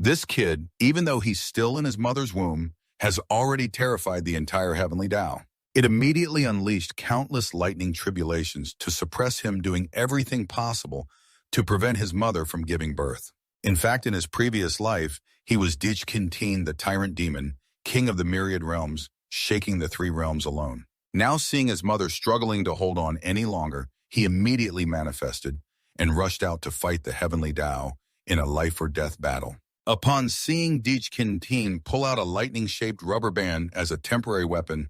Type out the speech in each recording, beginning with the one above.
This kid, even though he's still in his mother's womb, has already terrified the entire heavenly Tao. It immediately unleashed countless lightning tribulations to suppress him doing everything possible to prevent his mother from giving birth. In fact, in his previous life, he was Dijkintin, the tyrant demon, king of the myriad realms, shaking the three realms alone. Now seeing his mother struggling to hold on any longer, he immediately manifested and rushed out to fight the heavenly Tao in a life-or-death battle. Upon seeing Dijkintin pull out a lightning-shaped rubber band as a temporary weapon,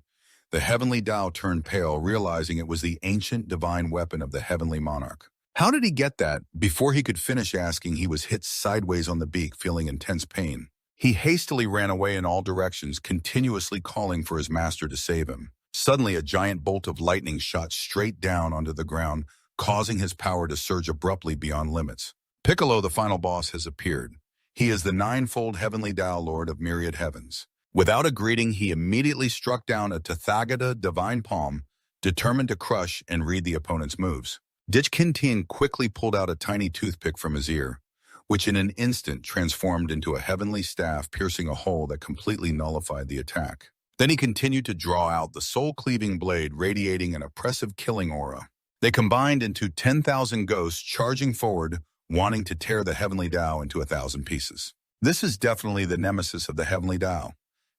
the heavenly Tao turned pale, realizing it was the ancient divine weapon of the heavenly monarch. How did he get that? Before he could finish asking, he was hit sideways on the beak, feeling intense pain. He hastily ran away in all directions, continuously calling for his master to save him. Suddenly, a giant bolt of lightning shot straight down onto the ground, causing his power to surge abruptly beyond limits. Piccolo, the final boss, has appeared. He is the ninefold heavenly Tao Lord of myriad heavens. Without a greeting, he immediately struck down a Tathagata divine palm, determined to crush and read the opponent's moves. Dijkintin quickly pulled out a tiny toothpick from his ear, which in an instant transformed into a heavenly staff, piercing a hole that completely nullified the attack. Then he continued to draw out the soul-cleaving blade, radiating an oppressive killing aura. They combined into 10,000 ghosts, charging forward, wanting to tear the heavenly Tao into 1,000 pieces. This is definitely the nemesis of the heavenly Tao.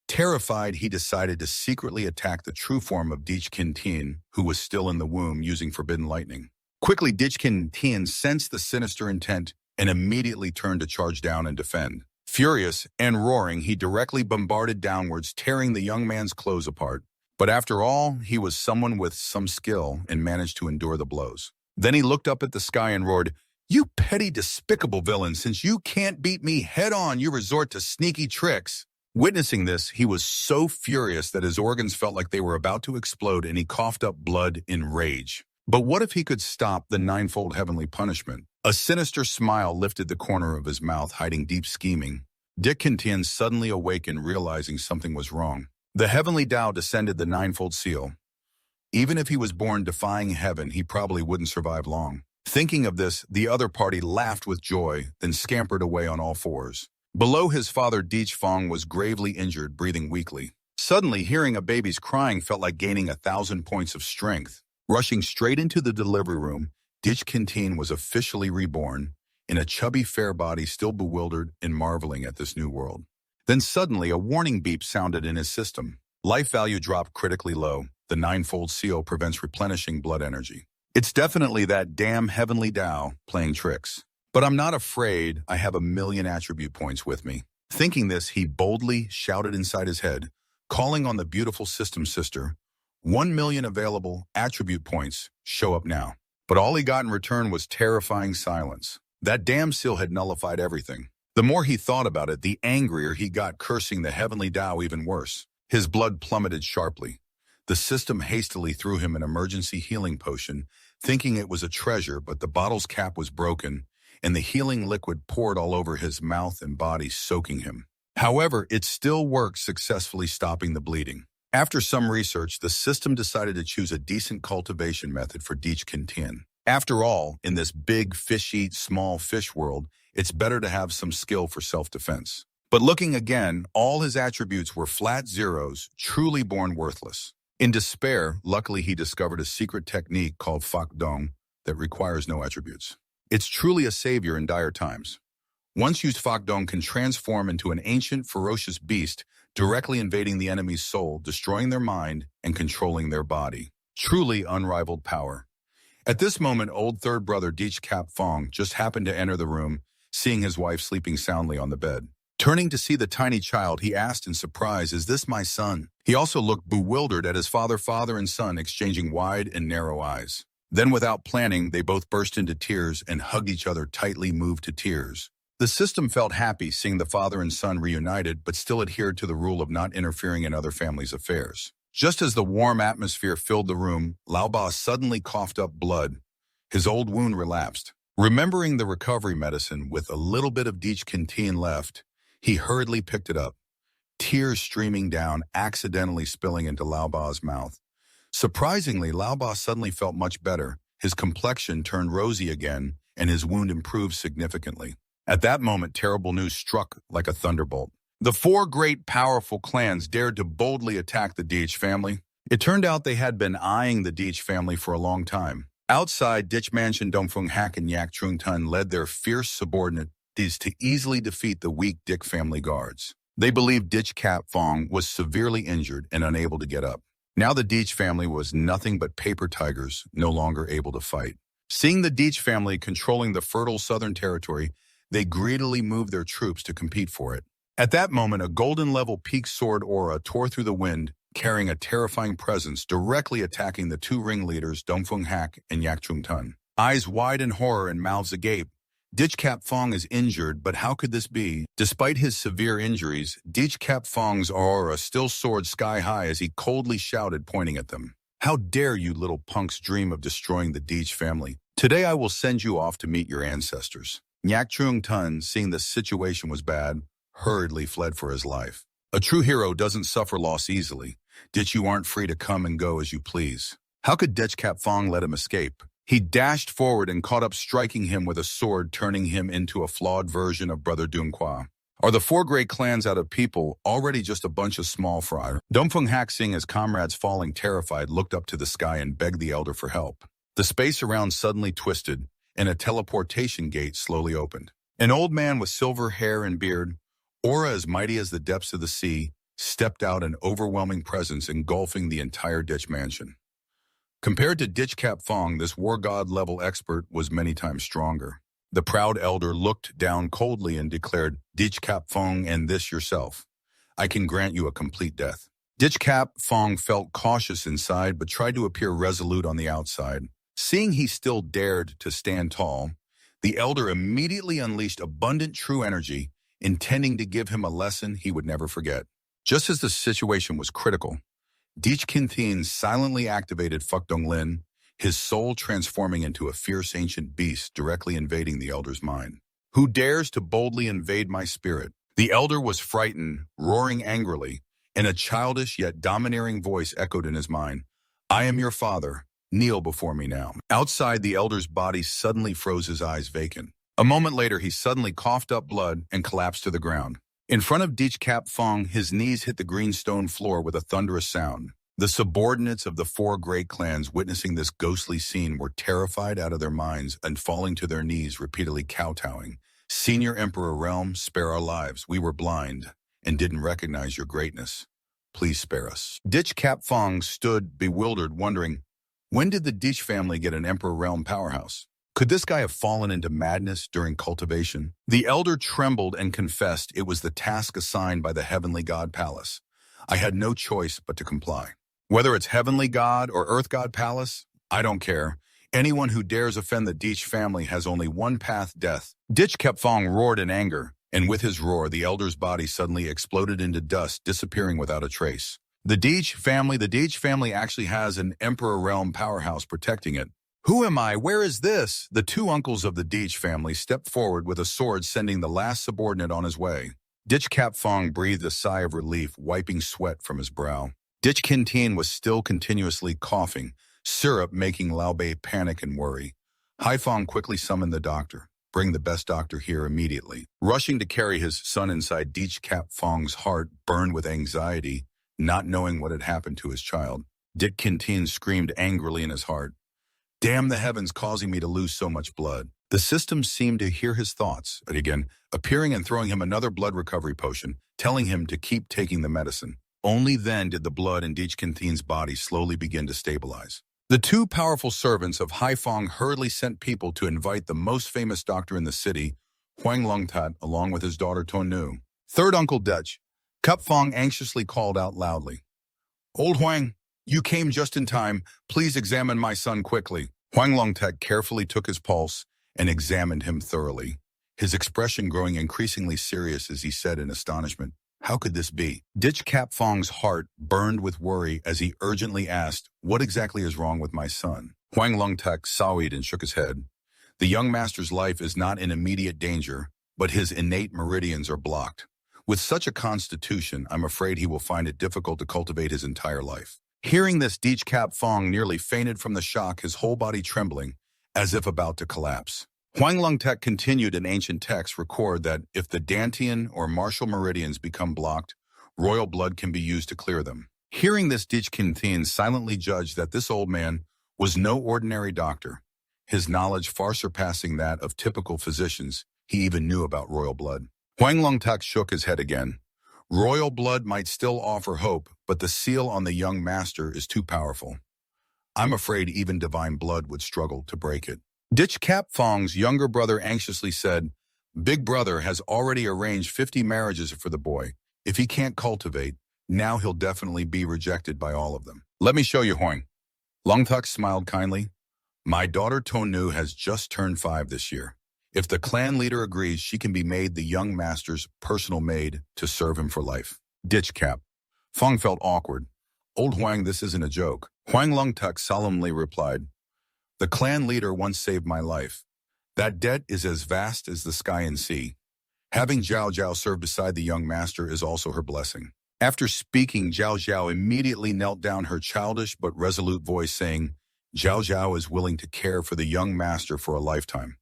Terrified, he decided to secretly attack the true form of Dijkintin, who was still in the womb, using forbidden lightning. Quickly, Dijkintin sensed the sinister intent and immediately turned to charge down and defend. Furious and roaring, he directly bombarded downwards, tearing the young man's clothes apart. But after all, he was someone with some skill and managed to endure the blows. Then he looked up at the sky and roared, "You petty, despicable villain, since you can't beat me head-on, you resort to sneaky tricks." Witnessing this, he was so furious that his organs felt like they were about to explode, and he coughed up blood in rage. But what if he could stop the ninefold heavenly punishment? A sinister smile lifted the corner of his mouth, hiding deep scheming. Dijkintin suddenly awakened, realizing something was wrong. The heavenly Tao descended the ninefold seal. Even if he was born defying heaven, he probably wouldn't survive long. Thinking of this, the other party laughed with joy, then scampered away on all fours. Below, his father Dijfong was gravely injured, breathing weakly. Suddenly, hearing a baby's crying felt like gaining 1,000 points of strength. Rushing straight into the delivery room, Dijkintin was officially reborn, in a chubby fair body, still bewildered and marveling at this new world. Then suddenly, a warning beep sounded in his system. Life value dropped critically low. The ninefold seal prevents replenishing blood energy. It's definitely that damn heavenly Tao playing tricks. But I'm not afraid. I have 1,000,000 attribute points with me. Thinking this, he boldly shouted inside his head, calling on the beautiful system sister, 1,000,000 available attribute points, show up now. But all he got in return was terrifying silence. That damn seal had nullified everything. The more he thought about it, the angrier he got, cursing the heavenly Tao even worse. His blood plummeted sharply. The system hastily threw him an emergency healing potion, thinking it was a treasure, but the bottle's cap was broken, and the healing liquid poured all over his mouth and body, soaking him. However, it still worked, successfully stopping the bleeding. After some research, the system decided to choose a decent cultivation method for Dijkintin. After all, in this big fish-eat-small fish world, it's better to have some skill for self-defense. But looking again, all his attributes were flat zeros, truly born worthless. In despair, luckily he discovered a secret technique called Fakdong that requires no attributes. It's truly a savior in dire times. Once used, Fakdong can transform into an ancient, ferocious beast, directly invading the enemy's soul, destroying their mind, and controlling their body. Truly unrivaled power. At this moment, old third brother Dijkap Fong just happened to enter the room, seeing his wife sleeping soundly on the bed. Turning to see the tiny child, he asked in surprise, "Is this my son?" He also looked bewildered at his father and son exchanging wide and narrow eyes. Then, without planning, they both burst into tears and hugged each other tightly, moved to tears. The system felt happy seeing the father and son reunited, but still adhered to the rule of not interfering in other families' affairs. Just as the warm atmosphere filled the room, Lao Ba suddenly coughed up blood. His old wound relapsed. Remembering the recovery medicine with a little bit of Dijkintin left, he hurriedly picked it up, tears streaming down, accidentally spilling into Lao Ba's mouth. Surprisingly, Lao Ba suddenly felt much better. His complexion turned rosy again, and his wound improved significantly. At that moment, terrible news struck like a thunderbolt. The four great powerful clans dared to boldly attack the Deitch family. It turned out they had been eyeing the Deitch family for a long time. Outside Deitch Mansion, Dongfeng Hak and Yak Trung Tun led their fierce subordinates to easily defeat the weak Dick family guards. They believed Deitch Cap Fong was severely injured and unable to get up. Now the Deitch family was nothing but paper tigers, no longer able to fight. Seeing the Deitch family controlling the fertile southern territory, they greedily moved their troops to compete for it. At that moment, a golden-level peak sword aura tore through the wind, carrying a terrifying presence directly attacking the two ringleaders, Dongfeng Hak and Yak Chung Tun. Eyes wide in horror and mouths agape, Deitch Cap Fong is injured, but how could this be? Despite his severe injuries, Deitch Cap Fong's aura still soared sky-high as he coldly shouted, pointing at them. How dare you little punks dream of destroying the Deitch family? Today I will send you off to meet your ancestors. Yak Chung Tun, seeing the situation was bad, hurriedly fled for his life. A true hero doesn't suffer loss easily. Deitch, you aren't free to come and go as you please. How could Deitch Cap Fong let him escape? He dashed forward and caught up, striking him with a sword, turning him into a flawed version of Brother Dunqua. Are the four great clans out of people already just a bunch of small fry? Dongfeng Hak, seeing his comrades falling terrified, looked up to the sky and begged the elder for help. The space around suddenly twisted, and a teleportation gate slowly opened. An old man with silver hair and beard, aura as mighty as the depths of the sea, stepped out, an overwhelming presence engulfing the entire Deitch mansion. Compared to Deitch Cap Fong, this war god-level expert was many times stronger. The proud elder looked down coldly and declared, Deitch Cap Fong, and this yourself. I can grant you a complete death. Deitch Cap Fong felt cautious inside, but tried to appear resolute on the outside. Seeing he still dared to stand tall, the elder immediately unleashed abundant true energy, intending to give him a lesson he would never forget. Just as the situation was critical, Deitch Kintin silently activated Phuk Dong Lin, his soul transforming into a fierce ancient beast directly invading the elder's mind. Who dares to boldly invade my spirit? The elder was frightened, roaring angrily, and a childish yet domineering voice echoed in his mind. I am your father. Kneel before me now. Outside, the elder's body suddenly froze, his eyes vacant. A moment later, he suddenly coughed up blood and collapsed to the ground. In front of Deitch Cap Fong, his knees hit the green stone floor with a thunderous sound. The subordinates of the four great clans witnessing this ghostly scene were terrified out of their minds and falling to their knees, repeatedly kowtowing. Senior Emperor Realm, spare our lives. We were blind and didn't recognize your greatness. Please spare us. Deitch Cap Fong stood bewildered, wondering, when did the Deitch family get an Emperor Realm powerhouse? Could this guy have fallen into madness during cultivation? The elder trembled and confessed it was the task assigned by the Heavenly God Palace. I had no choice but to comply. Whether it's Heavenly God or Earth God Palace, I don't care. Anyone who dares offend the Deitch family has only one path, death. Deitch Cap Fong roared in anger, and with his roar, the elder's body suddenly exploded into dust, disappearing without a trace. The Deitch family actually has an Emperor Realm powerhouse protecting it. Who am I? Where is this? The two uncles of the Deitch family stepped forward with a sword, sending the last subordinate on his way. Deitch Cap Fong breathed a sigh of relief, wiping sweat from his brow. Deitch Kintin was still continuously coughing, syrup making Lao Bei panic and worry. Hai Fong quickly summoned the doctor. Bring the best doctor here immediately. Rushing to carry his son inside, Deitch Cap Fong's heart burned with anxiety, not knowing what had happened to his child. Deitch Kintin screamed angrily in his heart. Damn the heavens, causing me to lose so much blood. The system seemed to hear his thoughts, again, appearing and throwing him another blood recovery potion, telling him to keep taking the medicine. Only then did the blood in Deitch Kintin's body slowly begin to stabilize. The two powerful servants of Hai Fong hurriedly sent people to invite the most famous doctor in the city, Huang Lungtat, along with his daughter Tonu. Third Uncle Deitch Cap Fong anxiously called out loudly. Old Huang, you came just in time. Please examine my son quickly. Huang Longtek carefully took his pulse and examined him thoroughly, his expression growing increasingly serious as he said in astonishment, how could this be? Deitch Cap Fong's heart burned with worry as he urgently asked, what exactly is wrong with my son? Huang Longtek sighed and shook his head. The young master's life is not in immediate danger, but his innate meridians are blocked. With such a constitution, I'm afraid he will find it difficult to cultivate his entire life. Hearing this, Deitch Cap Fong nearly fainted from the shock, his whole body trembling, as if about to collapse. Huang Longtek continued in ancient texts record that if the Dantian or martial meridians become blocked, royal blood can be used to clear them. Hearing this, Dich-Kin-Thien silently judged that this old man was no ordinary doctor, his knowledge far surpassing that of typical physicians. He even knew about royal blood. Huang Longtek shook his head again. Royal blood might still offer hope, but the seal on the young master is too powerful. I'm afraid even divine blood would struggle to break it. Dich Kap Fong's younger brother anxiously said, Big brother has already arranged 50 marriages for the boy. If he can't cultivate, now he'll definitely be rejected by all of them. Let me show you, Huang. Longtek smiled kindly. My daughter Tonu has just turned 5 this year. If the clan leader agrees, she can be made the young master's personal maid to serve him for life. Dich Kap. Fong felt awkward. Old Huang, this isn't a joke. Huang Longtek solemnly replied, The clan leader once saved my life. That debt is as vast as the sky and sea. Having Zhao Zhao serve beside the young master is also her blessing. After speaking, Zhao Zhao immediately knelt down, her childish but resolute voice saying, Zhao Zhao is willing to care for the young master for a lifetime.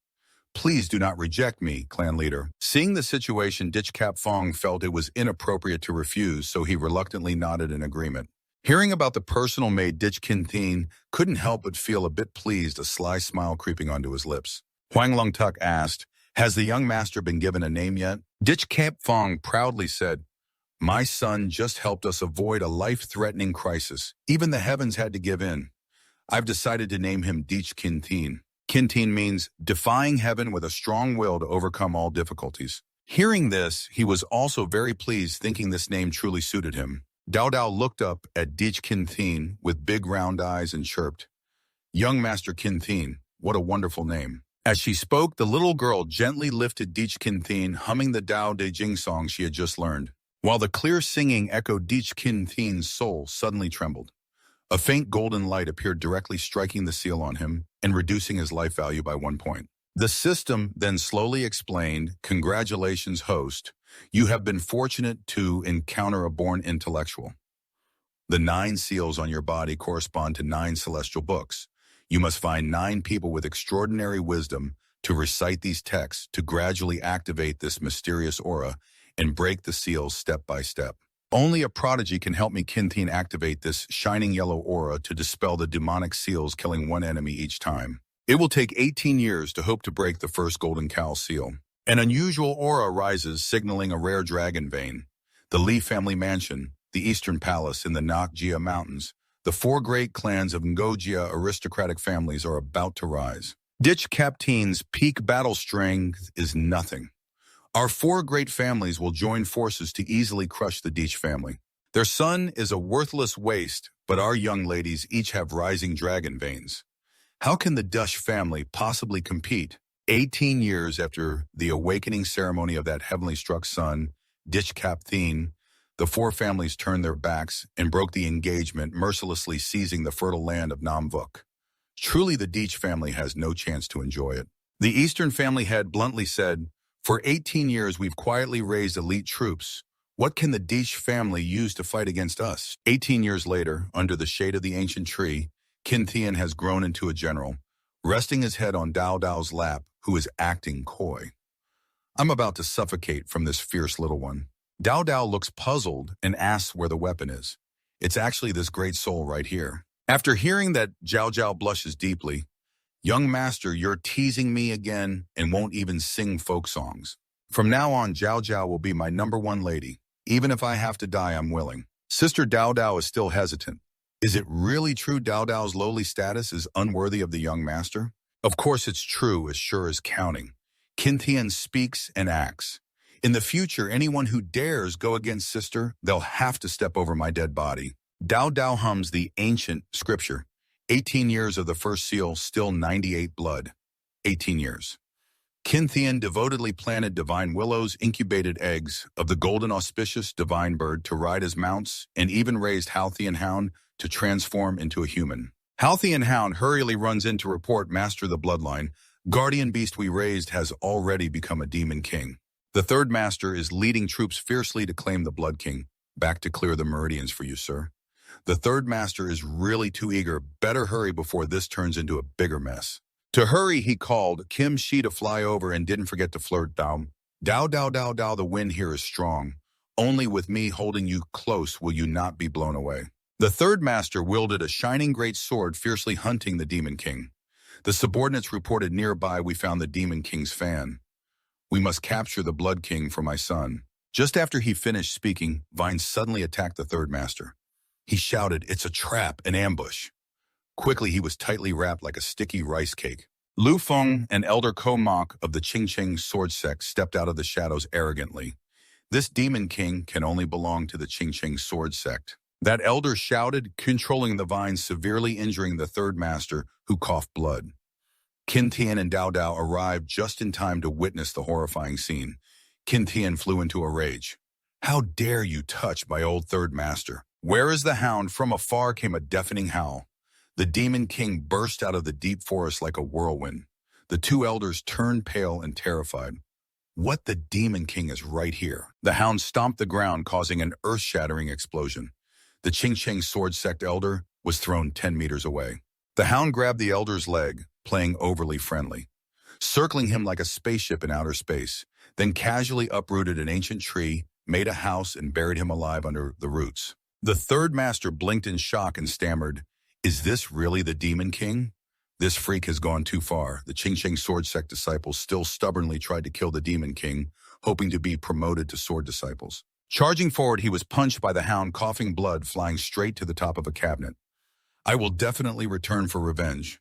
Please do not reject me, clan leader. Seeing the situation, Dich Kap Fong felt it was inappropriate to refuse, so he reluctantly nodded in agreement. Hearing about the personal maid, Dich-Kin-Thien couldn't help but feel a bit pleased, a sly smile creeping onto his lips. Huang Longtek asked, Has the young master been given a name yet? Dich Kap Fong proudly said, My son just helped us avoid a life-threatening crisis. Even the heavens had to give in. I've decided to name him Dich-Kin-Thien. Kin-Thien means defying heaven with a strong will to overcome all difficulties. Hearing this, he was also very pleased, thinking this name truly suited him. Dao Dao looked up at Dich-Kin-Thien with big round eyes and chirped, Young Master Kin-Thien, what a wonderful name. As she spoke, the little girl gently lifted Dich-Kin-Thien, humming the Dao De Jing song she had just learned. While the clear singing echoed, Dich-Kin-Thien's soul suddenly trembled. A faint golden light appeared, directly striking the seal on him and reducing his life value by 1 point. The system then slowly explained, Congratulations, host. You have been fortunate to encounter a born intellectual. The 9 seals on your body correspond to 9 celestial books. You must find 9 people with extraordinary wisdom to recite these texts to gradually activate this mysterious aura and break the seals step by step. Only a prodigy can help me, Kin-Thien, activate this shining yellow aura to dispel the demonic seals, killing 1 enemy each time. It will take 18 years to hope to break the first golden cowl seal. An unusual aura rises, signaling a rare dragon vein. The Li family mansion, the Eastern Palace in the Nokjia Mountains, the 4 great clans of Ngojia aristocratic families are about to rise. Dich Kap Thien's peak battle strength is nothing. Our 4 great families will join forces to easily crush the Dich family. Their son is a worthless waste, but our young ladies each have rising dragon veins. How can the Dush family possibly compete? 18 years after the awakening ceremony of that heavenly struck son, Dich Kap Thien, the 4 families turned their backs and broke the engagement, mercilessly seizing the fertile land of Nam Vuk. Truly, the Dich family has no chance to enjoy it. The Eastern family head bluntly said, For 18 years, we've quietly raised elite troops. What can the Dich family use to fight against us? 18 years later, under the shade of the ancient tree, Kin-Thien has grown into a general, resting his head on Dao Dao's lap, who is acting coy. I'm about to suffocate from this fierce little one. Dao Dao looks puzzled and asks where the weapon is. It's actually this great soul right here. After hearing that, Zhao Zhao blushes deeply. Young master, you're teasing me again and won't even sing folk songs. From now on, Zhao Zhao will be my #1 lady. Even if I have to die, I'm willing. Sister Dao Dao is still hesitant. Is it really true Dao Dao's lowly status is unworthy of the young master? Of course it's true, as sure as counting. Kin-Thien speaks and acts. In the future, anyone who dares go against sister, they'll have to step over my dead body. Dao Dao hums the ancient scripture. 18 years of the first seal, still 98 blood. 18 years. Kin-Thien devotedly planted divine willows, incubated eggs of the golden auspicious divine bird to ride as mounts, and even raised Halcyon Hound to transform into a human. Halcyon Hound hurriedly runs in to report, Master the bloodline. Guardian beast we raised has already become a demon king. The 3rd master is leading troops fiercely to claim the Blood King. Back to clear the meridians for you, sir. The 3rd master is really too eager. Better hurry before this turns into a bigger mess. To hurry, he called Kim Shi to fly over and didn't forget to flirt Dao. Dao, Dao, Dao, Dao, the wind here is strong. Only with me holding you close will you not be blown away. The third master wielded a shining great sword, fiercely hunting the Demon King. The subordinates reported nearby we found the Demon King's fan. We must capture the Blood King for my son. Just after he finished speaking, Vine suddenly attacked the third master. He shouted, "It's a trap, an ambush." Quickly, he was tightly wrapped like a sticky rice cake. Lu Feng, an elder Ko-Mak of the Qing sword sect, stepped out of the shadows arrogantly. This Demon King can only belong to the Qing sword sect. That elder shouted, controlling the vine, severely injuring the third master, who coughed blood. Qin Tian and Dao Dao arrived just in time to witness the horrifying scene. Qin Tian flew into a rage. "How dare you touch my old third master? Where is the hound?" From afar came a deafening howl. The Demon King burst out of the deep forest like a whirlwind. The two elders turned pale and terrified. What? The Demon King is right here. The hound stomped the ground, causing an earth-shattering explosion. The Qing sword sect elder was thrown 10 meters away. The hound grabbed the elder's leg, playing overly friendly, circling him like a spaceship in outer space, then casually uprooted an ancient tree, made a house, and buried him alive under the roots. The third master blinked in shock and stammered, "Is this really the Demon King?" This freak has gone too far. The Qing sword sect disciples still stubbornly tried to kill the Demon King, hoping to be promoted to sword disciples. Charging forward, he was punched by the hound, coughing blood, flying straight to the top of a cabinet. "I will definitely return for revenge."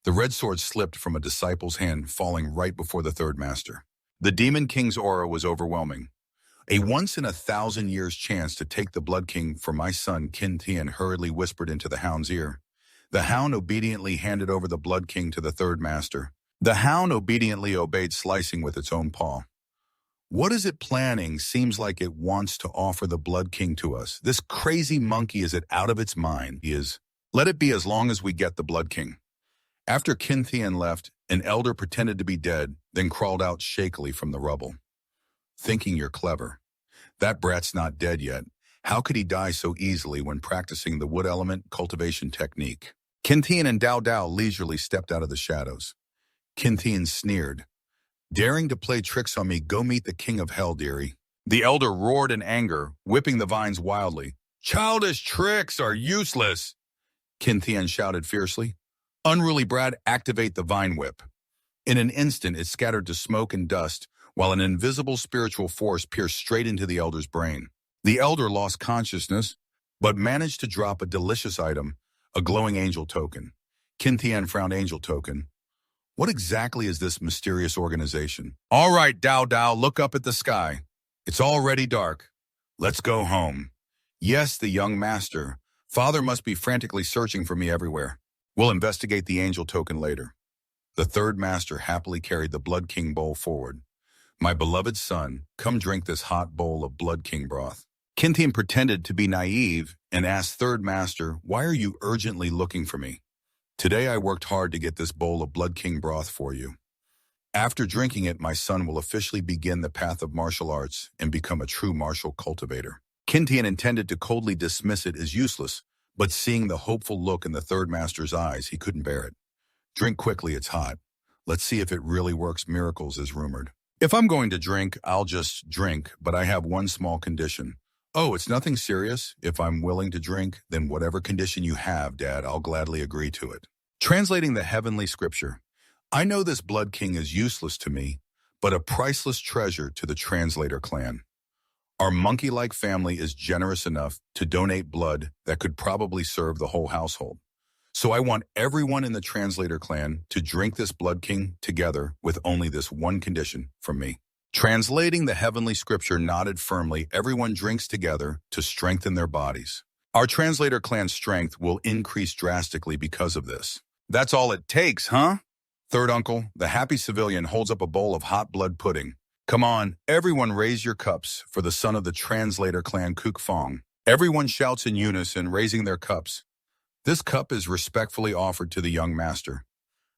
The red sword slipped from a disciple's hand, falling right before the third master. The Demon King's aura was overwhelming. "A once-in-a-thousand-years chance to take the Blood King for my son," Qin Tian hurriedly whispered into the hound's ear. The hound obediently handed over the Blood King to the third master. The hound obediently obeyed, slicing with its own paw. "What is it planning? Seems like it wants to offer the Blood King to us. This crazy monkey, is it out of its mind?" He is. "Let it be as long as we get the Blood King." After Qin Tian left, an elder pretended to be dead, then crawled out shakily from the rubble. "Thinking you're clever. That brat's not dead yet. How could he die so easily when practicing the wood element cultivation technique?" Qin Tian and Dao Dao leisurely stepped out of the shadows. Qin Tian sneered, "Daring to play tricks on me, go meet the King of Hell, dearie." The elder roared in anger, whipping the vines wildly. "Childish tricks are useless!" Qin Tian shouted fiercely. "Unruly brat, activate the vine whip." In an instant, it scattered to smoke and dust, while an invisible spiritual force pierced straight into the elder's brain. The elder lost consciousness, but managed to drop a delicious item, a glowing angel token. Qin Tian frowned. "Angel token? What exactly is this mysterious organization?" "All right, Dao Dao, look up at the sky. It's already dark. Let's go home." "Yes, the young master. Father must be frantically searching for me everywhere. We'll investigate the angel token later." The third master happily carried the Blood King bowl forward. "My beloved son, come drink this hot bowl of Blood King broth." Qin Tian pretended to be naive and asked third master, "Why are you urgently looking for me?" "Today I worked hard to get this bowl of Blood King broth for you. After drinking it, my son will officially begin the path of martial arts and become a true martial cultivator." Qin Tian intended to coldly dismiss it as useless, but seeing the hopeful look in the third master's eyes, he couldn't bear it. "Drink quickly, it's hot. Let's see if it really works miracles as rumored." "If I'm going to drink, I'll just drink, but I have one small condition." "Oh, it's nothing serious. If I'm willing to drink, then whatever condition you have, Dad, I'll gladly agree to it." Translating the heavenly scripture. "I know this Blood King is useless to me, but a priceless treasure to the translator clan. Our monkey-like family is generous enough to donate blood that could probably serve the whole household. So I want everyone in the translator clan to drink this Blood King together with only this one condition from me." Translating the heavenly scripture nodded firmly. "Everyone drinks together to strengthen their bodies. Our translator clan's strength will increase drastically because of this." "That's all it takes, huh?" Third uncle, the happy civilian, holds up a bowl of hot blood pudding. "Come on, everyone raise your cups for the son of the translator clan Kuk Fong." Everyone shouts in unison, raising their cups. This cup is respectfully offered to the young master.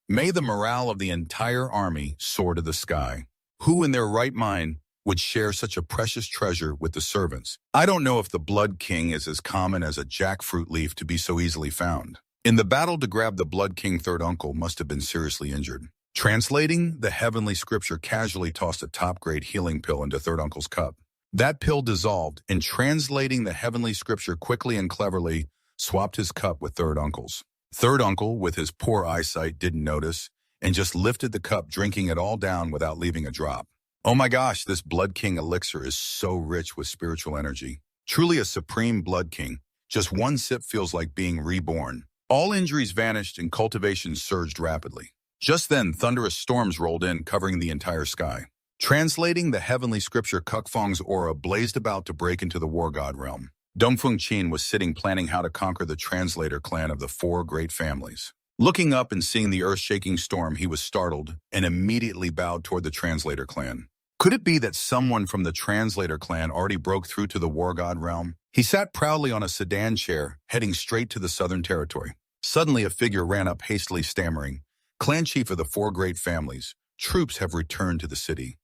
May the morale of the entire army soar to the sky. Who in their right mind would share such a precious treasure with the servants? I don't know if the Blood King is as common as a jackfruit leaf to be so easily found. In the battle to grab the Blood King, third uncle must have been seriously injured. Translating, the heavenly scripture casually tossed a top-grade healing pill into third uncle's cup. That pill dissolved, and translating the heavenly scripture quickly and cleverly swapped his cup with third uncle's. Third uncle, with his poor eyesight, didn't notice and just lifted the cup, drinking it all down without leaving a drop. Oh my gosh, this Blood King elixir is so rich with spiritual energy. Truly a supreme Blood King. Just one sip feels like being reborn. All injuries vanished and cultivation surged rapidly. Just then, thunderous storms rolled in, covering the entire sky. Translating the heavenly scripture, Kukfong's aura blazed about to break into the war god realm. Dongfeng Qin was sitting planning how to conquer the translator clan of the four great families. Looking up and seeing the earth-shaking storm, he was startled and immediately bowed toward the translator clan. Could it be that someone from the translator clan already broke through to the war god realm? He sat proudly on a sedan chair, heading straight to the southern territory. Suddenly, a figure ran up hastily, stammering, "Clan chief of the four great families, troops have returned to the city.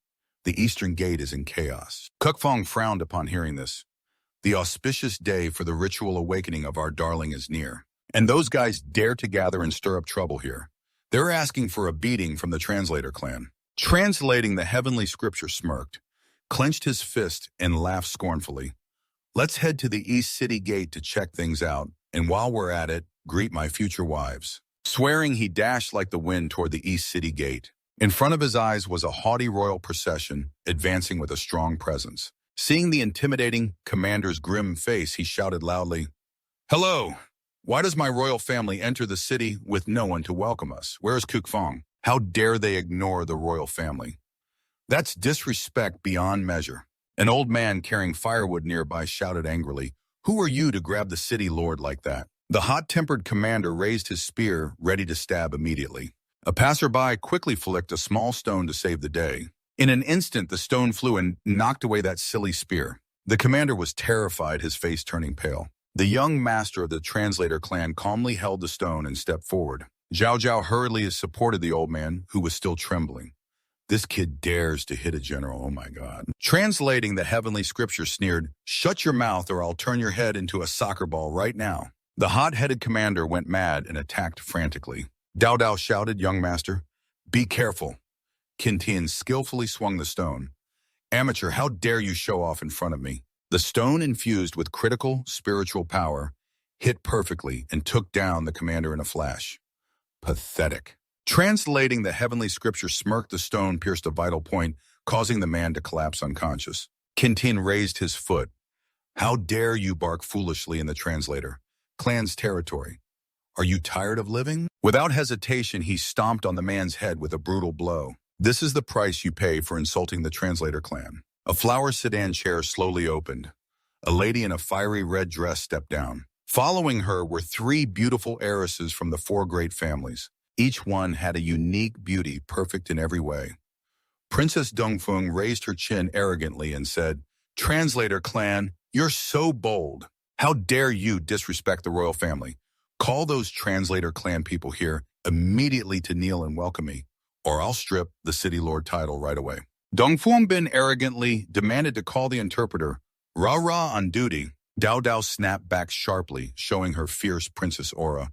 The eastern gate is in chaos." Kukfong frowned upon hearing this. "The auspicious day for the ritual awakening of our darling is near. And those guys dare to gather and stir up trouble here. They're asking for a beating from the translator clan." Translating the heavenly scripture smirked, clenched his fist, and laughed scornfully. "Let's head to the east city gate to check things out, and while we're at it, greet my future wives." Swearing, he dashed like the wind toward the east city gate. In front of his eyes was a haughty royal procession, advancing with a strong presence. Seeing the intimidating commander's grim face, he shouted loudly, "Hello! Why does my royal family enter the city with no one to welcome us? Where is Kukfong? How dare they ignore the royal family? That's disrespect beyond measure." An old man carrying firewood nearby shouted angrily, "Who are you to grab the city lord like that?" The hot-tempered commander raised his spear, ready to stab immediately. A passerby quickly flicked a small stone to save the day. In an instant, the stone flew and knocked away that silly spear. The commander was terrified, his face turning pale. The young master of the translator clan calmly held the stone and stepped forward. Zhao Zhao hurriedly supported the old man, who was still trembling. "This kid dares to hit a general, oh my God." Translating the heavenly scripture sneered, "Shut your mouth or I'll turn your head into a soccer ball right now." The hot-headed commander went mad and attacked frantically. Dao Dao shouted, "Young master, be careful." Qin Tian skillfully swung the stone. "Amateur, how dare you show off in front of me?" The stone, infused with critical spiritual power, hit perfectly and took down the commander in a flash. Pathetic. Translating the heavenly scripture smirked, the stone pierced a vital point, causing the man to collapse unconscious. Qin Tian raised his foot. "How dare you bark foolishly in the translator clan's territory? Are you tired of living?" Without hesitation, he stomped on the man's head with a brutal blow. "This is the price you pay for insulting the translator clan." A flower sedan chair slowly opened. A lady in a fiery red dress stepped down. Following her were three beautiful heiresses from the four great families. Each one had a unique beauty, perfect in every way. Princess Dongfeng raised her chin arrogantly and said, "Translator clan, you're so bold. How dare you disrespect the royal family? Call those translator clan people here immediately to kneel and welcome me, or I'll strip the city lord title right away." Dongfeng Bin arrogantly demanded to call the interpreter. "Rah-rah on duty." Dao Dao snapped back sharply, showing her fierce princess aura.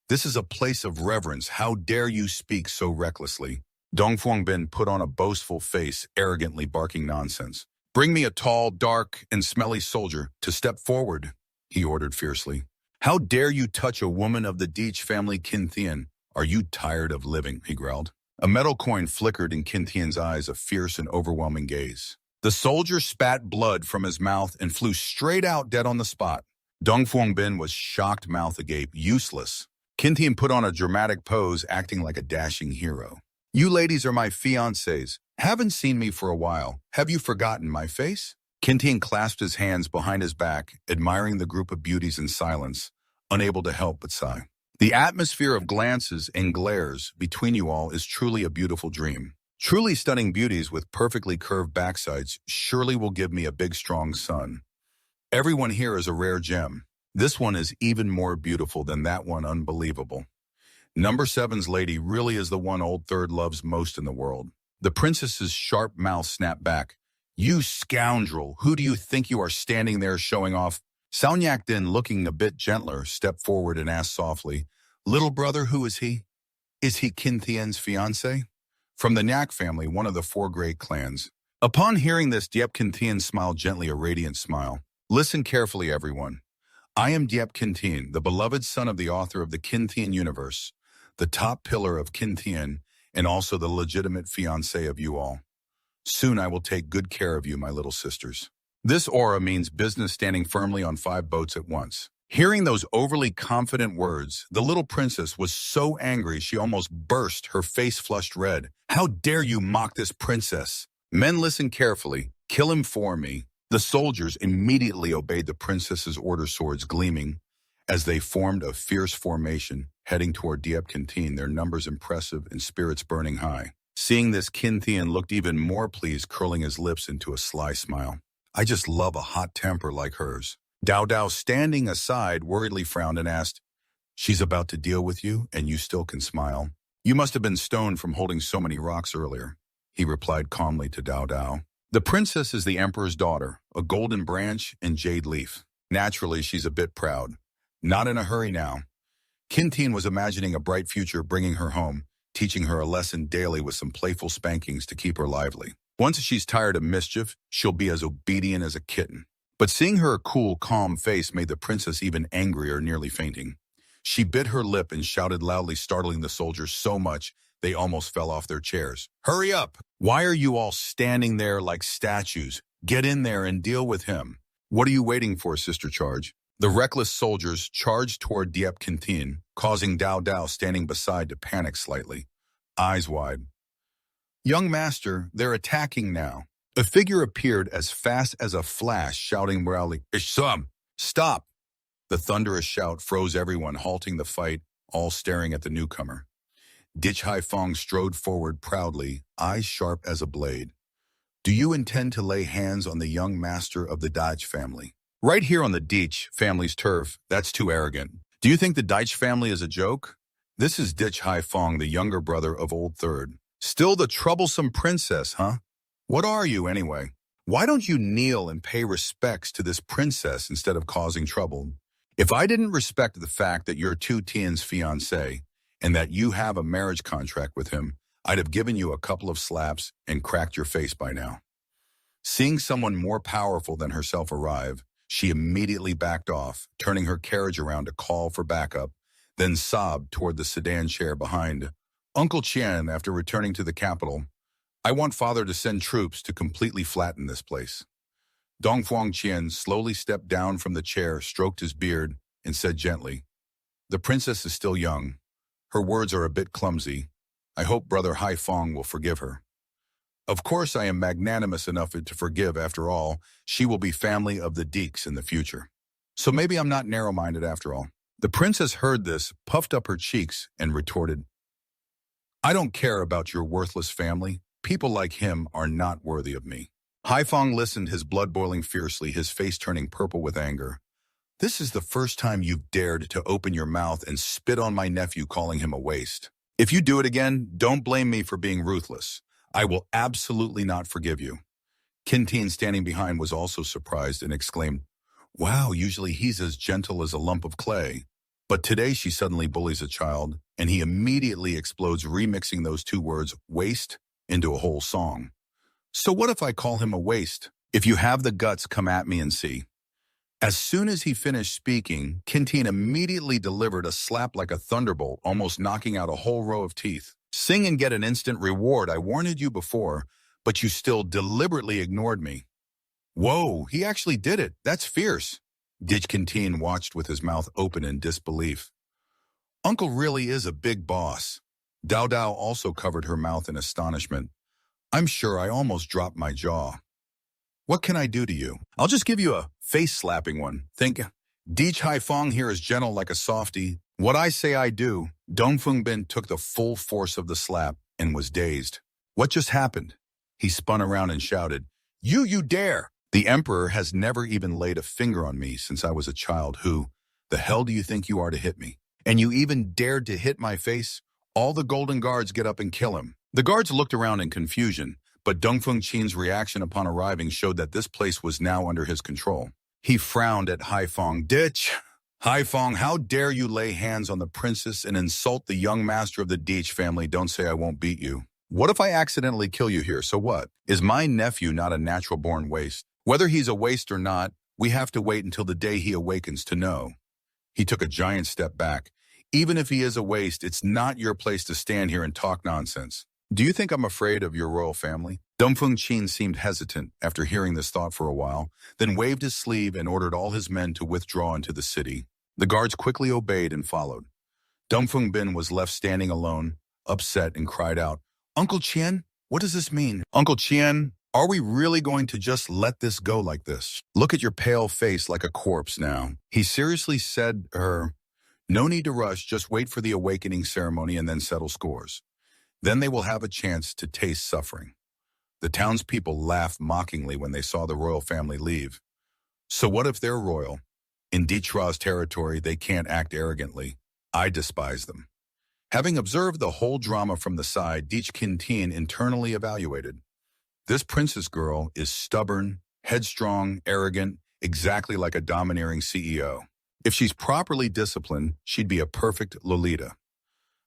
"This is a place of reverence. How dare you speak so recklessly?" Dongfeng Bin put on a boastful face, arrogantly barking nonsense. "Bring me a tall, dark, and smelly soldier to step forward," he ordered fiercely. "How dare you touch a woman of the Deech family, Qin Tian? Are you tired of living?" he growled. A metal coin flickered in Qin Tian's eyes, a fierce and overwhelming gaze. The soldier spat blood from his mouth and flew straight out, dead on the spot. Dongfeng Bin was shocked, mouth agape. Useless. Qin Tian put on a dramatic pose, acting like a dashing hero. "You ladies are my fiancés. Haven't seen me for a while. Have you forgotten my face?" Qin Tian clasped his hands behind his back, admiring the group of beauties in silence, unable to help but sigh. "The atmosphere of glances and glares between you all is truly a beautiful dream. Truly stunning beauties with perfectly curved backsides surely will give me a big, strong son. Everyone here is a rare gem. This one is even more beautiful than that one. Unbelievable. Number 7's lady really is the one old third loves most in the world." The princess's sharp mouth snapped back. "You scoundrel, who do you think you are standing there showing off?" Saunyak then, looking a bit gentler, stepped forward and asked softly, "Little brother, who is he? Is he Kintien's fiancé?" From the Nyak family, one of the four great clans. Upon hearing this, Diep Kintien smiled gently, a radiant smile. "Listen carefully, everyone. I am Diep Kintien, the beloved son of the author of the Kintien universe, the top pillar of Kintien, and also the legitimate fiancé of you all. Soon I will take good care of you, my little sisters." This aura means business standing firmly on 5 boats at once. Hearing those overly confident words, the little princess was so angry she almost burst, her face flushed red. "How dare you mock this princess? Men, listen carefully. Kill him for me." The soldiers immediately obeyed the princess's order, swords gleaming, as they formed a fierce formation, heading toward Diep Kintien, their numbers impressive and spirits burning high. Seeing this, Kintien looked even more pleased, curling his lips into a sly smile. "I just love a hot temper like hers." Dao Dao, standing aside, worriedly frowned and asked, "She's about to deal with you, and you still can smile? You must have been stoned from holding so many rocks earlier." He replied calmly to Dao Dao. "The princess is the emperor's daughter, a golden branch and jade leaf. Naturally, she's a bit proud. Not in a hurry now." Kintien was imagining a bright future, bringing her home, teaching her a lesson daily with some playful spankings to keep her lively. Once she's tired of mischief, she'll be as obedient as a kitten. But seeing her cool, calm face made the princess even angrier, nearly fainting. She bit her lip and shouted loudly, startling the soldiers so much they almost fell off their chairs. "Hurry up! Why are you all standing there like statues? Get in there and deal with him." "What are you waiting for, Sister Charge?" The reckless soldiers charged toward Diep Kintien, causing Dao Dao, standing beside, to panic slightly, eyes wide. "Young master, they're attacking now." A figure appeared as fast as a flash, shouting loudly, "Isham, stop!" The thunderous shout froze everyone, halting the fight, all staring at the newcomer. Dich Haifong strode forward proudly, eyes sharp as a blade. "Do you intend to lay hands on the young master of the Deitch family?" "Right here on the Deitch family's turf? That's too arrogant. Do you think the Deitch family is a joke? This is Dich Haifong, the younger brother of Old Third. Still the troublesome princess, huh? What are you, anyway? Why don't you kneel and pay respects to this princess instead of causing trouble? If I didn't respect the fact that you're Tu Tian's fiancé and that you have a marriage contract with him, I'd have given you a couple of slaps and cracked your face by now." Seeing someone more powerful than herself arrive, she immediately backed off, turning her carriage around to call for backup, then sobbed toward the sedan chair behind. "Uncle Qian, after returning to the capital, I want father to send troops to completely flatten this place." Dongfuang Qian slowly stepped down from the chair, stroked his beard, and said gently, "The princess is still young. Her words are a bit clumsy. I hope Brother Haifong will forgive her." "Of course I am magnanimous enough to forgive. After all, she will be family of the Deeks in the future. So maybe I'm not narrow-minded after all." The princess heard this, puffed up her cheeks, and retorted, "I don't care about your worthless family. People like him are not worthy of me." Haifong listened, his blood boiling fiercely, his face turning purple with anger. "This is the first time you've dared to open your mouth and spit on my nephew, calling him a waste. If you do it again, don't blame me for being ruthless. I will absolutely not forgive you." Kintien, standing behind, was also surprised and exclaimed, "Wow, usually he's as gentle as a lump of clay. But today she suddenly bullies a child," and he immediately explodes, remixing those two words, waste, into a whole song. "So what if I call him a waste? If you have the guts, come at me and see." As soon as he finished speaking, Kintien immediately delivered a slap like a thunderbolt, almost knocking out a whole row of teeth. "Sing and get an instant reward. I warned you before, but you still deliberately ignored me." "Whoa, he actually did it. That's fierce." Dich Kintien watched with his mouth open in disbelief. "Uncle really is a big boss." Dao Dao also covered her mouth in astonishment. "I'm sure I almost dropped my jaw. What can I do to you? I'll just give you a face-slapping one. Think, Dich Haifong here is gentle like a softie. What I say I do." Dongfeng Bin took the full force of the slap and was dazed. "What just happened?" He spun around and shouted, You dare!" "The emperor has never even laid a finger on me since I was a child. Who the hell do you think you are to hit me? And you even dared to hit my face? All the golden guards get up and kill him." The guards looked around in confusion, but Dongfeng Qin's reaction upon arriving showed that this place was now under his control. He frowned at Haifeng. Ditch! Haifeng, how dare you lay hands on the princess and insult the young master of the Deitch family? Don't say I won't beat you. What if I accidentally kill you here? So what? Is my nephew not a natural-born waste? Whether he's a waste or not, we have to wait until the day he awakens to know. He took a giant step back. Even if he is a waste, it's not your place to stand here and talk nonsense. Do you think I'm afraid of your royal family? Dongfeng Qin seemed hesitant after hearing this thought for a while, then waved his sleeve and ordered all his men to withdraw into the city. The guards quickly obeyed and followed. Dongfeng Bin was left standing alone, upset, and cried out, Uncle Qian, what does this mean? Uncle Qian, are we really going to just let this go like this? Look at your pale face like a corpse now. He seriously said no need to rush, just wait for the awakening ceremony and then settle scores. Then they will have a chance to taste suffering. The townspeople laughed mockingly when they saw the royal family leave. So what if they're royal? In Dichra's territory, they can't act arrogantly. I despise them. Having observed the whole drama from the side, Deitch Kintin internally evaluated. This princess girl is stubborn, headstrong, arrogant, exactly like a domineering CEO. If she's properly disciplined, she'd be a perfect Lolita.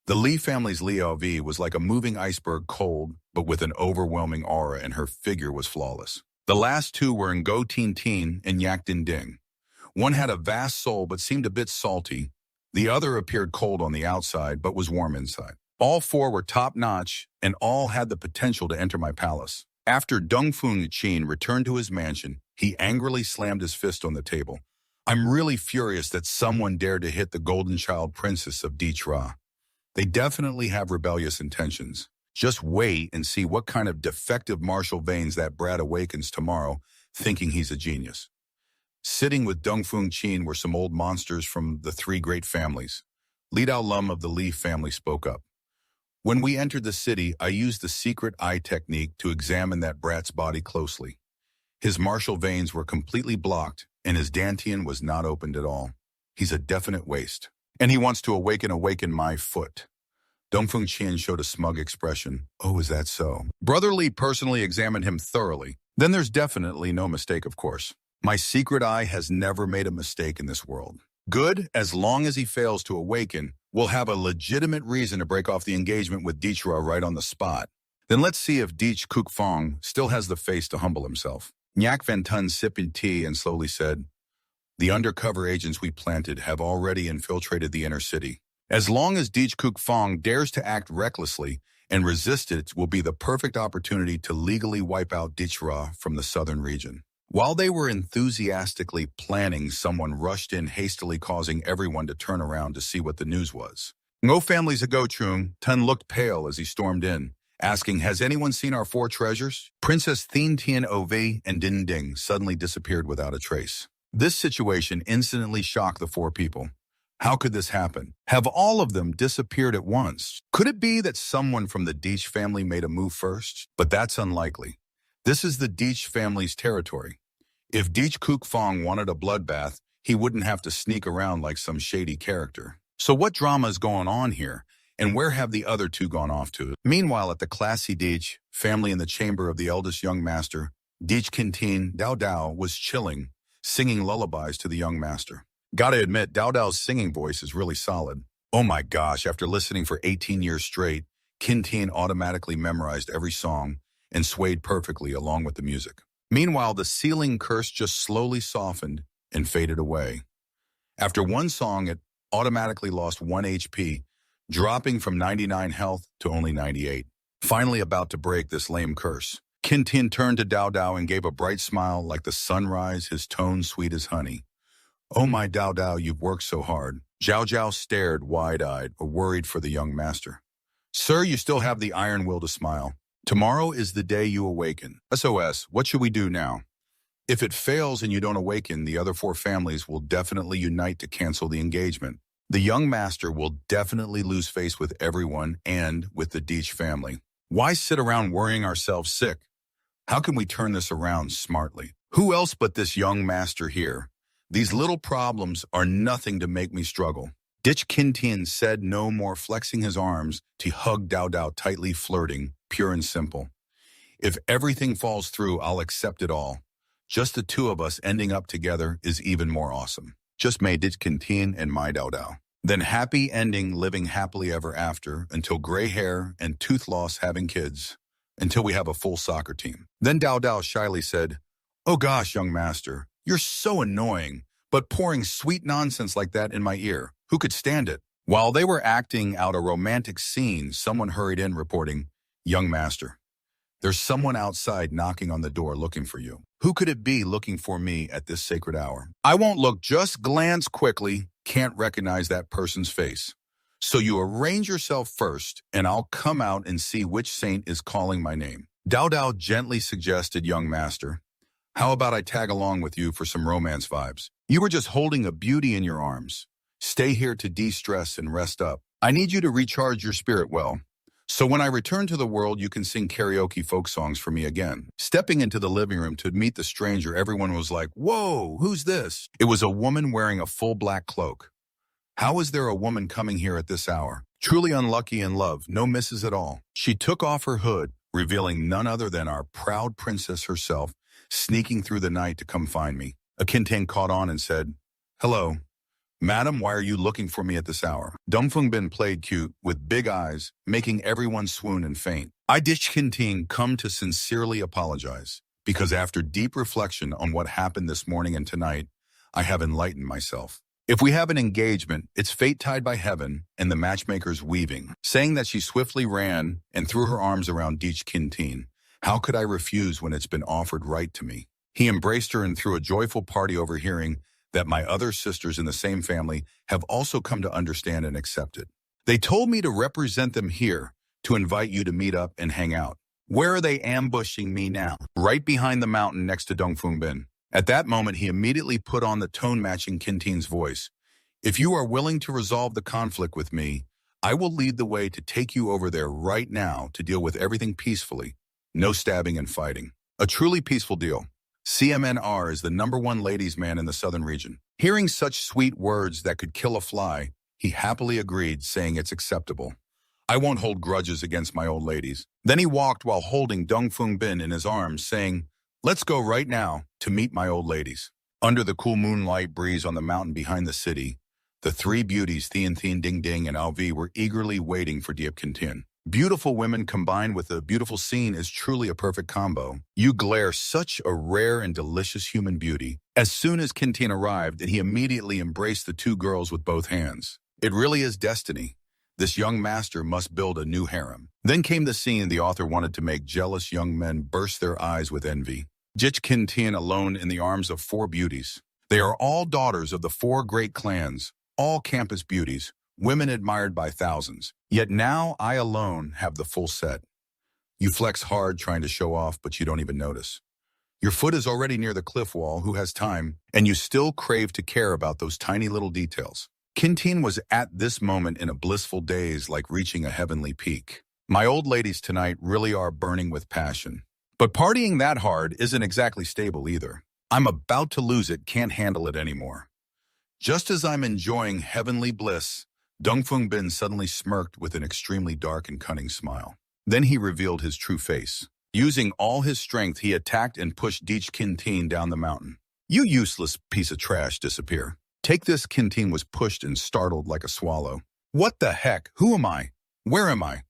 The Li family's Liao V was like a moving iceberg, cold, but with an overwhelming aura, and her figure was flawless. The last two were Ngo Tin Tin and Yak Din Ding. One had a vast soul but seemed a bit salty. The other appeared cold on the outside but was warm inside. All four were top-notch, and all had the potential to enter my palace. After Dongfeng Qin returned to his mansion, he angrily slammed his fist on the table. I'm really furious that someone dared to hit the golden child princess of Dichra. They definitely have rebellious intentions. Just wait and see what kind of defective martial veins that brat awakens tomorrow, thinking he's a genius. Sitting with Dongfeng Qin were some old monsters from the three great families. Li Dao Lum of the Li family spoke up. When we entered the city, I used the secret eye technique to examine that brat's body closely. His martial veins were completely blocked, and his dantian was not opened at all. He's a definite waste. And he wants to awaken my foot. Dongfeng Qin showed a smug expression. Oh, is that so? Brother Li personally examined him thoroughly. Then there's definitely no mistake, of course. My secret eye has never made a mistake in this world. Good, as long as he fails to awaken, we'll have a legitimate reason to break off the engagement with Dichra right on the spot. Then let's see if Deitch Kukfong still has the face to humble himself. Nyak Van Tun sipped tea and slowly said, The undercover agents we planted have already infiltrated the inner city. As long as Deitch Kukfong dares to act recklessly and resist it will be the perfect opportunity to legally wipe out Dichra from the southern region. While they were enthusiastically planning, someone rushed in hastily, causing everyone to turn around to see what the news was. No families ago, Chung, Tun looked pale as he stormed in, asking, Has anyone seen our four treasures? Princess Thin Tien Ove and Din Ding suddenly disappeared without a trace. This situation instantly shocked the four people. How could this happen? Have all of them disappeared at once? Could it be that someone from the Deitch family made a move first? But that's unlikely. This is the Deitch family's territory. If Deitch Kukfong wanted a bloodbath, he wouldn't have to sneak around like some shady character. So what drama is going on here, and where have the other two gone off to? Meanwhile, at the classy Deitch family in the chamber of the eldest young master, Deitch Kintin Dao Dao was chilling, singing lullabies to the young master. Gotta admit, Dao Dao's singing voice is really solid. Oh my gosh, after listening for 18 years straight, Kintin automatically memorized every song and swayed perfectly along with the music. Meanwhile, the ceiling curse just slowly softened and faded away. After one song, it automatically lost 1 HP, dropping from 99 health to only 98. Finally about to break this lame curse, Kintin turned to Dao Dao and gave a bright smile like the sunrise, his tone sweet as honey. Oh my Dao Dao, you've worked so hard. Zhao Zhao stared wide-eyed, worried for the young master. Sir, you still have the iron will to smile. Tomorrow is the day you awaken. SOS, what should we do now? If it fails and you don't awaken, the other four families will definitely unite to cancel the engagement. The young master will definitely lose face with everyone and with the Deitch family. Why sit around worrying ourselves sick? How can we turn this around smartly? Who else but this young master here? These little problems are nothing to make me struggle. Deitch Kintin said no more, flexing his arms to hug Dao Dao tightly, flirting, pure and simple. If everything falls through, I'll accept it all. Just the two of us ending up together is even more awesome. Just made it continue and my Dao Dao. Then happy ending living happily ever after until gray hair and tooth loss having kids. Until we have a full soccer team. Then Dao Dao shyly said, "Oh gosh, young master, you're so annoying, but pouring sweet nonsense like that in my ear. Who could stand it?" While they were acting out a romantic scene, someone hurried in reporting, "Young master, there's someone outside knocking on the door looking for you." Who could it be looking for me at this sacred hour? I won't look, just glance quickly. Can't recognize that person's face. So you arrange yourself first, and I'll come out and see which saint is calling my name. Dao Dao gently suggested, "Young master, how about I tag along with you for some romance vibes? You were just holding a beauty in your arms. Stay here to de-stress and rest up. I need you to recharge your spirit well. So when I return to the world, you can sing karaoke folk songs for me again." Stepping into the living room to meet the stranger, everyone was like, "Whoa, who's this?" It was a woman wearing a full black cloak. How is there a woman coming here at this hour? Truly unlucky in love, no misses at all. She took off her hood, revealing none other than our proud princess herself, sneaking through the night to come find me. A Kintan caught on and said, "Hello. Madam, why are you looking for me at this hour?" Dongfungbin played cute, with big eyes, making everyone swoon and faint. I did Kinting come to sincerely apologize, because after deep reflection on what happened this morning and tonight, I have enlightened myself. If we have an engagement, it's fate tied by heaven and the matchmaker's weaving. Saying that, she swiftly ran and threw her arms around Deech Kinteen. How could I refuse when it's been offered right to me? He embraced her and threw a joyful party, overhearing that my other sisters in the same family have also come to understand and accept it. They told me to represent them here, to invite you to meet up and hang out. Where are they ambushing me now? Right behind the mountain next to Dongfungbin. At that moment, he immediately put on the tone-matching Kinteen's voice. "If you are willing to resolve the conflict with me, I will lead the way to take you over there right now to deal with everything peacefully. No stabbing and fighting. A truly peaceful deal." CMNR is the #1 ladies' man in the southern region. Hearing such sweet words that could kill a fly, he happily agreed, saying it's acceptable. I won't hold grudges against my old ladies. Then he walked while holding Dongfungbin in his arms, saying, "Let's go right now to meet my old ladies." Under the cool moonlight breeze on the mountain behind the city, the three beauties, Thien Thien, Ding Ding, and Alvi, were eagerly waiting for Diep Kintin. Beautiful women combined with a beautiful scene is truly a perfect combo. You glare such a rare and delicious human beauty. As soon as Kintin arrived, and he immediately embraced the two girls with both hands. It really is destiny. This young master must build a new harem. Then came the scene the author wanted to make jealous young men burst their eyes with envy. Jich Kintin alone in the arms of 4 beauties. They are all daughters of the 4 great clans, all campus beauties, women admired by thousands. Yet now I alone have the full set. You flex hard trying to show off, but you don't even notice. Your foot is already near the cliff wall, who has time, and you still crave to care about those tiny little details. Kintin was at this moment in a blissful daze, like reaching a heavenly peak. My old ladies tonight really are burning with passion. But partying that hard isn't exactly stable either. I'm about to lose it, can't handle it anymore. Just as I'm enjoying heavenly bliss, Dongfungbin suddenly smirked with an extremely dark and cunning smile. Then he revealed his true face. Using all his strength, he attacked and pushed Deech Kintin down the mountain. "You useless piece of trash, disappear." Take this. Kintin was pushed and startled like a swallow. What the heck? Who am I? Where am I?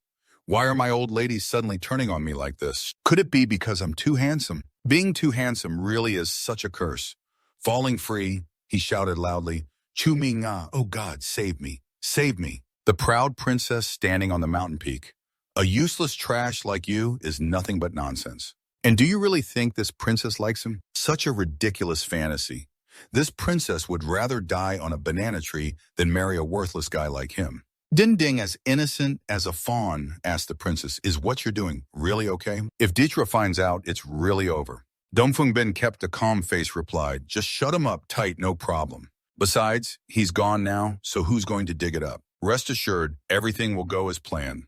Why are my old ladies suddenly turning on me like this? Could it be because I'm too handsome? Being too handsome really is such a curse. Falling free, he shouted loudly, "Chu Mi Nga, oh God, save me, save me." The proud princess standing on the mountain peak. A useless trash like you is nothing but nonsense. And do you really think this princess likes him? Such a ridiculous fantasy. This princess would rather die on a banana tree than marry a worthless guy like him. Din Ding, as innocent as a fawn, asked the princess, "Is what you're doing really okay? If Dietra finds out, it's really over." Dongfungbin kept a calm face, replied, "Just shut him up tight, no problem. Besides, he's gone now, so who's going to dig it up? Rest assured, everything will go as planned."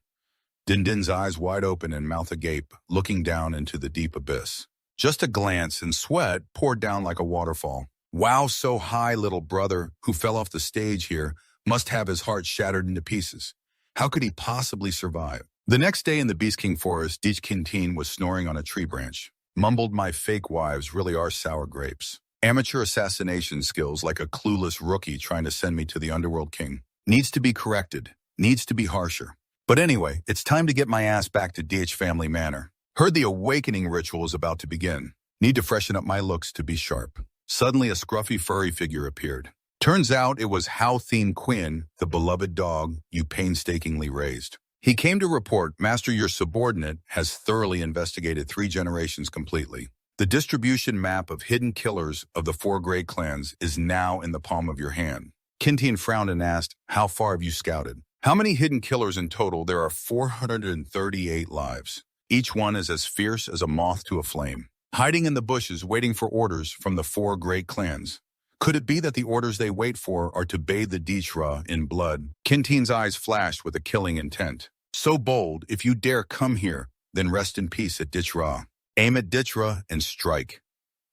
Din Din's eyes wide open and mouth agape, looking down into the deep abyss. Just a glance and sweat poured down like a waterfall. Wow, so high, little brother, who fell off the stage here, must have his heart shattered into pieces. How could he possibly survive? The next day in the Beast King forest, Deech Kintin was snoring on a tree branch. Mumbled my fake wives really are sour grapes. Amateur assassination skills like a clueless rookie trying to send me to the underworld king. Needs to be corrected. Needs to be harsher. But anyway, it's time to get my ass back to DH Family Manor. Heard the awakening ritual is about to begin. Need to freshen up my looks to be sharp. Suddenly a scruffy furry figure appeared. Turns out it was Howtheen Quinn, the beloved dog you painstakingly raised. He came to report, Master, your subordinate has thoroughly investigated 3 generations completely. The distribution map of hidden killers of the 4 great clans is now in the palm of your hand. Kintian frowned and asked, how far have you scouted? How many hidden killers in total? There are 438 lives. Each one is as fierce as a moth to a flame, hiding in the bushes waiting for orders from the 4 great clans. Could it be that the orders they wait for are to bathe the Dishra in blood? Kintian's eyes flashed with a killing intent. So bold, if you dare come here, then rest in peace at Dishra. Aim at Dishra and strike.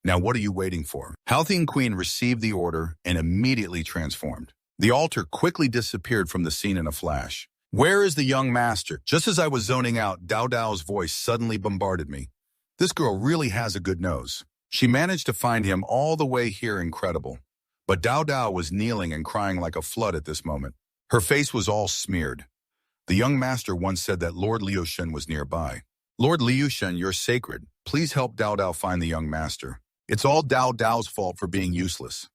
Now what are you waiting for? Howtheen Queen received the order and immediately transformed. The altar quickly disappeared from the scene in a flash. Where is the young master? Just as I was zoning out, Dao Dao's voice suddenly bombarded me. This girl really has a good nose. She managed to find him all the way here, incredible. But Dao Dao was kneeling and crying like a flood at this moment. Her face was all smeared. The young master once said that Lord Liushen was nearby. Lord Liushen, you're sacred. Please help Dao Dao find the young master. It's all Dao Dao's fault for being useless.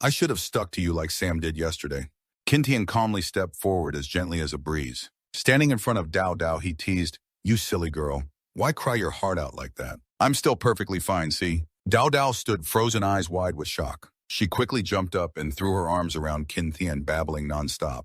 I should have stuck to you like Sam did yesterday. Kintian calmly stepped forward as gently as a breeze. Standing in front of Dao Dao, he teased, you silly girl. Why cry your heart out like that? I'm still perfectly fine, see? Dao Dao stood frozen eyes wide with shock. She quickly jumped up and threw her arms around Kintian, babbling nonstop.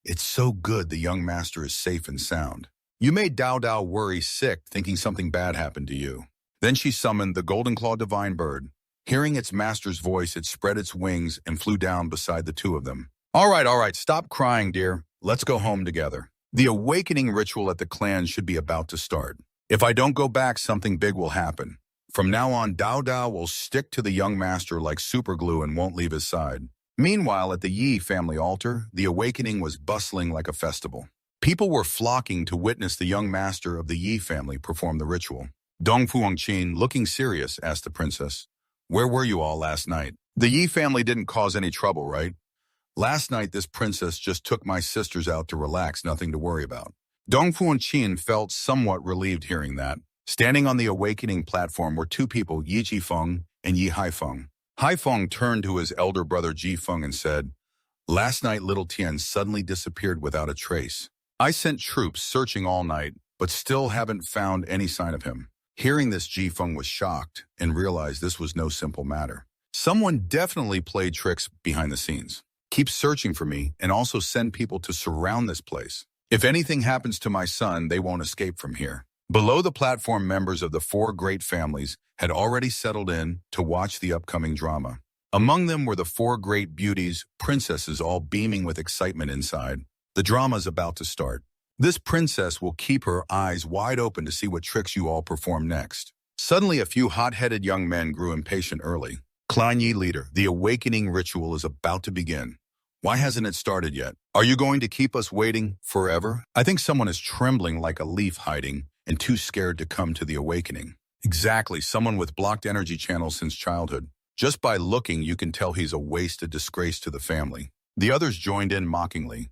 It's so good the young master is safe and sound. You made Dao Dao worry sick, thinking something bad happened to you. Then she summoned the golden claw divine bird. Hearing its master's voice, it spread its wings and flew down beside the 2 of them. All right, stop crying, dear. Let's go home together. The awakening ritual at the clan should be about to start. If I don't go back, something big will happen. From now on, Dao Dao will stick to the young master like superglue and won't leave his side. Meanwhile, at the Yi family altar, the awakening was bustling like a festival. People were flocking to witness the young master of the Yi family perform the ritual. Dong Fuangqin, looking serious, asked the princess, where were you all last night? The Yi family didn't cause any trouble, right? Last night, this princess just took my sisters out to relax, nothing to worry about. Dong Fuangqin felt somewhat relieved hearing that. Standing on the awakening platform were 2 people, Yi Jifeng and Yi Haifeng. Haifeng turned to his elder brother Jifeng and said, last night little Tian suddenly disappeared without a trace. I sent troops searching all night, but still haven't found any sign of him. Hearing this, Jifeng was shocked and realized this was no simple matter. Someone definitely played tricks behind the scenes. Keep searching for me and also send people to surround this place. If anything happens to my son, they won't escape from here. Below the platform, members of the 4 great families had already settled in to watch the upcoming drama. Among them were the 4 great beauties, princesses all beaming with excitement inside. The drama's about to start. This princess will keep her eyes wide open to see what tricks you all perform next. Suddenly, a few hot-headed young men grew impatient early. Clan Yi leader, the awakening ritual is about to begin. Why hasn't it started yet? Are you going to keep us waiting forever? I think someone is trembling like a leaf hiding and too scared to come to the awakening. Exactly, someone with blocked energy channels since childhood. Just by looking, you can tell he's a waste, a disgrace to the family. The others joined in mockingly.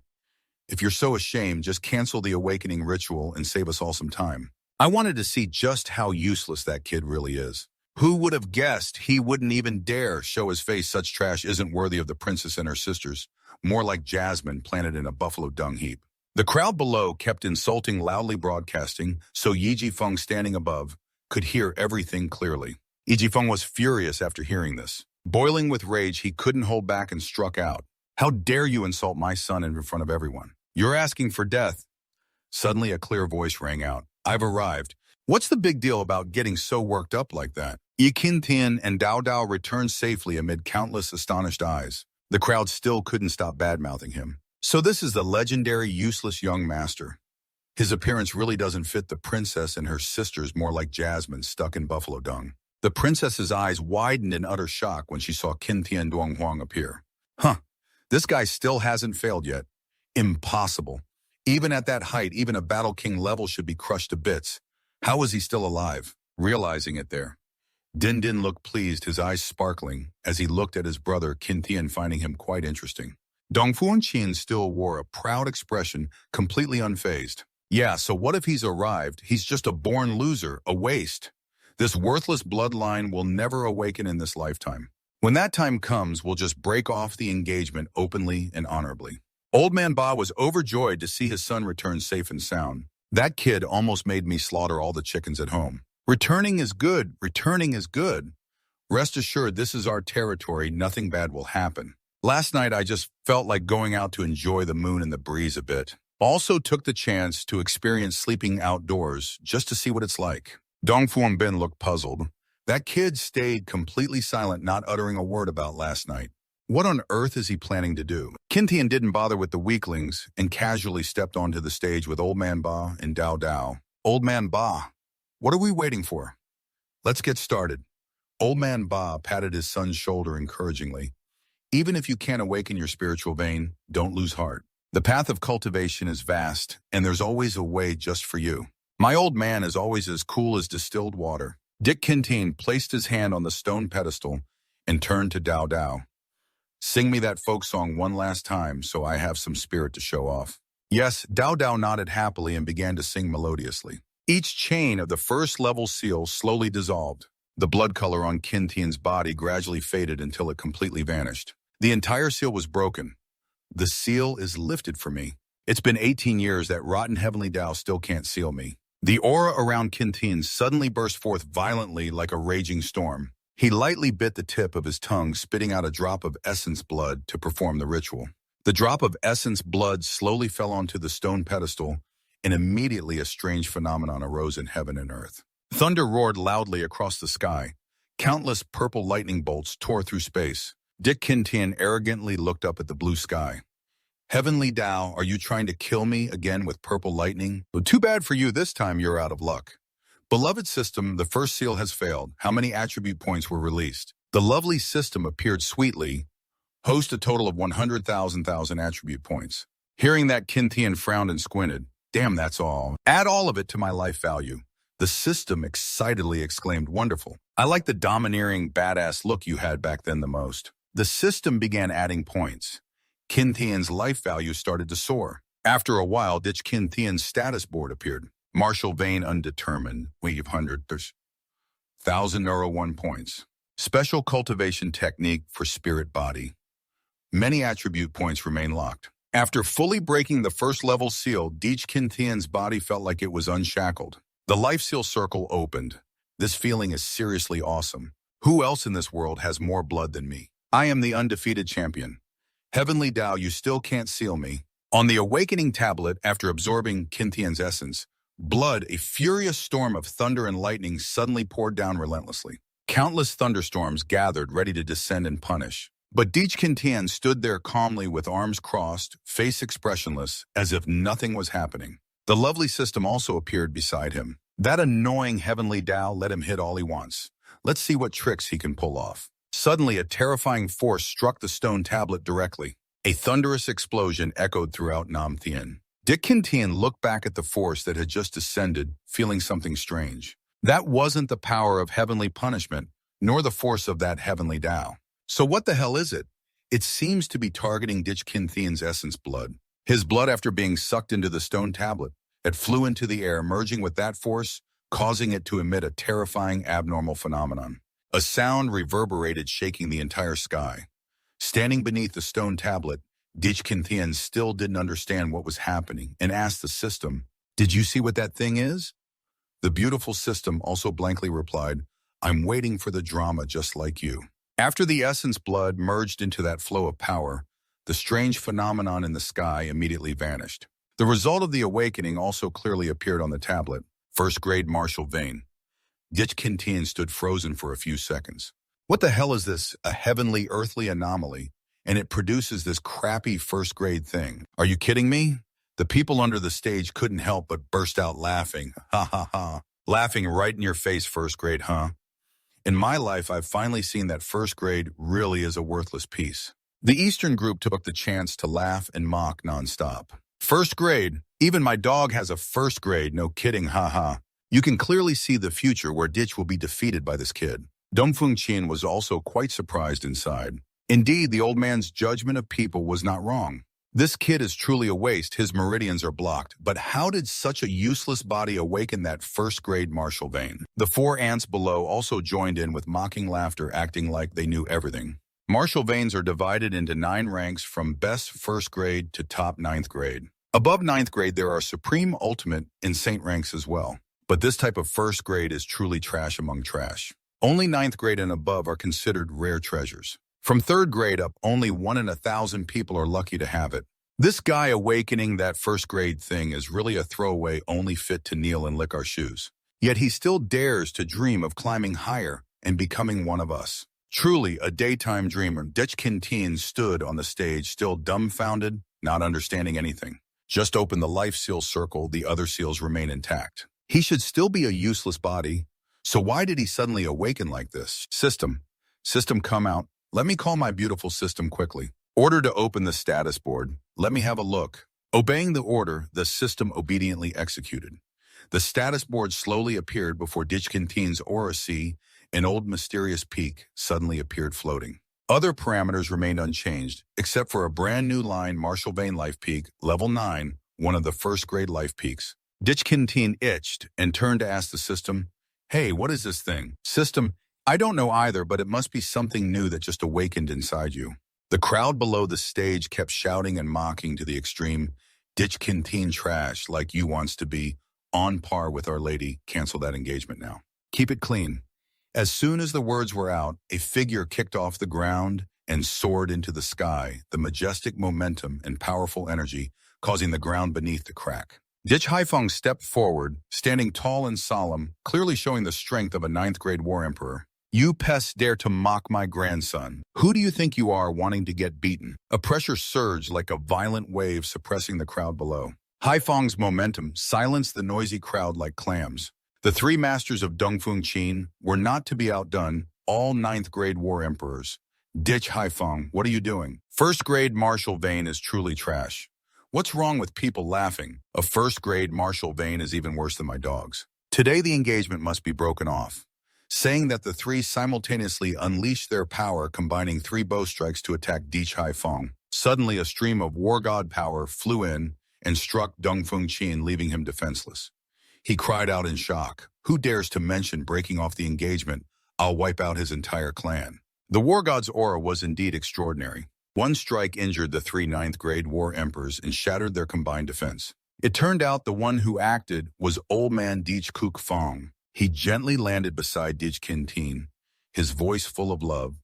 If you're so ashamed, just cancel the awakening ritual and save us all some time. I wanted to see just how useless that kid really is. Who would have guessed he wouldn't even dare show his face? Such trash isn't worthy of the princess and her sisters. More like Jasmine planted in a buffalo dung heap. The crowd below kept insulting, loudly broadcasting, so Yi Jifeng, standing above, could hear everything clearly. Yi Jifeng was furious after hearing this. Boiling with rage, he couldn't hold back and struck out. How dare you insult my son in front of everyone? You're asking for death. Suddenly a clear voice rang out. I've arrived. What's the big deal about getting so worked up like that? Yi Qintian and Dao Dao returned safely amid countless astonished eyes. The crowd still couldn't stop bad-mouthing him. So this is the legendary useless young master. His appearance really doesn't fit the princess and her sisters, more like Jasmine stuck in buffalo dung. The princess's eyes widened in utter shock when she saw Qintian Duanghuang appear. This guy still hasn't failed yet. Impossible. Even at that height, even a Battle King level should be crushed to bits. How is he still alive? Realizing it there, Din Din looked pleased, his eyes sparkling, as he looked at his brother Qin Tian, finding him quite interesting. Dongfuan Qin still wore a proud expression, completely unfazed. Yeah, so what if he's arrived? He's just a born loser, a waste. This worthless bloodline will never awaken in this lifetime. When that time comes, we'll just break off the engagement openly and honorably. Old Man Ba was overjoyed to see his son return safe and sound. That kid almost made me slaughter all the chickens at home. Returning is good. Returning is good. Rest assured, this is our territory. Nothing bad will happen. Last night, I just felt like going out to enjoy the moon and the breeze a bit. Also took the chance to experience sleeping outdoors just to see what it's like. Dongfuan Bin looked puzzled. That kid stayed completely silent, not uttering a word about last night. What on earth is he planning to do? Qin Tian didn't bother with the weaklings and casually stepped onto the stage with Old Man Ba and Dao Dao. Old Man Ba, what are we waiting for? Let's get started. Old Man Ba patted his son's shoulder encouragingly. Even if you can't awaken your spiritual vein, don't lose heart. The path of cultivation is vast, and there's always a way just for you. My old man is always as cool as distilled water. Dick Quintin placed his hand on the stone pedestal and turned to Dao Dao. Sing me that folk song one last time so I have some spirit to show off. Yes, Dao Dao nodded happily and began to sing melodiously. Each chain of the first level seal slowly dissolved. The blood color on Qin Tian's body gradually faded until it completely vanished. The entire seal was broken. The seal is lifted for me. It's been 18 years that rotten heavenly Tao still can't seal me. The aura around Qin Tian suddenly burst forth violently like a raging storm. He lightly bit the tip of his tongue, spitting out a drop of essence blood to perform the ritual. The drop of essence blood slowly fell onto the stone pedestal, and immediately a strange phenomenon arose in heaven and earth. Thunder roared loudly across the sky. Countless purple lightning bolts tore through space. Dick Qin Tian arrogantly looked up at the blue sky. Heavenly Tao, are you trying to kill me again with purple lightning? Well, too bad for you, this time you're out of luck. Beloved system, the first seal has failed. How many attribute points were released? The lovely system appeared sweetly. Host a total of 100,000 attribute points. Hearing that, Qin Tian frowned and squinted. Damn, that's all. Add all of it to my life value. The system excitedly exclaimed, wonderful. I like the domineering, badass look you had back then the most. The system began adding points. Qin Tian's life value started to soar. After a while, Qin Tian's status board appeared. Martial vein undetermined. We have 1,000 neuro 1 points. Special cultivation technique for spirit body. Many attribute points remain locked. After fully breaking the first level seal, Qin Tian's body felt like it was unshackled. The life seal circle opened. This feeling is seriously awesome. Who else in this world has more blood than me? I am the undefeated champion. Heavenly Tao, you still can't seal me. On the awakening tablet, after absorbing Qin Tian's essence, blood, a furious storm of thunder and lightning suddenly poured down relentlessly. Countless thunderstorms gathered, ready to descend and punish. But Qin Tian stood there calmly with arms crossed, face expressionless, as if nothing was happening. The lovely system also appeared beside him. That annoying Heavenly Tao, let him hit all he wants. Let's see what tricks he can pull off. Suddenly, a terrifying force struck the stone tablet directly. A thunderous explosion echoed throughout Nam Thien. Qin Tian looked back at the force that had just descended, feeling something strange. That wasn't the power of heavenly punishment, nor the force of that Heavenly Tao. So what the hell is it? It seems to be targeting Qin Tian's essence blood. His blood, after being sucked into the stone tablet, it flew into the air, merging with that force, causing it to emit a terrifying abnormal phenomenon. A sound reverberated, shaking the entire sky. Standing beneath the stone tablet, Qin Tian still didn't understand what was happening and asked the system, "Did you see what that thing is?" The beautiful system also blankly replied, "I'm waiting for the drama just like you." After the essence blood merged into that flow of power, the strange phenomenon in the sky immediately vanished. The result of the awakening also clearly appeared on the tablet, first-grade martial vein. Qin Tian stood frozen for a few seconds. What the hell is this? A heavenly, earthly anomaly, and it produces this crappy first-grade thing. Are you kidding me? The people under the stage couldn't help but burst out laughing. Ha ha ha. Laughing right in your face, first grade, huh? In my life, I've finally seen that first grade really is a worthless piece. The Eastern group took the chance to laugh and mock nonstop. First grade? Even my dog has a first grade, no kidding, ha ha. You can clearly see the future where Ditch will be defeated by this kid. Dongfeng was also quite surprised inside. Indeed, the old man's judgment of people was not wrong. This kid is truly a waste, his meridians are blocked, but how did such a useless body awaken that first-grade martial vein? The four ants below also joined in with mocking laughter, acting like they knew everything. Martial veins are divided into 9 ranks from best first grade to top 9th grade. Above 9th grade, there are supreme, ultimate, and saint ranks as well. But this type of first grade is truly trash among trash. Only 9th grade and above are considered rare treasures. From 3rd grade up, only 1 in 1,000 people are lucky to have it. This guy awakening that first grade thing is really a throwaway only fit to kneel and lick our shoes. Yet he still dares to dream of climbing higher and becoming one of us. Truly a daytime dreamer, Ditch stood on the stage still dumbfounded, not understanding anything. Just open the life seal circle, the other seals remain intact. He should still be a useless body. So why did he suddenly awaken like this? System, come out. Let me call my beautiful system quickly. Order to open the status board. Let me have a look. Obeying the order, the system obediently executed. The status board slowly appeared before Ditchkin's aura. An old mysterious peak suddenly appeared floating. Other parameters remained unchanged, except for a brand new line Martial Vein Life Peak, level 9, one of the first grade life peaks. Ditchkin itched and turned to ask the system, "Hey, what is this thing?" System, "I don't know either, but it must be something new that just awakened inside you." The crowd below the stage kept shouting and mocking to the extreme, "Ditchkin trash like you wants to be, on par with Our Lady, cancel that engagement now. Keep it clean." As soon as the words were out, a figure kicked off the ground and soared into the sky, the majestic momentum and powerful energy causing the ground beneath to crack. Ditch Haifeng stepped forward, standing tall and solemn, clearly showing the strength of a 9th grade war emperor. "You pests dare to mock my grandson. Who do you think you are, wanting to get beaten?" A pressure surged like a violent wave, suppressing the crowd below. Haifeng's momentum silenced the noisy crowd like clams. The 3 masters of Dongfeng were not to be outdone, all 9th grade war emperors. "Ditch Haifeng, what are you doing? First grade martial vein is truly trash. What's wrong with people laughing? A first grade martial vein is even worse than my dogs. Today the engagement must be broken off." Saying that, the 3 simultaneously unleashed their power, combining 3 bow strikes to attack Ditch Haifeng. Suddenly a stream of war god power flew in and struck Dongfeng, leaving him defenseless. He cried out in shock, "Who dares to mention breaking off the engagement? I'll wipe out his entire clan." The war god's aura was indeed extraordinary. One strike injured the 3 9th grade war emperors and shattered their combined defense. It turned out the one who acted was old man Ditch Fong. He gently landed beside Ditch his voice full of love.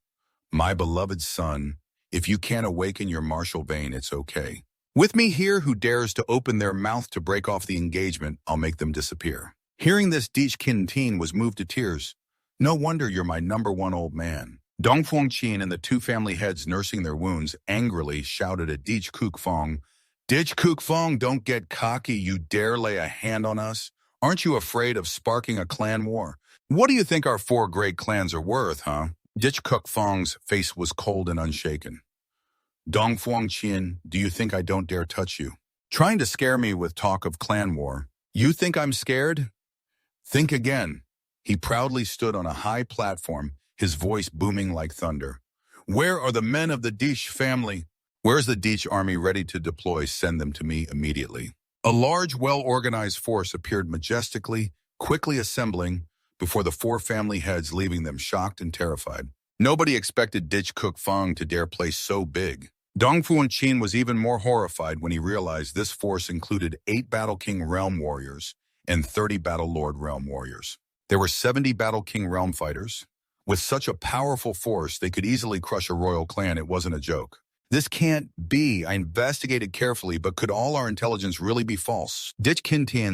"My beloved son, if you can't awaken your martial vein, it's okay. With me here, who dares to open their mouth to break off the engagement, I'll make them disappear." Hearing this, Ditch was moved to tears. "No wonder you're my #1 old man." Dongfeng and the 2 family heads nursing their wounds angrily shouted at Ditch Fong, "Ditch Fong, don't get cocky, you dare lay a hand on us? Aren't you afraid of sparking a clan war? What do you think our 4 great clans are worth, huh?" Ditch Fong's face was cold and unshaken. "Dongfeng, do you think I don't dare touch you? Trying to scare me with talk of clan war. You think I'm scared? Think again." He proudly stood on a high platform, his voice booming like thunder. "Where are the men of the Ditch family? Where's the Ditch army ready to deploy? Send them to me immediately." A large, well-organized force appeared majestically, quickly assembling before the 4 family heads, leaving them shocked and terrified. Nobody expected Ditch Fong to dare play so big. Dongfeng was even more horrified when he realized this force included 8 Battle King Realm warriors and 30 Battle Lord Realm warriors. There were 70 Battle King Realm fighters. With such a powerful force, they could easily crush a royal clan. It wasn't a joke. "This can't be. I investigated carefully, but could all our intelligence really be false?" Ditch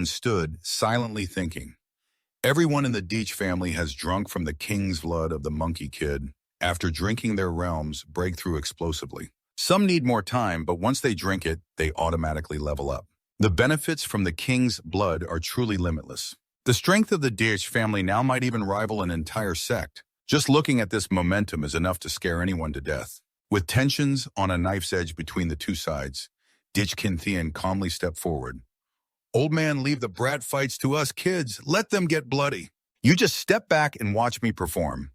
stood, silently thinking. Everyone in the Ditch family has drunk from the king's blood of the monkey kid. After drinking, their realms break through explosively. Some need more time, but once they drink it, they automatically level up. The benefits from the king's blood are truly limitless. The strength of the Ditch family now might even rival an entire sect. Just looking at this momentum is enough to scare anyone to death. With tensions on a knife's edge between the 2 sides, Ditch calmly stepped forward. Old man, leave the brat fights to us kids. Let them get bloody. You just step back and watch me perform.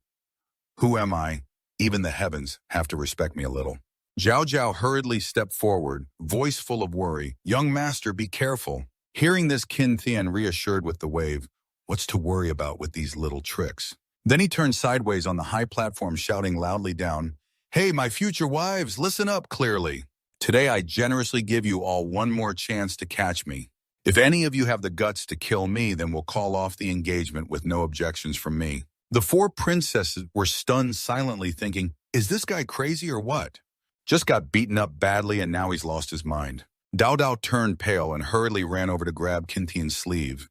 Who am I? Even the heavens have to respect me a little. Zhao Zhao hurriedly stepped forward, voice full of worry. Young master, be careful. Hearing this, Qin Thian reassured with the wave. What's to worry about with these little tricks? Then he turned sideways on the high platform, shouting loudly down, Hey, my future wives, listen up clearly. Today I generously give you all one more chance to catch me. If any of you have the guts to kill me, then we'll call off the engagement with no objections from me. The four princesses were stunned silently, thinking, is this guy crazy or what? Just got beaten up badly and now he's lost his mind. Dao Dao turned pale and hurriedly ran over to grab Qin Thian's sleeve.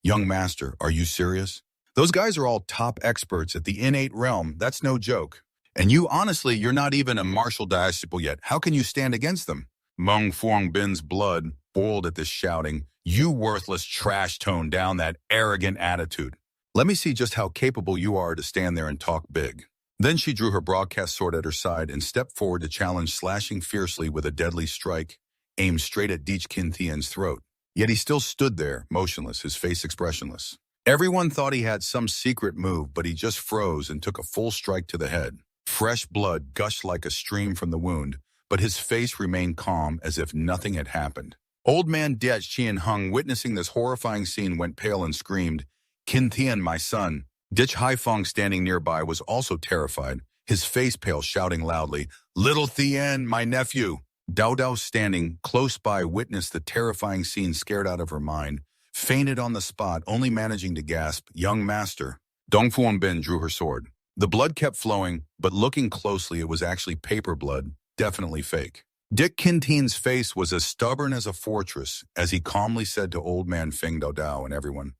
Young master, are you serious? Those guys are all top experts at the innate realm. That's no joke. And you, honestly, you're not even a martial disciple yet. How can you stand against them? Meng Fuang Bin's blood boiled at this shouting. You worthless trash, tone down that arrogant attitude. Let me see just how capable you are to stand there and talk big. Then she drew her broadcast sword at her side and stepped forward to challenge, slashing fiercely with a deadly strike, aimed straight at Qin Thian's throat. Yet he still stood there, motionless, his face expressionless. Everyone thought he had some secret move, but he just froze and took a full strike to the head. Fresh blood gushed like a stream from the wound, but his face remained calm as if nothing had happened. Old man Det Qian Hung, witnessing this horrifying scene, went pale and screamed, Qin Thian, my son. Dich Haifeng, standing nearby, was also terrified, his face pale, shouting loudly, Little Thian, my nephew. Dao Dao, standing close by, witnessed the terrifying scene, scared out of her mind, fainted on the spot, only managing to gasp, Young master. Dongfuan Bin drew her sword. The blood kept flowing, but looking closely, it was actually paper blood, definitely fake. Dick Qin Thian's face was as stubborn as a fortress as he calmly said to old man Feng Dao Dao and everyone,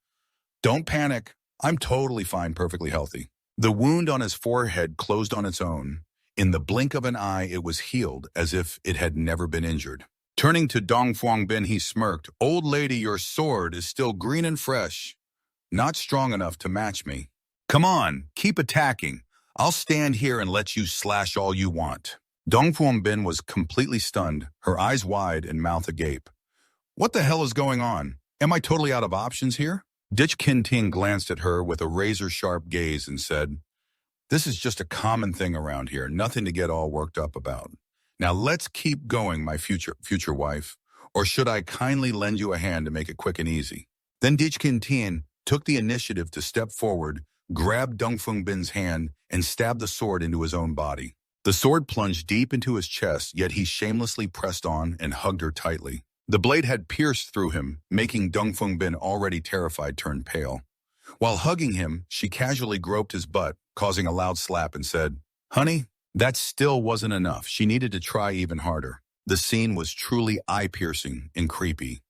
Don't panic. I'm totally fine, perfectly healthy. The wound on his forehead closed on its own. In the blink of an eye, it was healed as if it had never been injured. Turning to Dongfuang Bin, he smirked, Old lady, your sword is still green and fresh. Not strong enough to match me. Come on, keep attacking. I'll stand here and let you slash all you want. Dongfuang Bin was completely stunned, her eyes wide and mouth agape. What the hell is going on? Am I totally out of options here? Dich Qin Thian glanced at her with a razor-sharp gaze and said, This is just a common thing around here, nothing to get all worked up about. Now let's keep going, my future wife, or should I kindly lend you a hand to make it quick and easy? Then Dich Qin Thian took the initiative to step forward, grabbed Dongfuang Bin's hand, and stabbed the sword into his own body. The sword plunged deep into his chest, yet he shamelessly pressed on and hugged her tightly. The blade had pierced through him, making Dongfuang Bin, already terrified, turn pale. While hugging him, she casually groped his butt, causing a loud slap, and said, Honey, that still wasn't enough. She needed to try even harder. The scene was truly eye-piercing and creepy.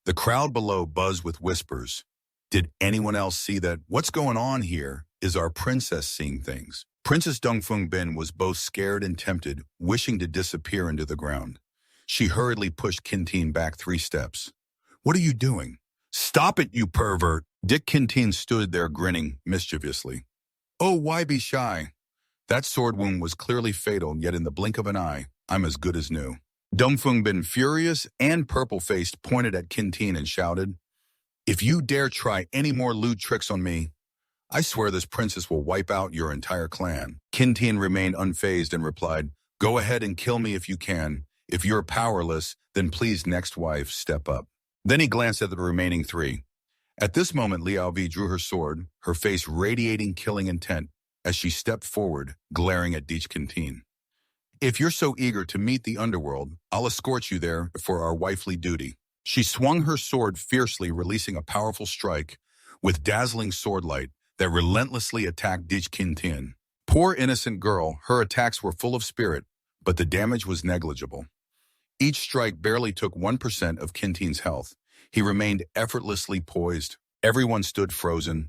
The crowd below buzzed with whispers. Did anyone else see that? What's going on here? Is our princess seeing things? Princess Dongfuang Bin was both scared and tempted, wishing to disappear into the ground. She hurriedly pushed Qin Thian back 3 steps. What are you doing? Stop it, you pervert! Dick Qin Thian stood there grinning mischievously. Oh, why be shy? That sword wound was clearly fatal, yet in the blink of an eye, I'm as good as new. Dongfuang Bin, furious and purple-faced, pointed at Qin Thian and shouted, If you dare try any more lewd tricks on me, I swear this princess will wipe out your entire clan. Qin Thian remained unfazed and replied, Go ahead and kill me if you can. If you're powerless, then please, next wife, step up. Then he glanced at the remaining 3. At this moment, Liao Vi drew her sword, her face radiating killing intent, as she stepped forward, glaring at Dich Qin Thian. If you're so eager to meet the underworld, I'll escort you there for our wifely duty. She swung her sword fiercely, releasing a powerful strike with dazzling sword light that relentlessly attacked Dich Qin Thian. Poor innocent girl, her attacks were full of spirit, but the damage was negligible. Each strike barely took 1% of Qin Thian's health. He remained effortlessly poised. Everyone stood frozen.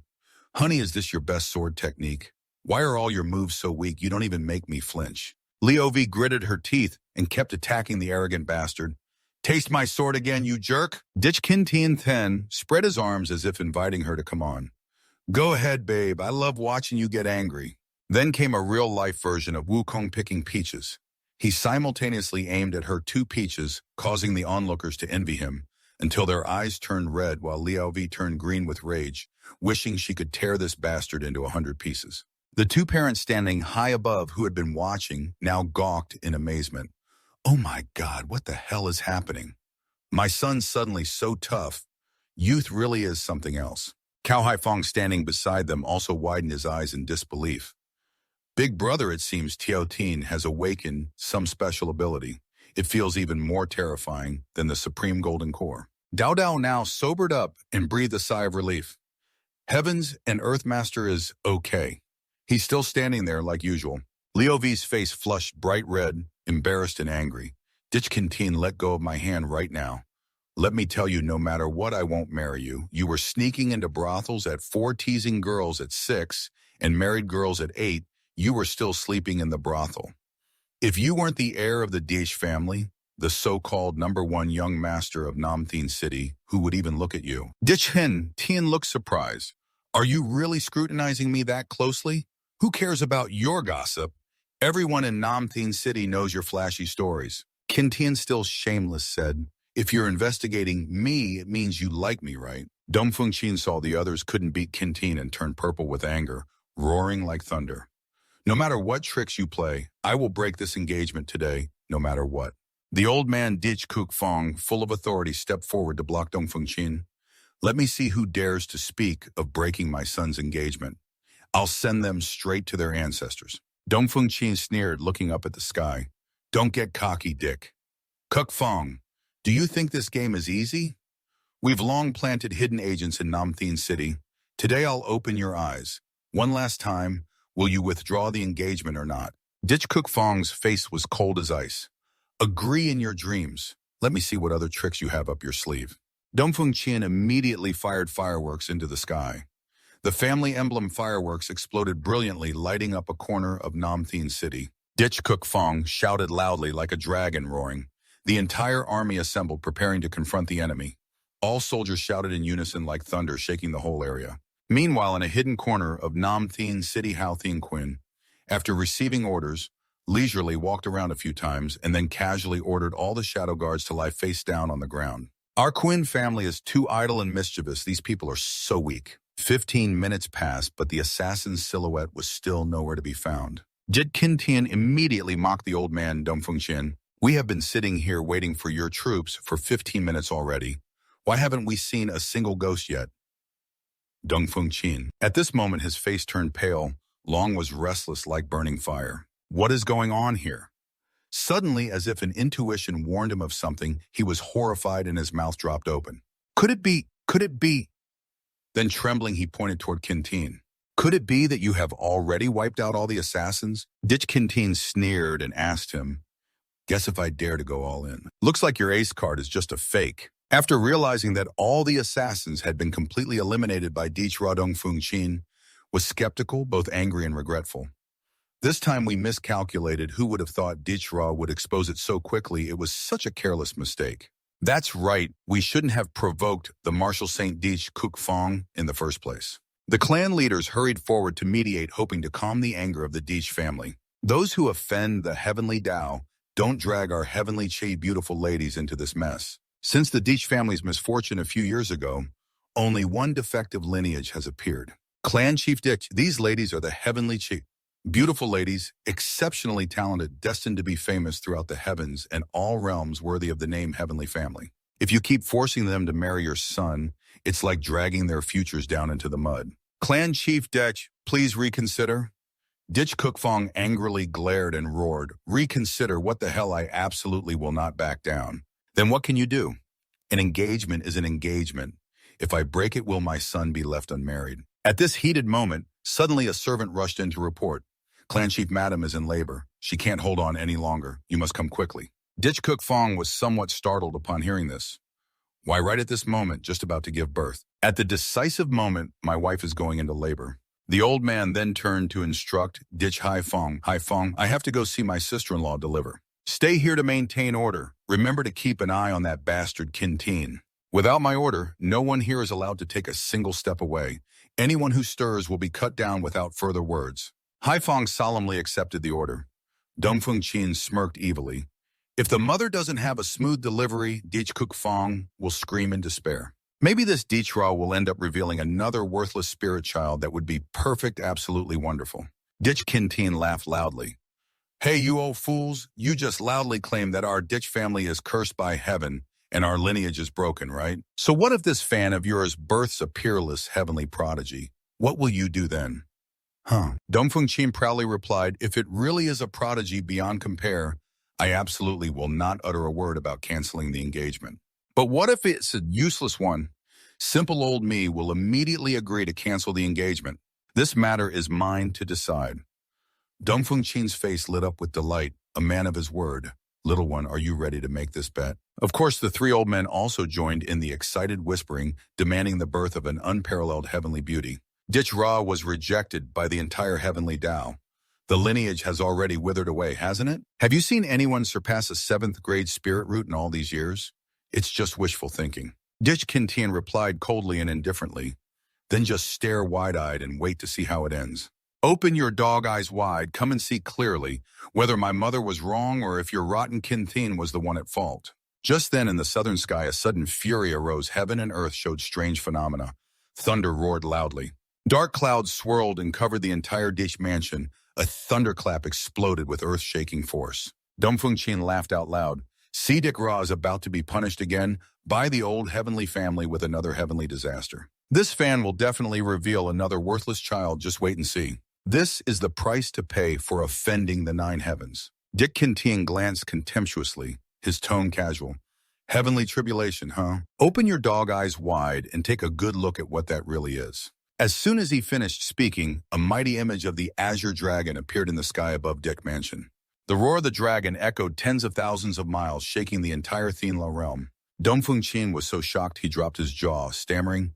Honey, is this your best sword technique? Why are all your moves so weak? You don't even make me flinch. Liao Vi gritted her teeth and kept attacking the arrogant bastard. Taste my sword again, you jerk! Dich Qin Thian then spread his arms as if inviting her to come on. Go ahead, babe. I love watching you get angry. Then came a real-life version of Wukong picking peaches. He simultaneously aimed at her 2 peaches, causing the onlookers to envy him, until their eyes turned red while Liao V turned green with rage, wishing she could tear this bastard into 100 pieces. The two parents standing high above who had been watching now gawked in amazement. Oh my God, what the hell is happening? My son's suddenly so tough. Youth really is something else. Cao Haifeng standing beside them also widened his eyes in disbelief. Big brother, it seems Tiao Tin has awakened some special ability. It feels even more terrifying than the Supreme Golden Core. Dao Dao now sobered up and breathed a sigh of relief. Heavens and Earthmaster is okay. He's still standing there like usual. Liao V's face flushed bright red, embarrassed and angry. Dich Tin, let go of my hand right now. Let me tell you, no matter what, I won't marry you. You were sneaking into brothels at 4, teasing girls at 6, and married girls at 8. You were still sleeping in the brothel. If you weren't the heir of the Dich family, the so-called #1 young master of Nam Thien City, who would even look at you? Dich Tin looked surprised. Are you really scrutinizing me that closely? Who cares about your gossip? Everyone in Nam Thien City knows your flashy stories. Qin Tian, still shameless, said, if you're investigating me, it means you like me, right? Dong Fengqin saw the others couldn't beat Qin Tian and turned purple with anger, roaring like thunder. No matter what tricks you play, I will break this engagement today, no matter what. The old man Dich Feng, full of authority, stepped forward to block Dong Fengqin. Let me see who dares to speak of breaking my son's engagement. I'll send them straight to their ancestors. Dong Fengqin sneered, looking up at the sky. Don't get cocky, Dick. Kuk Feng, do you think this game is easy? We've long planted hidden agents in Nam Thien City. Today I'll open your eyes. One last time, will you withdraw the engagement or not? Dich Feng's face was cold as ice. Agree in your dreams. Let me see what other tricks you have up your sleeve. Dong Fengqin immediately fired fireworks into the sky. The family emblem fireworks exploded brilliantly, lighting up a corner of Nam Thien City. Dich Feng shouted loudly like a dragon roaring. The entire army assembled, preparing to confront the enemy. All soldiers shouted in unison like thunder, shaking the whole area. Meanwhile, in a hidden corner of Nam Thien City, Hao Thien Quinn, after receiving orders, leisurely walked around a few times and then casually ordered all the shadow guards to lie face down on the ground. Our Quinn family is too idle and mischievous. These people are so weak. 15 minutes passed, but the assassin's silhouette was still nowhere to be found. Jit Qin Tian immediately mocked the old man, Dong Fengqin. We have been sitting here waiting for your troops for 15 minutes already. Why haven't we seen a single ghost yet? Dong Fengqin. At this moment, his face turned pale. Long was restless like burning fire. What is going on here? Suddenly, as if an intuition warned him of something, he was horrified and his mouth dropped open. Could it be? Then trembling, he pointed toward Qin Tian. Could it be that you have already wiped out all the assassins? Dich Qin Tian sneered and asked him, guess if I dare to go all in. Looks like your ace card is just a fake. After realizing that all the assassins had been completely eliminated by Dich Ra, Dong Fengqin was skeptical, both angry and regretful. This time we miscalculated. Who would have thought Dich Ra would expose it so quickly? It was such a careless mistake. That's right, we shouldn't have provoked the Marshal Saint Dich Feng in the first place. The clan leaders hurried forward to mediate, hoping to calm the anger of the Dich family. Those who offend the heavenly Tao don't drag our heavenly Qi beautiful ladies into this mess. Since the Dich family's misfortune a few years ago, only one defective lineage has appeared. Clan Chief Dich, these ladies are the heavenly Qi. Beautiful ladies, exceptionally talented, destined to be famous throughout the heavens and all realms, worthy of the name Heavenly Family. If you keep forcing them to marry your son, it's like dragging their futures down into the mud. Clan Chief Dich, please reconsider. Dich Feng angrily glared and roared, reconsider? What the hell? I absolutely will not back down. Then what can you do? An engagement is an engagement. If I break it, will my son be left unmarried? At this heated moment, suddenly a servant rushed in to report. Clan Chief Madam is in labor. She can't hold on any longer. You must come quickly. Dich Feng was somewhat startled upon hearing this. Why, right at this moment, just about to give birth. At the decisive moment, my wife is going into labor. The old man then turned to instruct Dich Haifeng. Haifeng, I have to go see my sister-in-law deliver. Stay here to maintain order. Remember to keep an eye on that bastard Qin Tian. Without my order, no one here is allowed to take a single step away. Anyone who stirs will be cut down without further words. Haifeng solemnly accepted the order. Dong Fengqin smirked evilly. If the mother doesn't have a smooth delivery, Dich Kuk Fong will scream in despair. Maybe this Dich Ra will end up revealing another worthless spirit child that would be perfect, absolutely wonderful. Dich Kinteen laughed loudly. Hey, you old fools, you just loudly claim that our Dich family is cursed by heaven and our lineage is broken, right? So what if this fan of yours births a peerless heavenly prodigy? What will you do then? Dongfeng Chin proudly replied, if it really is a prodigy beyond compare, I absolutely will not utter a word about canceling the engagement. But what if it's a useless one? Simple old me will immediately agree to cancel the engagement. This matter is mine to decide. Dongfeng Chin's face lit up with delight, a man of his word. Little one, are you ready to make this bet? Of course, the three old men also joined in the excited whispering, demanding the birth of an unparalleled heavenly beauty. Dich Ra was rejected by the entire heavenly Tao. The lineage has already withered away, hasn't it? Have you seen anyone surpass a 7th grade spirit root in all these years? It's just wishful thinking. Dich Kintian replied coldly and indifferently, then just stare wide-eyed and wait to see how it ends. Open your dog eyes wide, come and see clearly whether my mother was wrong or if your rotten Kintin was the one at fault. Just then in the southern sky a sudden fury arose. Heaven and earth showed strange phenomena. Thunder roared loudly. Dark clouds swirled and covered the entire Dich mansion. A thunderclap exploded with earth-shaking force. Dongfeng Chin laughed out loud. See, Dich Ra is about to be punished again by the old heavenly family with another heavenly disaster. This fan will definitely reveal another worthless child, just wait and see. This is the price to pay for offending the 9 heavens. Dich Kintian glanced contemptuously, his tone casual. Heavenly tribulation, huh? Open your dog eyes wide and take a good look at what that really is. As soon as he finished speaking, a mighty image of the azure dragon appeared in the sky above Dich Mansion. The roar of the dragon echoed tens of thousands of miles, shaking the entire Thinla realm. Dongfeng Chin was so shocked he dropped his jaw, stammering,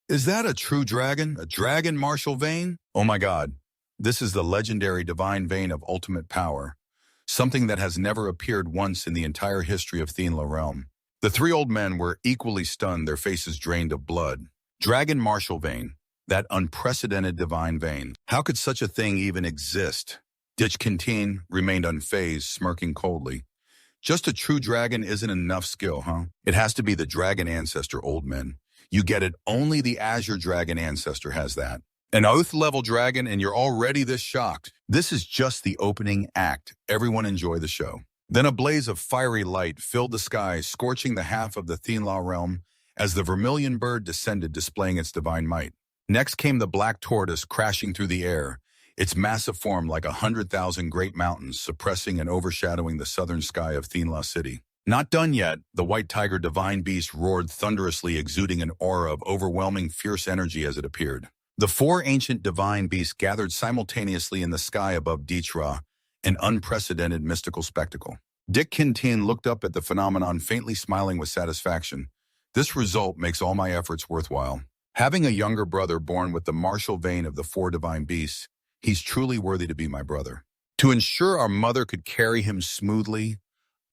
"Is that a true dragon? A dragon martial vein? Oh my God. This is the legendary divine vein of ultimate power, something that has never appeared once in the entire history of Thinla realm." The 3 old men were equally stunned, their faces drained of blood. Dragon martial vein, that unprecedented divine vein. How could such a thing even exist? Dich Kintin remained unfazed, smirking coldly. Just a true dragon isn't enough skill, huh? It has to be the dragon ancestor, old men. You get it, only the azure dragon ancestor has that. An oath-level dragon and you're already this shocked. This is just the opening act. Everyone enjoy the show. Then a blaze of fiery light filled the sky, scorching the half of the Thinla realm as the vermilion bird descended, displaying its divine might. Next came the black tortoise crashing through the air, its massive form like 100,000 great mountains suppressing and overshadowing the southern sky of Thinla City. Not done yet, the white tiger divine beast roared thunderously, exuding an aura of overwhelming fierce energy as it appeared. The 4 ancient divine beasts gathered simultaneously in the sky above Dich Ra, an unprecedented mystical spectacle. Dich Kintin looked up at the phenomenon, faintly smiling with satisfaction. This result makes all my efforts worthwhile. Having a younger brother born with the martial vein of the 4 divine beasts, he's truly worthy to be my brother. To ensure our mother could carry him smoothly,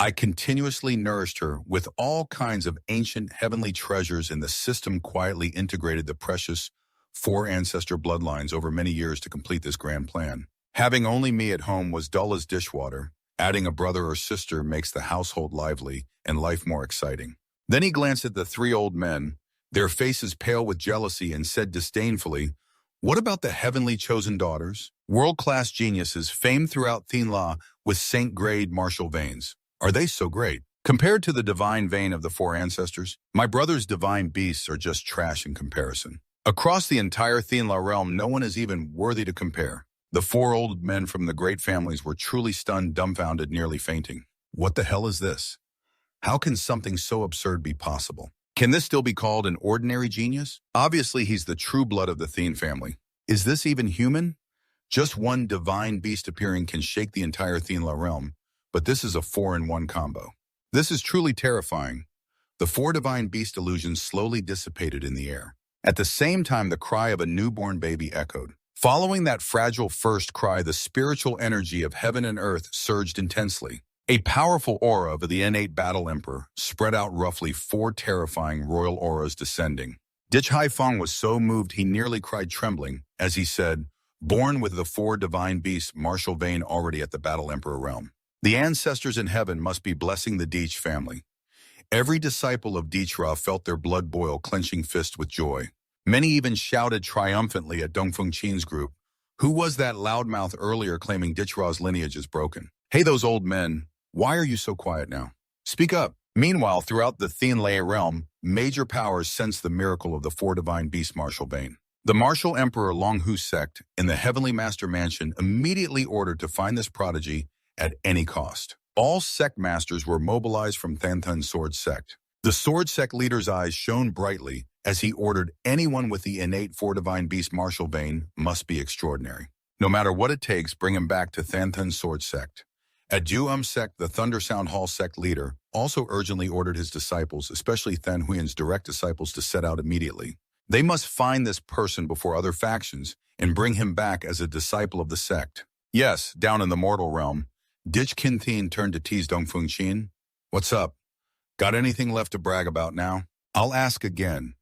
I continuously nourished her with all kinds of ancient heavenly treasures, and the system quietly integrated the precious 4 ancestor bloodlines over many years to complete this grand plan. Having only me at home was dull as dishwater. Adding a brother or sister makes the household lively and life more exciting. Then he glanced at the 3 old men, their faces pale with jealousy, and said disdainfully, "What about the heavenly chosen daughters? World-class geniuses famed throughout Thinla with saint-grade martial veins. Are they so great? Compared to the divine vein of the 4 ancestors, my brother's divine beasts are just trash in comparison. Across the entire Thinla realm, no one is even worthy to compare." The 4 old men from the great families were truly stunned, dumbfounded, nearly fainting. What the hell is this? How can something so absurd be possible? Can this still be called an ordinary genius? Obviously, he's the true blood of the Thien family. Is this even human? Just one divine beast appearing can shake the entire Thinla realm, but this is a 4-in-1 combo. This is truly terrifying. The 4 divine beast illusions slowly dissipated in the air. At the same time, the cry of a newborn baby echoed. Following that fragile first cry, the spiritual energy of heaven and earth surged intensely. A powerful aura of the innate battle emperor spread out, roughly 4 terrifying royal auras descending. Dich Haifeng was so moved he nearly cried, trembling, as he said, "Born with the 4 divine beasts, martial vein already at the battle emperor realm. The ancestors in heaven must be blessing the Deech family. Every disciple of Deechra felt their blood boil, clenching fists with joy. Many even shouted triumphantly at Dongfeng Qin's group. Who was that loudmouth earlier claiming Deechra's lineage is broken? Hey, those old men, why are you so quiet now? Speak up. Meanwhile, throughout the Thenlei realm, major powers sensed the miracle of the four divine beasts martial bane. The martial emperor Long Hu sect in the Heavenly Master Mansion immediately ordered to find this prodigy at any cost. All sect masters were mobilized from Thanthan's sword sect. The sword sect leader's eyes shone brightly as he ordered anyone with the innate four divine beast martial bane must be extraordinary. No matter what it takes, bring him back to Thanthan's sword sect. At Ju sect, the Thunder Sound Hall sect leader also urgently ordered his disciples, especially Than Huyen's direct disciples, to set out immediately. They must find this person before other factions and bring him back as a disciple of the sect. Yes, down in the mortal realm, Dich Kinthin turned to tease Dongfeng Qin. What's up? Got anything left to brag about now? I'll ask again.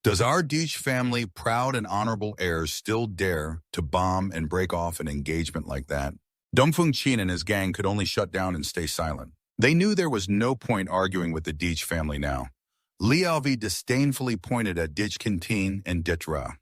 Does our Dich family, proud and honorable heirs, still dare to bomb and break off an engagement like that? Dongfeng Qin and his gang could only shut down and stay silent. They knew there was no point arguing with the Dich family now. Liaovi disdainfully pointed at Dich Kinthin and Ditra.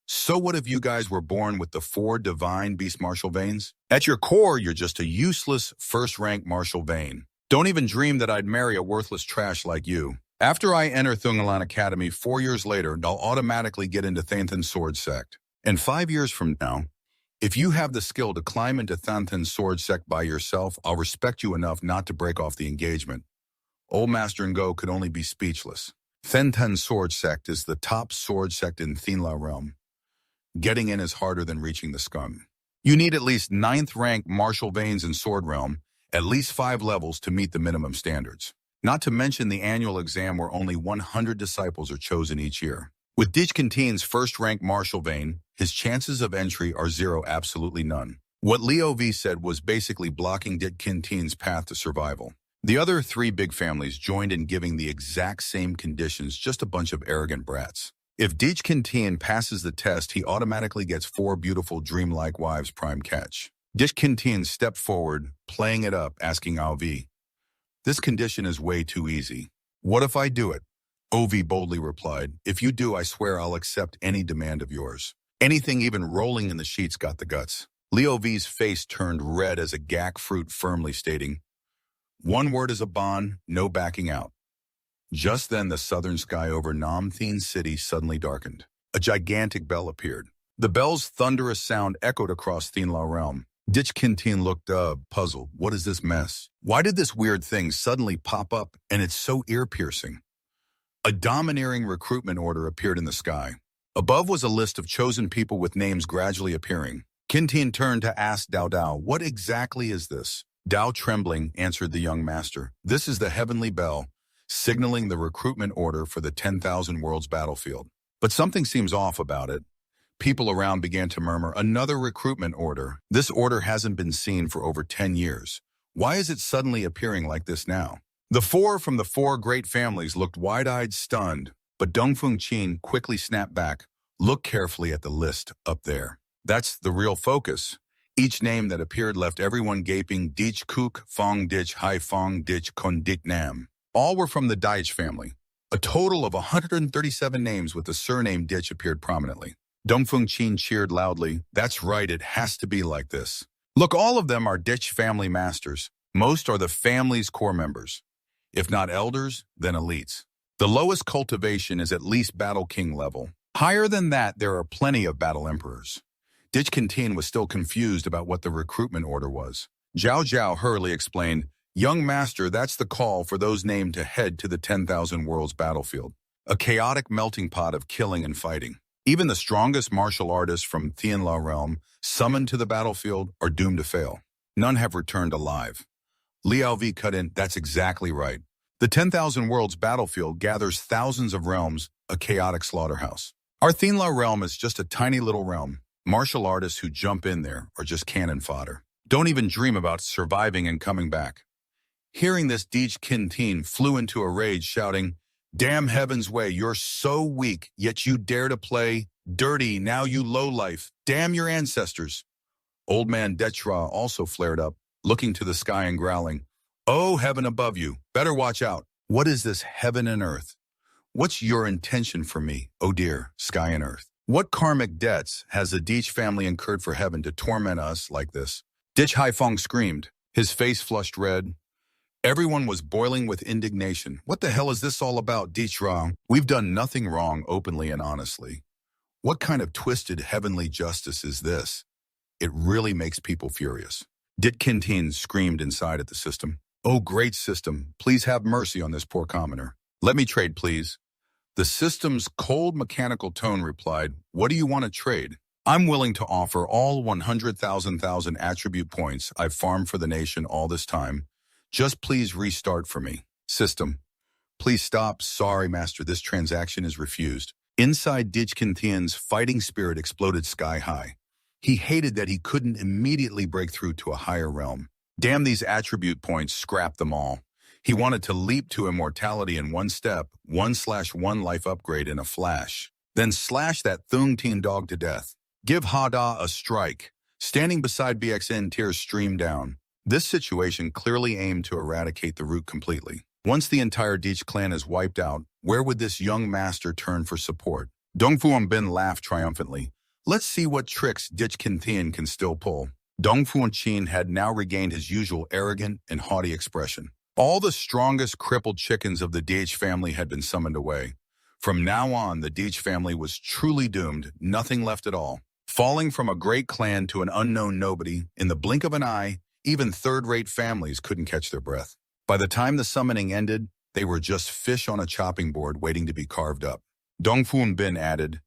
So what if you guys were born with the four divine beast martial veins? At your core, you're just a useless first-rank martial vein. Don't even dream that I'd marry a worthless trash like you. After I enter Thungalan Academy 4 years later, I'll automatically get into Thanthan's sword sect. And 5 years from now, if you have the skill to climb into Thanthan's sword sect by yourself, I'll respect you enough not to break off the engagement. Old Master Ngo could only be speechless. Thanthan's sword sect is the top sword sect in Thenla realm. Getting in is harder than reaching the scum. You need at least 9th rank martial veins in sword realm, at least 5 levels to meet the minimum standards. Not to mention the annual exam where only 100 disciples are chosen each year. With Dich Kinthin's first-rank martial vein, his chances of entry are 0, absolutely none. What Leo V said was basically blocking Dich Kinthin's path to survival. The other 3 big families joined in giving the exact same conditions, just a bunch of arrogant brats. If Dich Kinthin passes the test, he automatically gets 4 beautiful dreamlike wives prime catch. Dich Kinthin stepped forward, playing it up, asking Alv, "This condition is way too easy. What if I do it?" Ovi boldly replied, "If you do, I swear I'll accept any demand of yours." Anything even rolling in the sheets got the guts. Leo V's face turned red as a gack fruit, firmly stating, "One word is a bond, no backing out." Just then, the southern sky over Nam Thien City suddenly darkened. A gigantic bell appeared. The bell's thunderous sound echoed across Thenla realm. Dich Kinthin looked puzzled. What is this mess? Why did this weird thing suddenly pop up, and it's so ear-piercing? A domineering recruitment order appeared in the sky. Above was a list of chosen people with names gradually appearing. Kinthin turned to ask Dao Dao, "What exactly is this?" Dao, trembling, answered the young master, "This is the heavenly bell, signaling the recruitment order for the 10,000 worlds battlefield." But something seems off about it. People around began to murmur, "Another recruitment order. This order hasn't been seen for over 10 years. Why is it suddenly appearing like this now?" The 4 from the 4 great families looked wide-eyed, stunned, but Dongfeng Qin quickly snapped back. "Look carefully at the list up there. That's the real focus." Each name that appeared left everyone gaping. Dich Kuk, Fong Dich, Hai Fong Dich, Kon Dik Nam. All were from the Deich family. A total of 137 names with the surname Dich appeared prominently. Dongfeng Qin cheered loudly. "That's right, it has to be like this. Look, all of them are Dich family masters. Most are the family's core members. If not elders, then elites. The lowest cultivation is at least Battle King level. Higher than that, there are plenty of Battle Emperors." Dich Kinthin was still confused about what the recruitment order was. Zhao Zhao hurriedly explained, "Young master, that's the call for those named to head to the 10,000 worlds battlefield. A chaotic melting pot of killing and fighting. Even the strongest martial artists from Tianla realm summoned to the battlefield are doomed to fail. None have returned alive." Liao V cut in, "That's exactly right. The 10,000 worlds battlefield gathers thousands of realms, a chaotic slaughterhouse. Our Tianla realm is just a tiny little realm. Martial artists who jump in there are just cannon fodder. Don't even dream about surviving and coming back." Hearing this, Dich Kinthin flew into a rage, shouting, "Damn heaven's way, you're so weak, yet you dare to play dirty, now you lowlife. Damn your ancestors." Old man Detra also flared up. looking to the sky and growling, "Oh, heaven above you, better watch out. What is this heaven and earth? What's your intention for me, oh dear, sky and earth? What karmic debts has the Deech family incurred for heaven to torment us like this?" Dich Haifeng screamed, his face flushed red. Everyone was boiling with indignation. "What the hell is this all about, Deech Rao? We've done nothing wrong openly and honestly. What kind of twisted heavenly justice is this? It really makes people furious." Dit Kintin screamed inside at the system. "Oh, great system, please have mercy on this poor commoner. Let me trade, please." The system's cold mechanical tone replied, "What do you want to trade? I'm willing to offer all 100,000 attribute points I've farmed for the nation all this time. Just please restart for me." System, "Please stop. Sorry, master, this transaction is refused." Inside Dijkintian's fighting spirit exploded sky high. He hated that he couldn't immediately break through to a higher realm. Damn these attribute points, scrap them all. He wanted to leap to immortality in one step, 1/1 life upgrade in a flash. Then slash that Thung Teen dog to death. Give Hada a strike. Standing beside BXN, tears streamed down. This situation clearly aimed to eradicate the root completely. Once the entire Deech clan is wiped out, where would this young master turn for support? Dongfuan Bin laughed triumphantly. Let's see what tricks Dich Kintian can still pull. Dongfuan Qin had now regained his usual arrogant and haughty expression. All the strongest crippled chickens of the Deech family had been summoned away. From now on, the Deech family was truly doomed, nothing left at all. Falling from a great clan to an unknown nobody, in the blink of an eye, even third-rate families couldn't catch their breath. By the time the summoning ended, they were just fish on a chopping board waiting to be carved up. Dongfuan Bin added,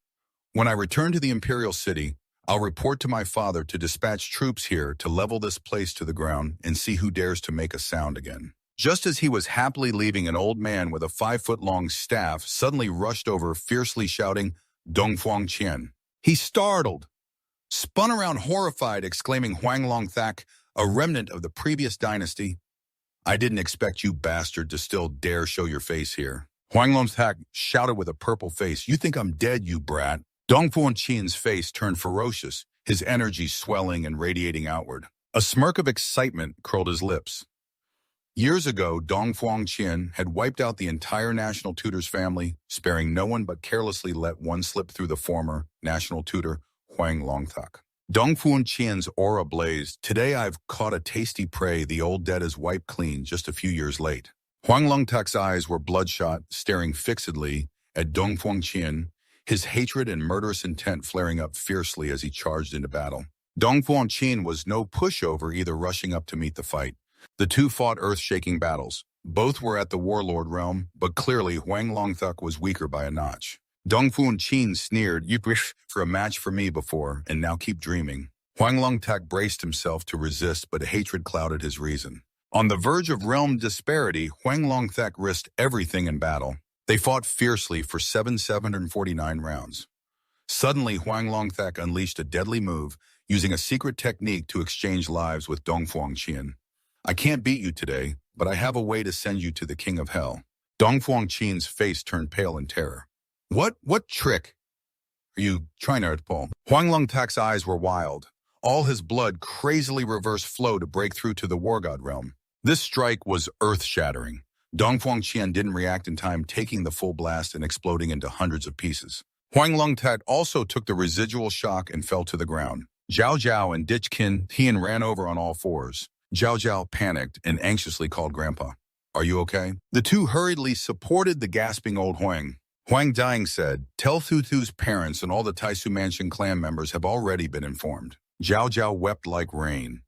"When I return to the Imperial City, I'll report to my father to dispatch troops here to level this place to the ground and see who dares to make a sound again." Just as he was happily leaving, an old man with a 5-foot-long staff suddenly rushed over, fiercely shouting, "Dongfuang Qian." He startled, spun around horrified, exclaiming, "Huang Long Thak, a remnant of the previous dynasty. I didn't expect you bastard to still dare show your face here." Huang Long Thak shouted with a purple face, "You think I'm dead, you brat?" Dongfuan Qian's face turned ferocious, his energy swelling and radiating outward. A smirk of excitement curled his lips. Years ago, Dongfuang Qian had wiped out the entire National Tutor's family, sparing no one but carelessly let one slip through the former National Tutor, Huang Longthak. Dongfuan Qian's aura blazed. "Today I've caught a tasty prey the old dead is wiped clean just a few years late." Huang Longtak's eyes were bloodshot, staring fixedly at Dongfuang Qian, his hatred and murderous intent flaring up fiercely as he charged into battle. Dongfuang Qian was no pushover either, rushing up to meet the fight. The two fought earth-shaking battles. Both were at the warlord realm, but clearly Huang Longthuk was weaker by a notch. Dongfuan Qian sneered, "You wished for a match for me before, and now keep dreaming." Huang Longthuk braced himself to resist, but hatred clouded his reason. On the verge of realm disparity, Huang Longthuk risked everything in battle. They fought fiercely for 749 rounds. Suddenly, Huang Longthuk unleashed a deadly move, using a secret technique to exchange lives with Dongfuang Qian. "I can't beat you today, but I have a way to send you to the King of Hell." Dongfuang Qian's face turned pale in terror. What trick are you trying to pull?" Huang Longtak's eyes were wild. All his blood crazily reverse flow to break through to the war god realm. This strike was earth-shattering. Dongfuang Qian didn't react in time, taking the full blast and exploding into hundreds of pieces. Huang Longtak also took the residual shock and fell to the ground. Zhao Zhao and Dich Kintian ran over on all fours. Zhao Zhao panicked and anxiously called Grandpa. "Are you okay?" The two hurriedly supported the gasping old Huang. Huang Dang said, "Tell Thu-Thu's parents and all the Taisu Mansion clan members have already been informed." Zhao Zhao wept like rain.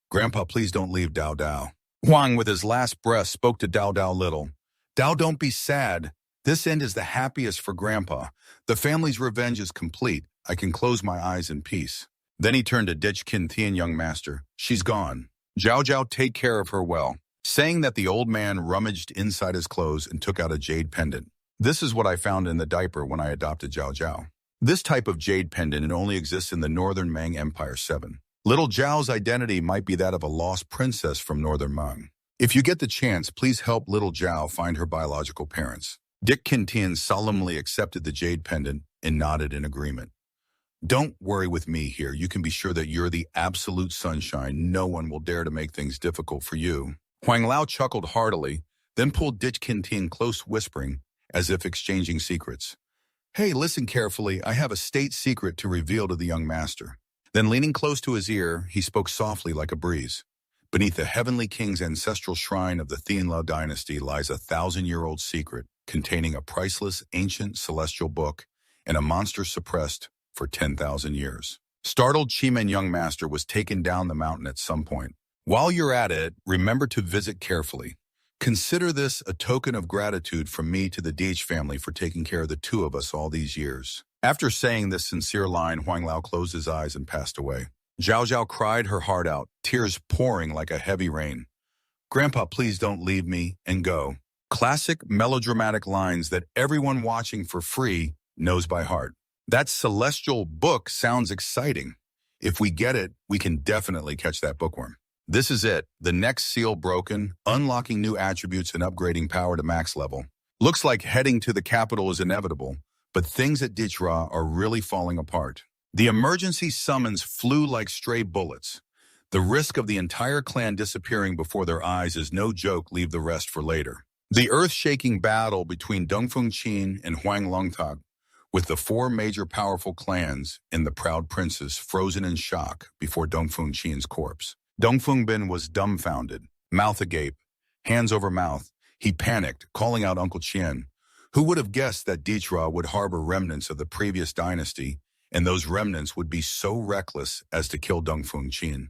"Grandpa, please don't leave Dao Dao." Huang, with his last breath, spoke to Dao Dao little. "Dao, don't be sad. This end is the happiest for Grandpa. The family's revenge is complete. I can close my eyes in peace." Then he turned to Dich Kintian, "Young master, she's gone. Zhao Zhao, take care of her well." Saying that, the old man rummaged inside his clothes and took out a jade pendant. "This is what I found in the diaper when I adopted Zhao Zhao. This type of jade pendant only exists in the Northern Mang Empire 7. Little Zhao's identity might be that of a lost princess from Northern Mang. If you get the chance, please help little Zhao find her biological parents." Dich Kintian solemnly accepted the jade pendant and nodded in agreement. Don't worry with me here. You can be sure that you're the absolute sunshine. No one will dare to make things difficult for you. Huang Lao chuckled heartily, then pulled Dich Qintian close, whispering, as if exchanging secrets. Hey, listen carefully. I have a state secret to reveal to the young master. Then leaning close to his ear, he spoke softly like a breeze. Beneath the Heavenly King's ancestral shrine of the Thienlao dynasty lies a 1,000-year-old secret containing a priceless ancient celestial book and a monster suppressed for 10,000 years. Startled, Chimen young master was taken down the mountain at some point. While you're at it, remember to visit carefully. Consider this a token of gratitude from me to the Dich family for taking care of the two of us all these years. After saying this sincere line, Huang Lao closed his eyes and passed away. Zhao Zhao cried her heart out, tears pouring like a heavy rain. Grandpa, please don't leave me and go. Classic melodramatic lines that everyone watching for free knows by heart. That celestial book sounds exciting. If we get it, we can definitely catch that bookworm. This is it, the next seal broken, unlocking new attributes and upgrading power to max level. Looks like heading to the capital is inevitable, but things at Dichra are really falling apart. The emergency summons flew like stray bullets. The risk of the entire clan disappearing before their eyes is no joke. Leave the rest for later. The earth-shaking battle between Dongfeng Qin and Huang Longtag, with the four major powerful clans and the proud princess frozen in shock before Dongfeng Qin's corpse. Dongfeng Bin was dumbfounded, mouth agape, hands over mouth. He panicked, calling out Uncle Qian. Who would have guessed that Dichra would harbor remnants of the previous dynasty, and those remnants would be so reckless as to kill Dongfeng Qin?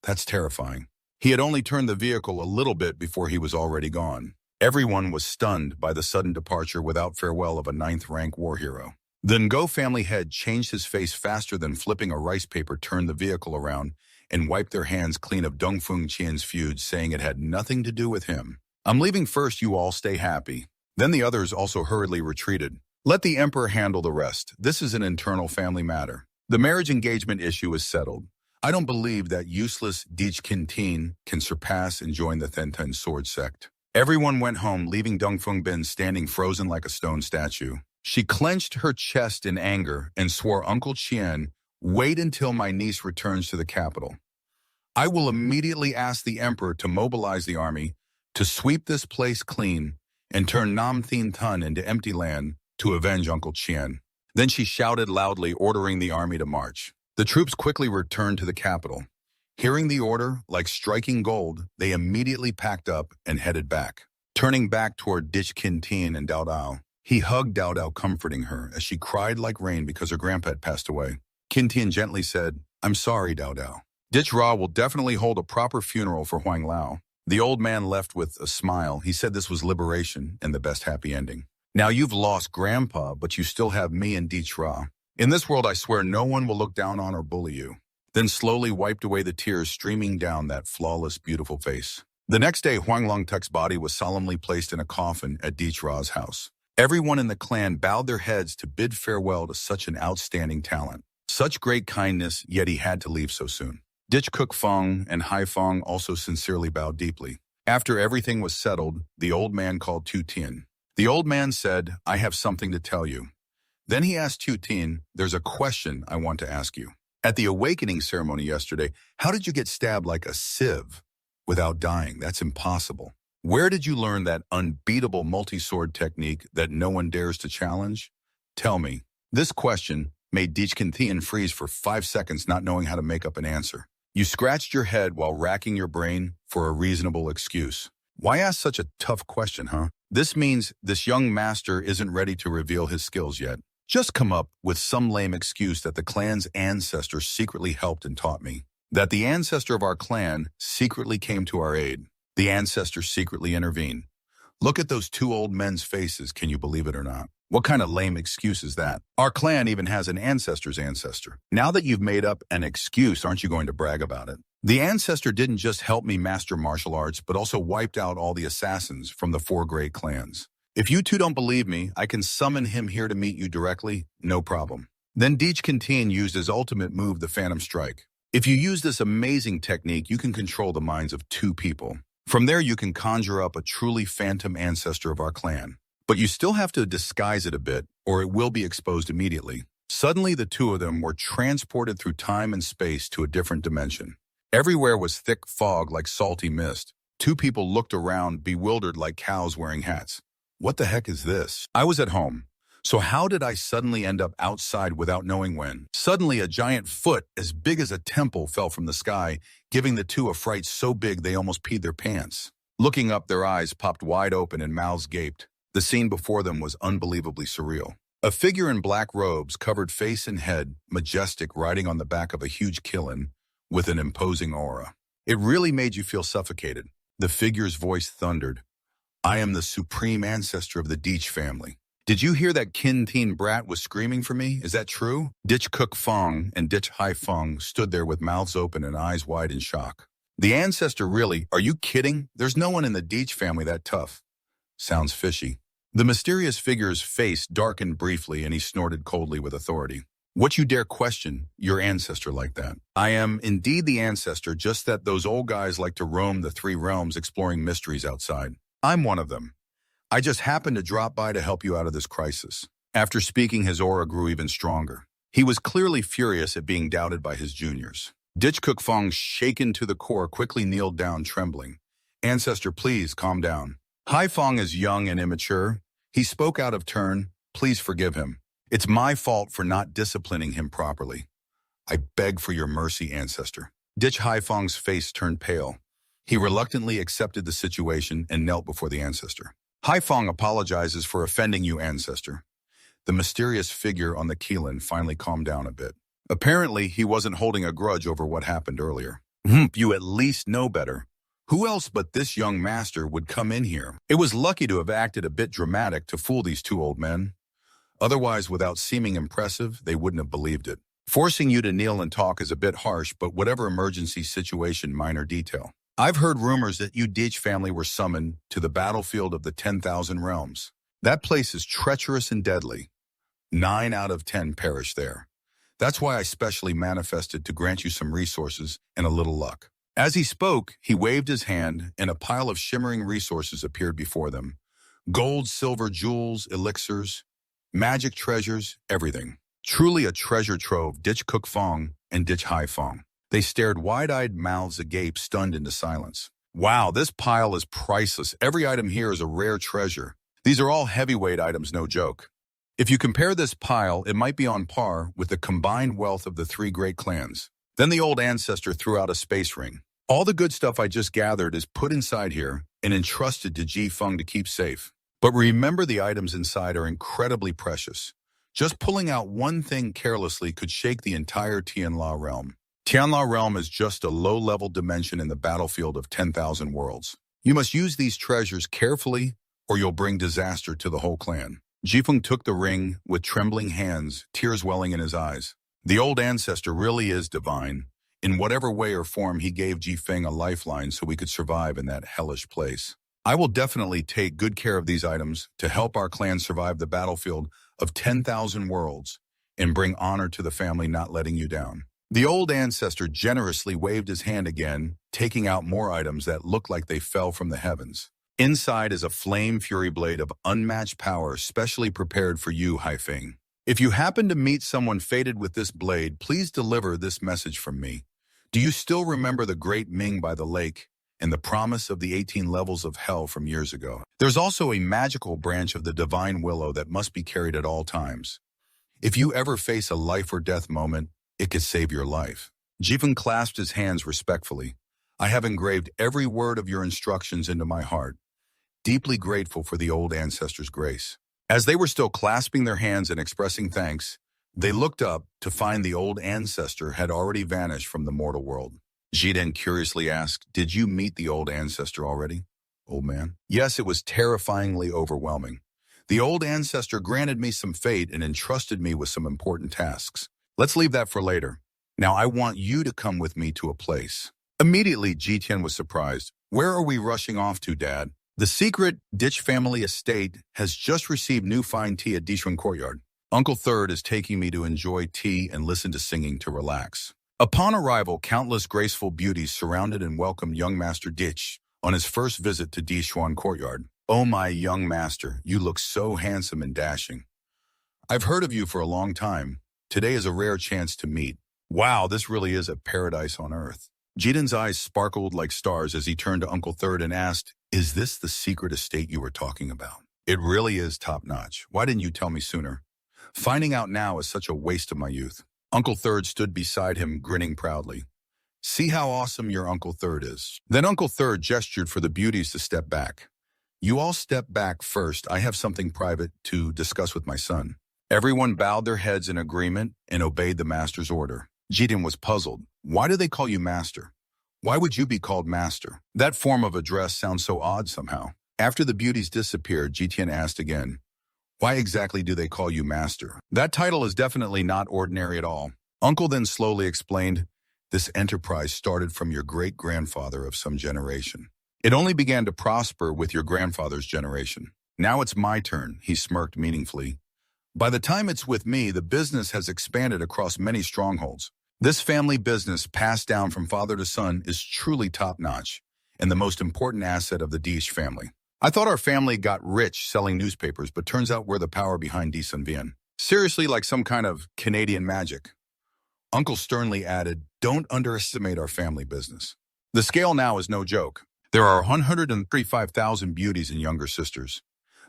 That's terrifying. He had only turned the vehicle a little bit before he was already gone. Everyone was stunned by the sudden departure without farewell of a 9th-rank war hero. The Ngo family head changed his face faster than flipping a rice paper turned the vehicle around and wiped their hands clean of Dongfeng Qian's feud, saying it had nothing to do with him. I'm leaving first, you all stay happy. Then the others also hurriedly retreated. Let the emperor handle the rest. This is an internal family matter. The marriage engagement issue is settled. I don't believe that useless Dich Qintian can surpass and join the Thenten sword sect. Everyone went home, leaving Dongfeng Bin standing frozen like a stone statue. She clenched her chest in anger and swore, Uncle Qian, wait until my niece returns to the capital. I will immediately ask the emperor to mobilize the army to sweep this place clean and turn Nam Thien Tun into empty land to avenge Uncle Qian. Then she shouted loudly, ordering the army to march. The troops quickly returned to the capital. Hearing the order, like striking gold, they immediately packed up and headed back. Turning back toward Dich Qintian and Dao Dao, he hugged Dao Dao, comforting her as she cried like rain because her grandpa had passed away. Qintian gently said, I'm sorry, Dao Dao. Dich Ra will definitely hold a proper funeral for Huang Lao. The old man left with a smile. He said this was liberation and the best happy ending. Now you've lost Grandpa, but you still have me and Dich Ra. In this world, I swear no one will look down on or bully you. Then slowly wiped away the tears streaming down that flawless, beautiful face. The next day, Huang Longtek's body was solemnly placed in a coffin at Dich Ra's house. Everyone in the clan bowed their heads to bid farewell to such an outstanding talent. Such great kindness, yet he had to leave so soon. Dich Kuk Feng and Hai Feng also sincerely bowed deeply. After everything was settled, the old man called Tu Tien. The old man said, I have something to tell you. Then he asked Tu Tien, there's a question I want to ask you. At the awakening ceremony yesterday, how did you get stabbed like a sieve without dying? That's impossible. Where did you learn that unbeatable multi-sword technique that no one dares to challenge? Tell me. This question made Dich Qintian freeze for 5 seconds, not knowing how to make up an answer. You scratched your head while racking your brain for a reasonable excuse. Why ask such a tough question, huh? This means this young master isn't ready to reveal his skills yet. Just come up with some lame excuse that the clan's ancestor secretly helped and taught me. That the ancestor of our clan secretly came to our aid. The ancestor secretly intervened. Look at those two old men's faces, can you believe it or not? What kind of lame excuse is that? Our clan even has an ancestor's ancestor. Now that you've made up an excuse, aren't you going to brag about it? The ancestor didn't just help me master martial arts, but also wiped out all the assassins from the 4 great clans. If you two don't believe me, I can summon him here to meet you directly, no problem. Then Dich Qintian used his ultimate move, the Phantom Strike. If you use this amazing technique, you can control the minds of 2 people. From there, you can conjure up a truly phantom ancestor of our clan. But you still have to disguise it a bit, or it will be exposed immediately. Suddenly, the two of them were transported through time and space to a different dimension. Everywhere was thick fog like salty mist. Two people looked around, bewildered like cows wearing hats. What the heck is this? I was at home. So how did I suddenly end up outside without knowing when? Suddenly, a giant foot as big as a temple fell from the sky, giving the two a fright so big they almost peed their pants. Looking up, their eyes popped wide open and mouths gaped. The scene before them was unbelievably surreal. A figure in black robes, covered face and head, majestic, riding on the back of a huge killin with an imposing aura. It really made you feel suffocated. The figure's voice thundered. I am the supreme ancestor of the Deech family. Did you hear that Kin Teen Brat was screaming for me? Is that true? Dich Cook Fong and Dich Hai Fong stood there with mouths open and eyes wide in shock. The ancestor really? Are you kidding? There's no one in the Deech family that tough. Sounds fishy. The mysterious figure's face darkened briefly and he snorted coldly with authority. What you dare question your ancestor like that? I am indeed the ancestor, just that those old guys like to roam the three realms exploring mysteries outside. I'm one of them. I just happened to drop by to help you out of this crisis. After speaking, his aura grew even stronger. He was clearly furious at being doubted by his juniors. Dich Cook Fong, shaken to the core, quickly kneeled down, trembling. Ancestor, please calm down. Hai Fong is young and immature. He spoke out of turn. Please forgive him. It's my fault for not disciplining him properly. I beg for your mercy, ancestor. Dich Hai Fong's face turned pale. He reluctantly accepted the situation and knelt before the ancestor. Hai Fong apologizes for offending you, ancestor. The mysterious figure on the Keelan finally calmed down a bit. Apparently, he wasn't holding a grudge over what happened earlier. You at least know better. Who else but this young master would come in here? It was lucky to have acted a bit dramatic to fool these two old men. Otherwise, without seeming impressive, they wouldn't have believed it. Forcing you to kneel and talk is a bit harsh, but whatever emergency situation, minor detail. I've heard rumors that you Deech family were summoned to the battlefield of the 10,000 realms. That place is treacherous and deadly. 9 out of 10 perished there. That's why I specially manifested to grant you some resources and a little luck. As he spoke, he waved his hand, and a pile of shimmering resources appeared before them. Gold, silver, jewels, elixirs, magic treasures, everything. Truly a treasure trove, Dich Cook Fong and Dich Hai Fong. They stared wide-eyed, mouths agape, stunned into silence. Wow, this pile is priceless. Every item here is a rare treasure. These are all heavyweight items, no joke. If you compare this pile, it might be on par with the combined wealth of the 3 great clans. Then the old ancestor threw out a space ring. All the good stuff I just gathered is put inside here and entrusted to Ji Feng to keep safe. But remember, the items inside are incredibly precious. Just pulling out one thing carelessly could shake the entire Tianla realm. Tianla realm is just a low-level dimension in the battlefield of 10,000 worlds. You must use these treasures carefully or you'll bring disaster to the whole clan. Jifeng took the ring with trembling hands, tears welling in his eyes. The old ancestor really is divine. In whatever way or form, he gave Jifeng a lifeline so we could survive in that hellish place. I will definitely take good care of these items to help our clan survive the battlefield of 10,000 worlds and bring honor to the family, not letting you down. The old ancestor generously waved his hand again, taking out more items that looked like they fell from the heavens. Inside is a flame fury blade of unmatched power, specially prepared for you, Haifeng. If you happen to meet someone fated with this blade, please deliver this message from me. Do you still remember the great Ming by the lake and the promise of the 18 levels of hell from years ago? There's also a magical branch of the divine willow that must be carried at all times. If you ever face a life or death moment, it could save your life. Jifeng clasped his hands respectfully. I have engraved every word of your instructions into my heart, deeply grateful for the old ancestor's grace. As they were still clasping their hands and expressing thanks, they looked up to find the old ancestor had already vanished from the mortal world. Jiden curiously asked, did you meet the old ancestor already, old man? Yes, it was terrifyingly overwhelming. The old ancestor granted me some fate and entrusted me with some important tasks. Let's leave that for later. Now I want you to come with me to a place. Immediately, Jitian was surprised. Where are we rushing off to, Dad? The secret Dich family estate has just received new fine tea at Dishun Courtyard. Uncle Third is taking me to enjoy tea and listen to singing to relax. Upon arrival, countless graceful beauties surrounded and welcomed young Master Dich on his first visit to Dishun Courtyard. Oh, my young master, you look so handsome and dashing. I've heard of you for a long time. Today is a rare chance to meet. Wow, this really is a paradise on earth. Jiden's eyes sparkled like stars as he turned to Uncle Third and asked, "Is this the secret estate you were talking about?" "It really is top-notch. Why didn't you tell me sooner? Finding out now is such a waste of my youth." Uncle Third stood beside him, grinning proudly. "See how awesome your Uncle Third is." Then Uncle Third gestured for the beauties to step back. "You all step back first. I have something private to discuss with my son." Everyone bowed their heads in agreement and obeyed the master's order. Jiden was puzzled. "Why do they call you master? Why would you be called master? That form of address sounds so odd somehow." After the beauties disappeared, Jitian asked again, "Why exactly do they call you master? That title is definitely not ordinary at all." Uncle then slowly explained, "This enterprise started from your great-grandfather of some generation. It only began to prosper with your grandfather's generation. Now it's my turn," he smirked meaningfully. "By the time it's with me, the business has expanded across many strongholds. This family business passed down from father to son is truly top-notch and the most important asset of the Dish family. I thought our family got rich selling newspapers, but turns out we're the power behind Dish and Vian. Seriously, like some kind of Canadian magic." Uncle sternly added, "Don't underestimate our family business. The scale now is no joke. There are 135,000 beauties and younger sisters.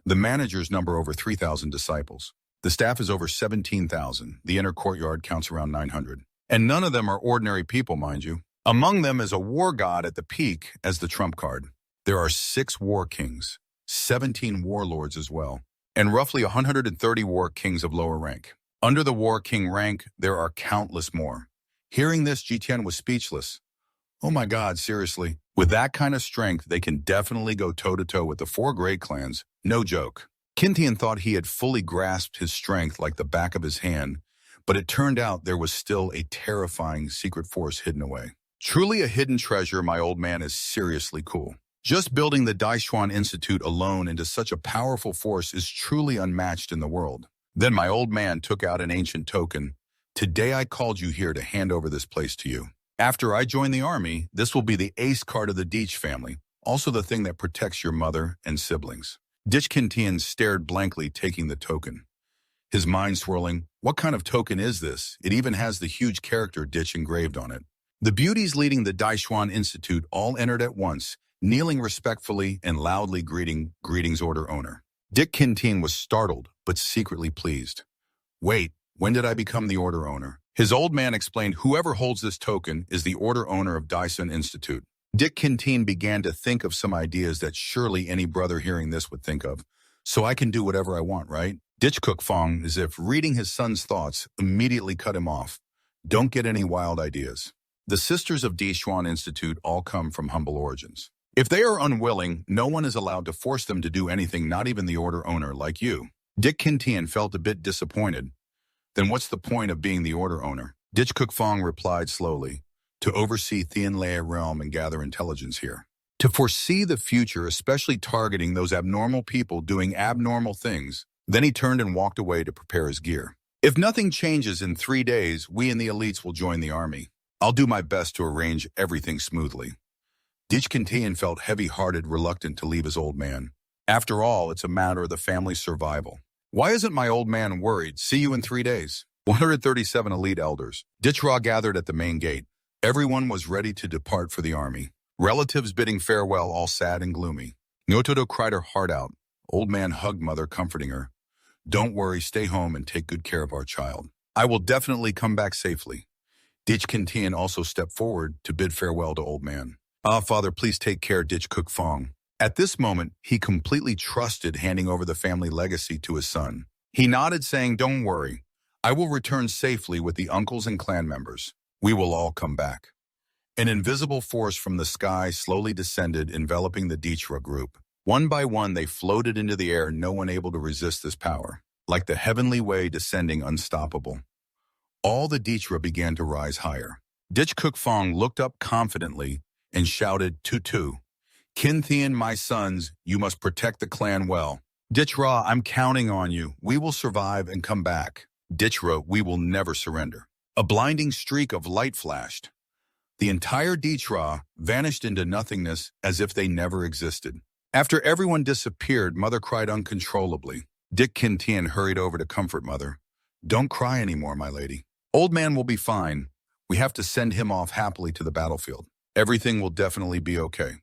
The managers number over 3,000 disciples. The staff is over 17,000. The inner courtyard counts around 900. And none of them are ordinary people, mind you. Among them is a war god at the peak as the trump card. There are 6 war kings, 17 warlords as well, and roughly 130 war kings of lower rank. Under the war king rank, there are countless more." Hearing this, Jitian was speechless. "Oh my God, seriously? With that kind of strength, they can definitely go toe-to-toe with the 4 great clans. No joke." Kintian thought he had fully grasped his strength like the back of his hand, but it turned out there was still a terrifying secret force hidden away. Truly a hidden treasure. My old man is seriously cool. Just building the Daishuan Institute alone into such a powerful force is truly unmatched in the world. Then my old man took out an ancient token. "Today I called you here to hand over this place to you. After I join the army, this will be the ace card of the Deech family, also the thing that protects your mother and siblings." Dich Kintian stared blankly, taking the token. His mind swirling, what kind of token is this? It even has the huge character Dich engraved on it. The beauties leading the Daishuan Institute all entered at once, kneeling respectfully and loudly greetings order owner. Dick Kintian was startled, but secretly pleased. "Wait, when did I become the order owner?" His old man explained, "Whoever holds this token is the order owner of Daishuan Institute." Dick Kintian began to think of some ideas that surely any brother hearing this would think of. "So I can do whatever I want, right?" Dich Cook Fong, as if reading his son's thoughts, immediately cut him off. "Don't get any wild ideas. The sisters of Daishuan Institute all come from humble origins. If they are unwilling, no one is allowed to force them to do anything, not even the order owner like you." Dick Kintian felt a bit disappointed. "Then what's the point of being the order owner?" Dich Cook Fong replied slowly, "To oversee Thienlea realm and gather intelligence here. To foresee the future, especially targeting those abnormal people doing abnormal things." Then he turned and walked away to prepare his gear. "If nothing changes in 3 days, we and the elites will join the army. I'll do my best to arrange everything smoothly." Dich Kintian felt heavy-hearted, reluctant to leave his old man. After all, it's a matter of the family's survival. "Why isn't my old man worried? See you in 3 days. 137 elite elders. Dichra gathered at the main gate. Everyone was ready to depart for the army. Relatives bidding farewell, all sad and gloomy. Nyotodo cried her heart out. Old man hugged mother, comforting her. "Don't worry, stay home and take good care of our child. I will definitely come back safely." Dich Kintian also stepped forward to bid farewell to old man. "Ah, father, please take care," Dich Cook Fong. At this moment, he completely trusted handing over the family legacy to his son. He nodded, saying, "Don't worry. I will return safely with the uncles and clan members. We will all come back." An invisible force from the sky slowly descended, enveloping the Dichra group. One by one, they floated into the air, no one able to resist this power. Like the heavenly way descending unstoppable. All the Dichra began to rise higher. Dich Cook Fong looked up confidently and shouted, "Tutu. Kinthian, my sons, you must protect the clan well. Dichra, I'm counting on you. We will survive and come back. Dichra, we will never surrender." A blinding streak of light flashed. The entire Dichra vanished into nothingness as if they never existed. After everyone disappeared, mother cried uncontrollably. Dick Kintian hurried over to comfort mother. Don't cry anymore, my lady. Old man will be fine. We have to send him off happily to the battlefield. Everything will definitely be okay.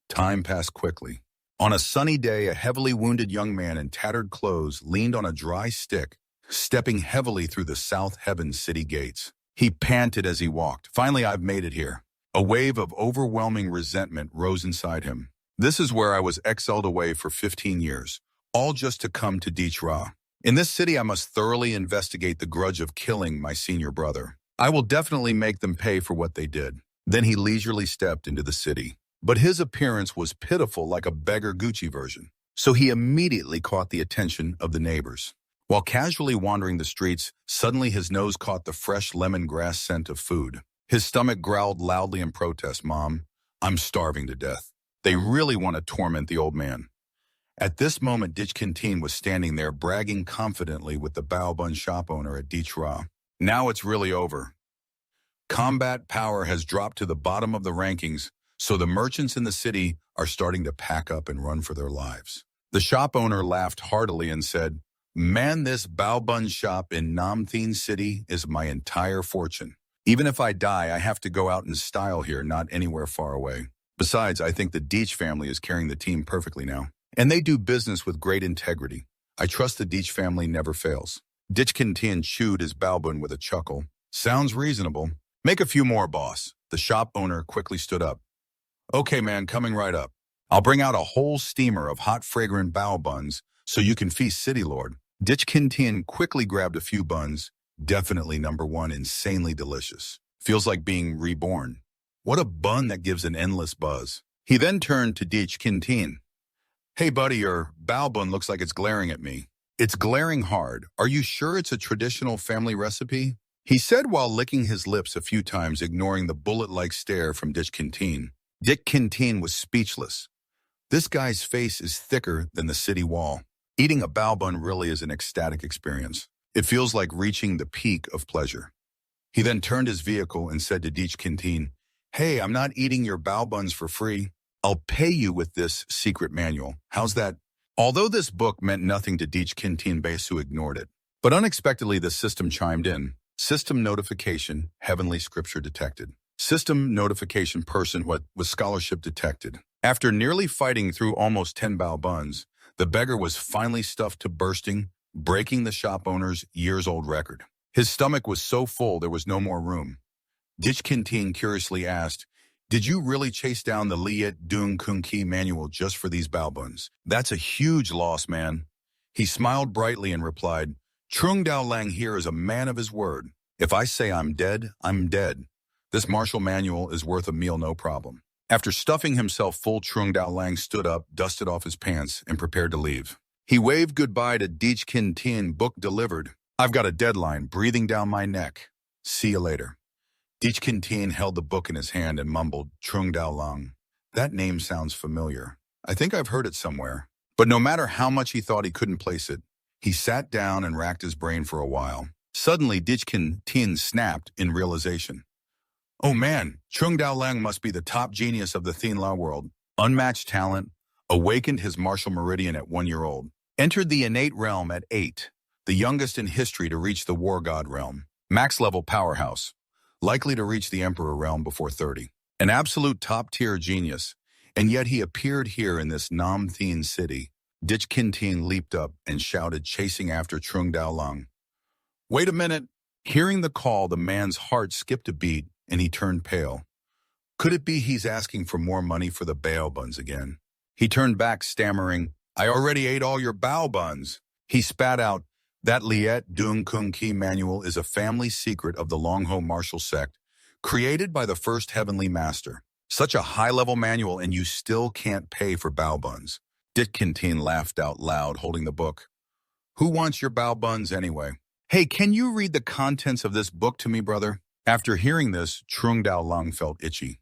Time passed quickly. On a sunny day, a heavily wounded young man in tattered clothes leaned on a dry stick, stepping heavily through the South Heaven city gates. He panted as he walked. Finally, I've made it here. A wave of overwhelming resentment rose inside him. This is where I was exiled away for 15 years, all just to come to Dichra. In this city, I must thoroughly investigate the grudge of killing my senior brother. I will definitely make them pay for what they did. Then he leisurely stepped into the city. But his appearance was pitiful, like a beggar Gucci version. So he immediately caught the attention of the neighbors. While casually wandering the streets, suddenly his nose caught the fresh lemongrass scent of food. His stomach growled loudly in protest, "Mom, I'm starving to death." They really want to torment the old man. At this moment, Dichkintin was standing there bragging confidently with the Baobun shop owner at Dichra. Now it's really over. Combat power has dropped to the bottom of the rankings, so the merchants in the city are starting to pack up and run for their lives. The shop owner laughed heartily and said, "Man, this Baobun shop in Namthin City is my entire fortune. Even if I die, I have to go out in style here, not anywhere far away. Besides, I think the Deech family is carrying the team perfectly now. And they do business with great integrity. I trust the Deech family never fails." Dichkintin chewed his Baobun with a chuckle. "Sounds reasonable. Make a few more, boss." The shop owner quickly stood up. "Okay, man, coming right up. I'll bring out a whole steamer of hot, fragrant bao buns so you can feast, City Lord." Dichkintin quickly grabbed a few buns. Definitely number one, insanely delicious. Feels like being reborn. What a bun that gives an endless buzz. He then turned to Dichkintin. "Hey, buddy, your bao bun looks like it's glaring at me." "It's glaring hard. Are you sure it's a traditional family recipe?" he said while licking his lips a few times, ignoring the bullet-like stare from Dichkintin. Dichkintin was speechless. This guy's face is thicker than the city wall. Eating a bao bun really is an ecstatic experience. It feels like reaching the peak of pleasure. He then turned his vehicle and said to Dichkintin, "Hey, I'm not eating your bao buns for free. I'll pay you with this secret manual. How's that?" Although this book meant nothing to Dichkintin Besu ignored it. But unexpectedly, the system chimed in. System notification, heavenly scripture detected. System notification person with scholarship detected. After nearly fighting through almost 10 bao buns, the beggar was finally stuffed to bursting, breaking the shop owner's years-old record. His stomach was so full there was no more room. Dichkintin curiously asked, "Did you really chase down the Liet Dung Kung Ki manual just for these bao buns? That's a huge loss, man." He smiled brightly and replied, "Trung Dao Lang here is a man of his word. If I say I'm dead, I'm dead. This martial manual is worth a meal, no problem." After stuffing himself full, Trung Dao Lang stood up, dusted off his pants, and prepared to leave. He waved goodbye to Dichkintin, book delivered. "I've got a deadline breathing down my neck. See you later." Dichkintin held the book in his hand and mumbled, "Trung Dao Lang. That name sounds familiar. I think I've heard it somewhere." But no matter how much he thought, he couldn't place it. He sat down and racked his brain for a while. Suddenly, Dichkintin snapped in realization. "Oh man, Trung Dao Lang must be the top genius of the Thinla world. Unmatched talent, awakened his martial meridian at 1 year old. Entered the innate realm at 8, the youngest in history to reach the war god realm. Max-level powerhouse, likely to reach the emperor realm before 30. An absolute top-tier genius, and yet he appeared here in this Namthin city." Dichkintin leaped up and shouted, chasing after Trung Dao Lang. "Wait a minute." Hearing the call, the man's heart skipped a beat, and he turned pale. Could it be he's asking for more money for the bao buns again? He turned back, stammering, "I already ate all your bao buns." He spat out, "That Liet Dung Kung Ki manual is a family secret of the Longho martial sect, created by the first heavenly master. Such a high-level manual, and you still can't pay for bao buns." Dichkintin laughed out loud, holding the book. "Who wants your bao buns anyway? Hey, can you read the contents of this book to me, brother?" After hearing this, Trung Dao Lang felt itchy.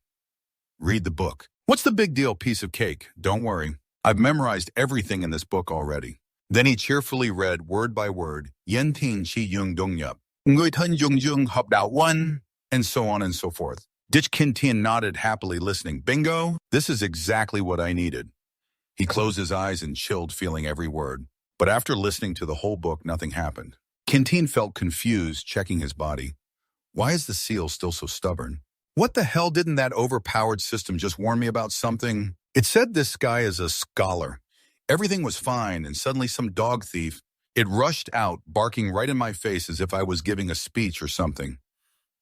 "Read the book. What's the big deal, piece of cake? Don't worry. I've memorized everything in this book already." Then he cheerfully read word by word, "Yen Tin Chi Yung Dong Yup, Ngui Tun Yung Jung Hop Dao One," and so on and so forth. Dichkintin nodded happily, listening. "Bingo! This is exactly what I needed." He closed his eyes and chilled, feeling every word. But after listening to the whole book, nothing happened. Kintin felt confused, checking his body. Why is the seal still so stubborn? What the hell, didn't that overpowered system just warn me about something? It said this guy is a scholar. Everything was fine, and suddenly some dog thief, it rushed out, barking right in my face as if I was giving a speech or something.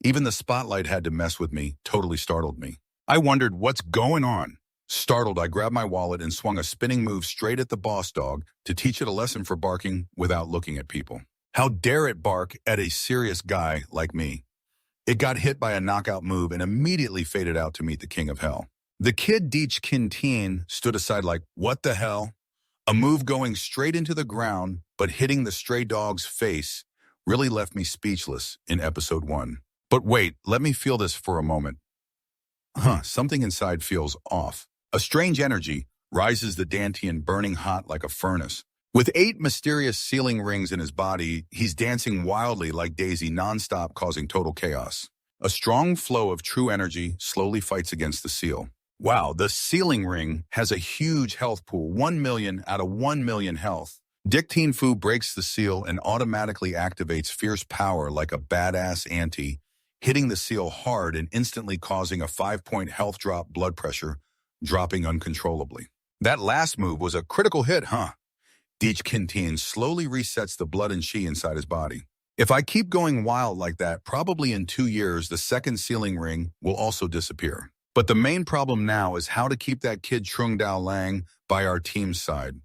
Even the spotlight had to mess with me, totally startled me. I wondered, what's going on? Startled, I grabbed my wallet and swung a spinning move straight at the boss dog to teach it a lesson for barking without looking at people. How dare it bark at a serious guy like me? It got hit by a knockout move and immediately faded out to meet the king of hell. The kid Deech Kintin stood aside like, what the hell? A move going straight into the ground, but hitting the stray dog's face really left me speechless in episode 1. But wait, let me feel this for a moment. Something inside feels off. A strange energy rises the Dantian, burning hot like a furnace. With 8 mysterious sealing rings in his body, he's dancing wildly like Daisy nonstop, causing total chaos. A strong flow of true energy slowly fights against the seal. Wow, the sealing ring has a huge health pool, 1 million out of 1 million health. Dick Teen Fu breaks the seal and automatically activates fierce power like a badass auntie, hitting the seal hard and instantly causing a 5-point health drop, blood pressure dropping uncontrollably. That last move was a critical hit, huh? Deech Kintin slowly resets the blood and chi inside his body. If I keep going wild like that, probably in 2 years, the second sealing ring will also disappear. But the main problem now is how to keep that kid Trung Dao Lang by our team's side.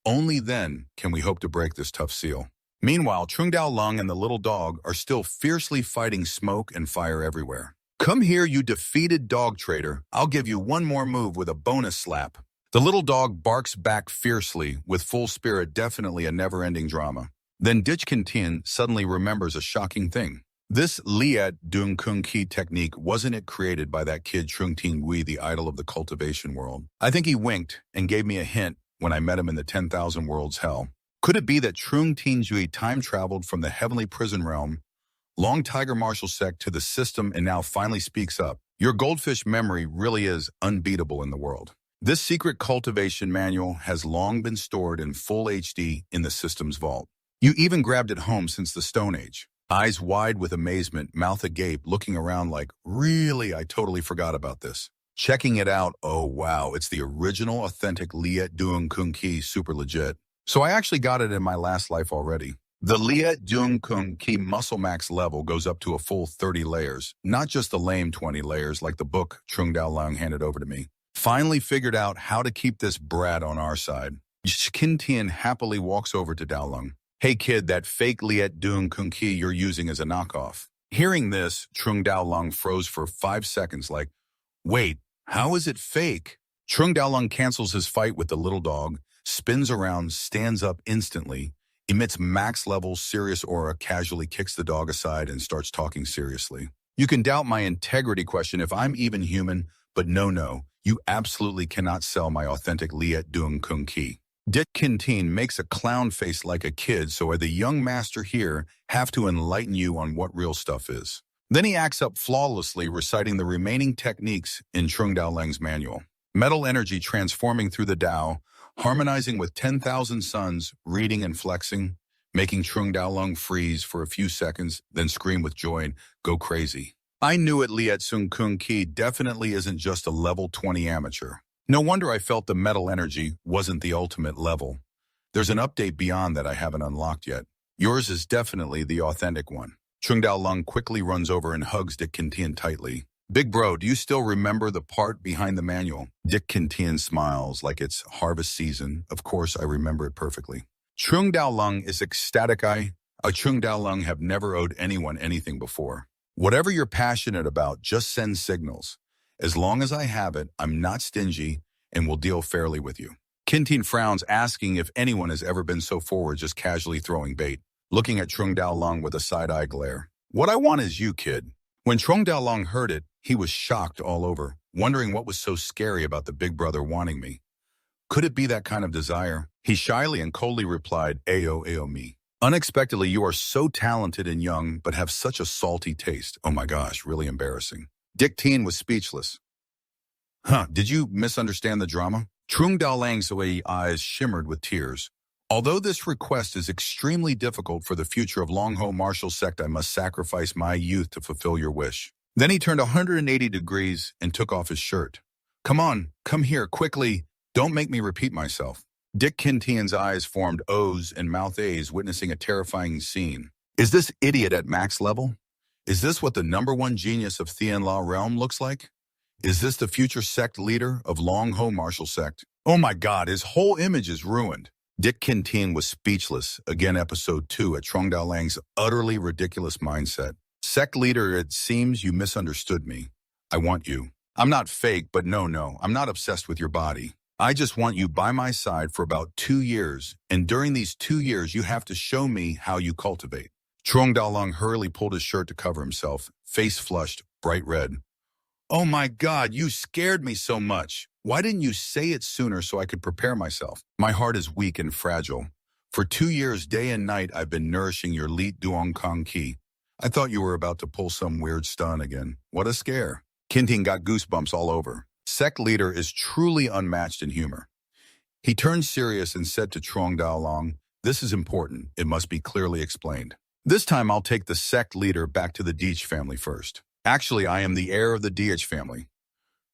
Only then can we hope to break this tough seal. Meanwhile, Trung Dao Lang and the little dog are still fiercely fighting smoke and fire everywhere. Come here, you defeated dog trader. I'll give you one more move with a bonus slap. The little dog barks back fiercely, with full spirit, definitely a never-ending drama. Then Dich Kintin suddenly remembers a shocking thing. This Liat Dung Kung Ki technique, wasn't it created by that kid Trung Tin Wei, the idol of the cultivation world? I think he winked and gave me a hint when I met him in the 10,000 Worlds Hell. Could it be that Trung Tin Jui time-traveled from the heavenly prison realm, long tiger martial sect, to the system and now finally speaks up? Your goldfish memory really is unbeatable in the world. This secret cultivation manual has long been stored in full HD in the system's vault. You even grabbed it home since the Stone Age. Eyes wide with amazement, mouth agape, looking around like, really, I totally forgot about this. Checking it out, oh wow, it's the original authentic Liat Dung Kung Ki, super legit. So I actually got it in my last life already. The Liat Dung Kung Ki Muscle Max level goes up to a full 30 layers, not just the lame 20 layers like the book Trung Dao Lang handed over to me. Finally figured out how to keep this brat on our side. Kintin happily walks over to Dao Lang. Hey kid, that fake Liat Dung Kung Ki you're using is a knockoff. Hearing this, Trung Dao Lang froze for 5 seconds like, wait, how is it fake? Trung Dao Lang cancels his fight with the little dog, spins around, stands up instantly, emits max-level serious aura, casually kicks the dog aside and starts talking seriously. You can doubt my integrity, question if I'm even human, but no, you absolutely cannot sell my authentic Liat Dung Kung Ki. Dick Kintin makes a clown face like a kid, so I, the young master here, have to enlighten you on what real stuff is. Then he acts up flawlessly, reciting the remaining techniques in Trung Dao Lang's manual. Metal energy transforming through the Dao, harmonizing with 10,000 suns, reading and flexing, making Trung Dao Lang freeze for a few seconds, then scream with joy and go crazy. I knew it, Liat Dung Kung Ki definitely isn't just a level 20 amateur. No wonder I felt the metal energy wasn't the ultimate level. There's an update beyond that I haven't unlocked yet. Yours is definitely the authentic one. Trung Dao Lang quickly runs over and hugs Dick Kintin tightly. Big bro, do you still remember the part behind the manual? Dick Kintin smiles like it's harvest season. Of course, I remember it perfectly. Trung Dao Lang is ecstatic. Trung Dao Lang have never owed anyone anything before. Whatever you're passionate about, just send signals. As long as I have it, I'm not stingy and will deal fairly with you. Kintin frowns, asking if anyone has ever been so forward, just casually throwing bait, looking at Trung Dao Lang with a side-eye glare. What I want is you, kid. When Trung Dao Lang heard it, he was shocked all over, wondering what was so scary about the big brother wanting me. Could it be that kind of desire? He shyly and coldly replied, Ayo me. Unexpectedly, you are so talented and young, but have such a salty taste. Oh my gosh, really embarrassing. Dick Teen was speechless. Did you misunderstand the drama? Trung Dao Lang's eyes shimmered with tears. Although this request is extremely difficult for the future of Longho martial sect, I must sacrifice my youth to fulfill your wish. Then he turned 180 degrees and took off his shirt. Come on, come here, quickly. Don't make me repeat myself. Dick Kintian's eyes formed O's and mouth A's, witnessing a terrifying scene. Is this idiot at max level? Is this what the #1 genius of Thien La realm looks like? Is this the future sect leader of Longho martial sect? Oh my god, his whole image is ruined. Dick Kintian was speechless, again episode 2, at Trong Dao Lang's utterly ridiculous mindset. Sect leader, it seems you misunderstood me. I want you. I'm not fake, but no, I'm not obsessed with your body. I just want you by my side for about 2 years, and during these 2 years you have to show me how you cultivate. Trong Dao Lang hurriedly pulled his shirt to cover himself, face flushed, bright red. Oh my god, you scared me so much. Why didn't you say it sooner so I could prepare myself? My heart is weak and fragile. For 2 years, day and night, I've been nourishing your Leet Duong Kong Ki. I thought you were about to pull some weird stun again. What a scare. Kinting got goosebumps all over. Sect leader is truly unmatched in humor. He turned serious and said to Trong Dao Lang, this is important. It must be clearly explained. This time I'll take the sect leader back to the Deech family first. Actually, I am the heir of the Deech family.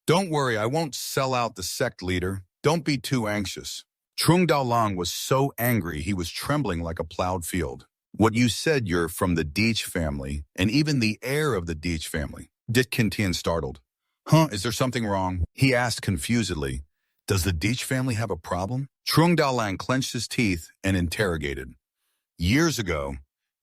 Don't worry, I won't sell out the sect leader. Don't be too anxious. Trong Dao Lang was so angry he was trembling like a plowed field. What you said, you're from the Deech family, and even the heir of the Deech family. Dick Kintian startled. Huh, is there something wrong? He asked confusedly. Does the Deech family have a problem? Trong Dao Lang clenched his teeth and interrogated. Years ago,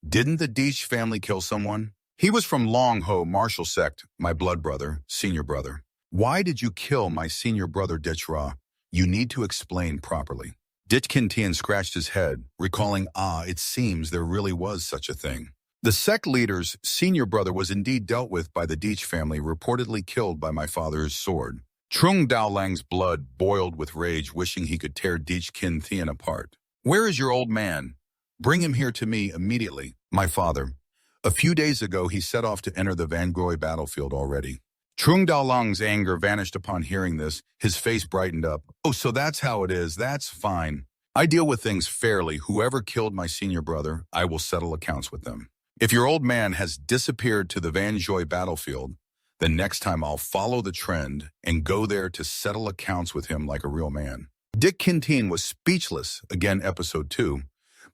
didn't the Deech family kill someone? He was from Longho martial sect, my blood brother, senior brother. Why did you kill my senior brother Dichra? You need to explain properly. Dit Kintian scratched his head, recalling, it seems there really was such a thing. The sect leader's senior brother was indeed dealt with by the Deech family, reportedly killed by my father's sword. Trong Dao Lang's blood boiled with rage, wishing he could tear Deech Kintian apart. Where is your old man? Bring him here to me immediately. My father. A few days ago, he set off to enter the Vangoy battlefield already. Trong Dao Lang's anger vanished upon hearing this. His face brightened up. Oh, so that's how it is. That's fine. I deal with things fairly. Whoever killed my senior brother, I will settle accounts with them. If your old man has disappeared to the Vangoy battlefield, then next time I'll follow the trend and go there to settle accounts with him like a real man. Dick Kintian was speechless, again episode 2,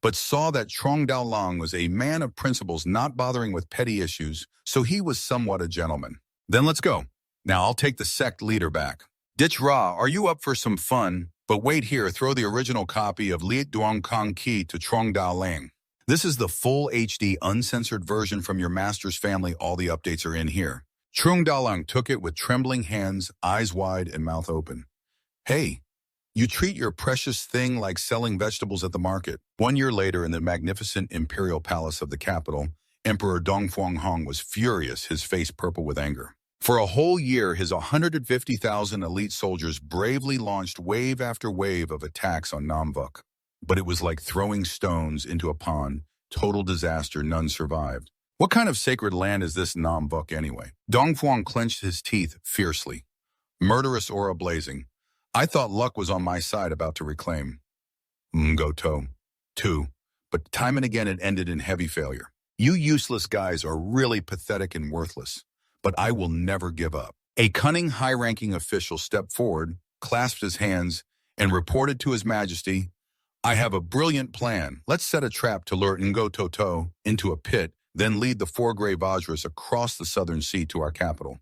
but saw that Trong Dao Lang was a man of principles, not bothering with petty issues, so he was somewhat a gentleman. Then let's go. Now I'll take the sect leader back. Dich Ra, are you up for some fun? But wait here, throw the original copy of Liet Duong Kong Ki to Trong Dao Lang. This is the full HD uncensored version from your master's family. All the updates are in here. Trong Dao Lang took it with trembling hands, eyes wide and mouth open. Hey, you treat your precious thing like selling vegetables at the market. 1 year later, in the magnificent imperial palace of the capital, Emperor Dongfeng Hong was furious, his face purple with anger. For a whole year, his 150,000 elite soldiers bravely launched wave after wave of attacks on Namvuk. But it was like throwing stones into a pond. Total disaster, none survived. What kind of sacred land is this Namvuk anyway? Dongfeng clenched his teeth fiercely. Murderous aura blazing. I thought luck was on my side, about to reclaim Ngoto, too. But time and again it ended in heavy failure. You useless guys are really pathetic and worthless, but I will never give up. A cunning high-ranking official stepped forward, clasped his hands, and reported to His Majesty, I have a brilliant plan. Let's set a trap to lure Ngoto into a pit, then lead the 4 gray Vajras across the southern sea to our capital.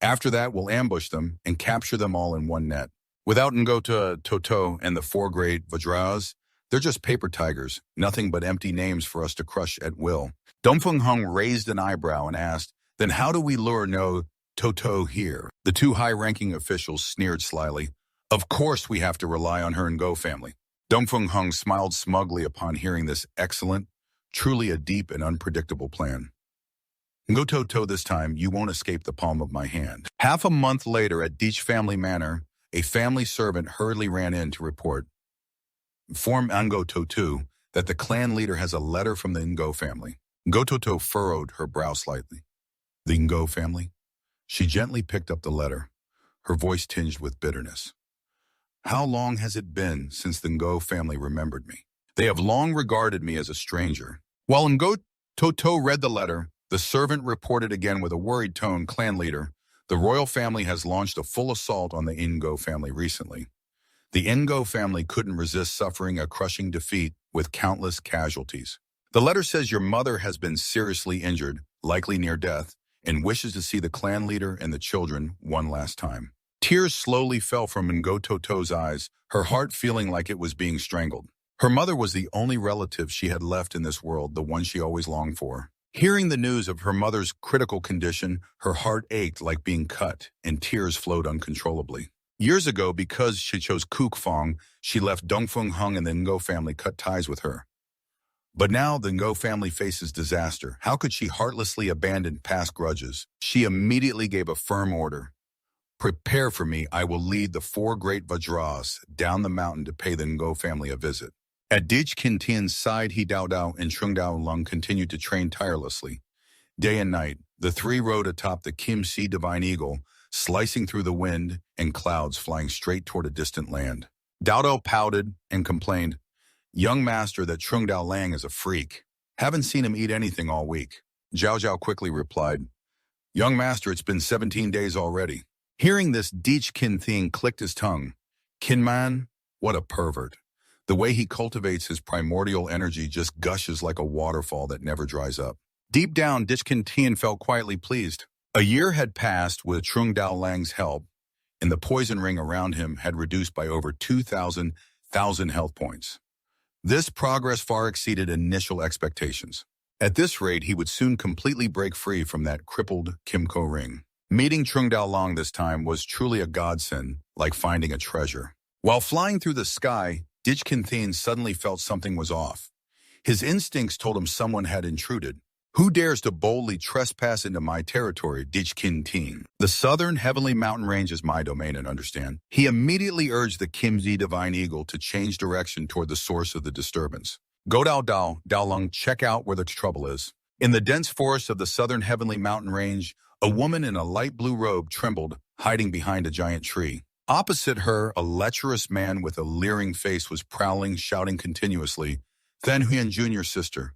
After that, we'll ambush them and capture them all in one net. Without Ngoto and the 4 great Vajras, they're just paper tigers, nothing but empty names for us to crush at will. Dongfeng Hung raised an eyebrow and asked, then how do we lure No Toto here? The 2 high-ranking officials sneered slyly. Of course we have to rely on her and Go family. Dongfeng Hung smiled smugly upon hearing this excellent, truly a deep and unpredictable plan. Ngo Toto, this time you won't escape the palm of my hand. Half a month later at Deech Family Manor, a family servant hurriedly ran in to report. Inform Ngo Toto that the clan leader has a letter from the Ngo family. Ngo Toto furrowed her brow slightly. The Ngo family? She gently picked up the letter, her voice tinged with bitterness. How long has it been since the Ngo family remembered me? They have long regarded me as a stranger. While Ngo Toto read the letter, the servant reported again with a worried tone, clan leader, the royal family has launched a full assault on the Ngo family recently. The Ngo family couldn't resist suffering a crushing defeat with countless casualties. The letter says your mother has been seriously injured, likely near death, and wishes to see the clan leader and the children one last time. Tears slowly fell from Ngo Toto's eyes, her heart feeling like it was being strangled. Her mother was the only relative she had left in this world, the one she always longed for. Hearing the news of her mother's critical condition, her heart ached like being cut, and tears flowed uncontrollably. Years ago, because she chose Kukfong, she left Dongfeng Hung and the Ngo family cut ties with her. But now the Ngo family faces disaster. How could she heartlessly abandon past grudges? She immediately gave a firm order. Prepare for me, I will lead the 4 great Vajras down the mountain to pay the Ngo family a visit. At Dij Kintian's side, He Dao Dao and Trung Dao Lung continued to train tirelessly. Day and night, the 3 rode atop the Kim Si Divine Eagle, slicing through the wind and clouds flying straight toward a distant land. Dao Dao pouted and complained, "Young master, that Trung Dao Lang is a freak. Haven't seen him eat anything all week." Zhao Zhao quickly replied, "Young master, it's been 17 days already." Hearing this, Dij Kintian clicked his tongue. Kinman, what a pervert. The way he cultivates his primordial energy just gushes like a waterfall that never dries up. Deep down, Dij Kintian felt quietly pleased. A year had passed with Trung Dao Lang's help, and the poison ring around him had reduced by over 2,000 health points. This progress far exceeded initial expectations. At this rate, he would soon completely break free from that crippled Kimco ring. Meeting Trung Dao Lang this time was truly a godsend, like finding a treasure. While flying through the sky, Dij Kintian suddenly felt something was off. His instincts told him someone had intruded. Who dares to boldly trespass into my territory, Dij Kintian? The southern heavenly mountain range is my domain, and understand. He immediately urged the Kimzi Divine Eagle to change direction toward the source of the disturbance. Go Dao Dao, Dao Lung, check out where the trouble is. In the dense forest of the southern heavenly mountain range, a woman in a light blue robe trembled, hiding behind a giant tree. Opposite her, a lecherous man with a leering face was prowling, shouting continuously, "Then Huyen Jr.'s sister.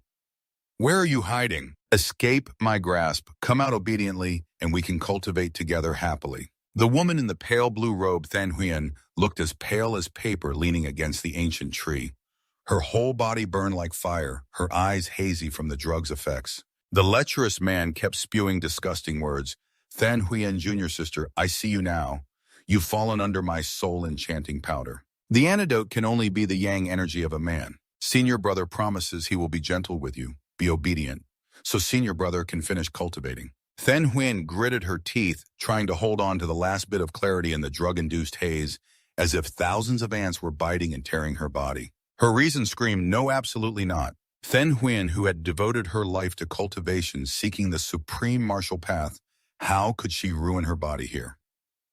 Where are you hiding? Escape my grasp, come out obediently, and we can cultivate together happily." The woman in the pale blue robe, Than Huyen, looked as pale as paper leaning against the ancient tree. Her whole body burned like fire, her eyes hazy from the drug's effects. The lecherous man kept spewing disgusting words. "Than Huyen Jr.'s sister, I see you now. You've fallen under my soul-enchanting powder. The antidote can only be the yang energy of a man. Senior brother promises he will be gentle with you. Be obedient, so senior brother can finish cultivating." Then Huyen gritted her teeth, trying to hold on to the last bit of clarity in the drug-induced haze, as if thousands of ants were biting and tearing her body. Her reason screamed, "No, absolutely not." Then Huyen, who had devoted her life to cultivation, seeking the supreme martial path, how could she ruin her body here?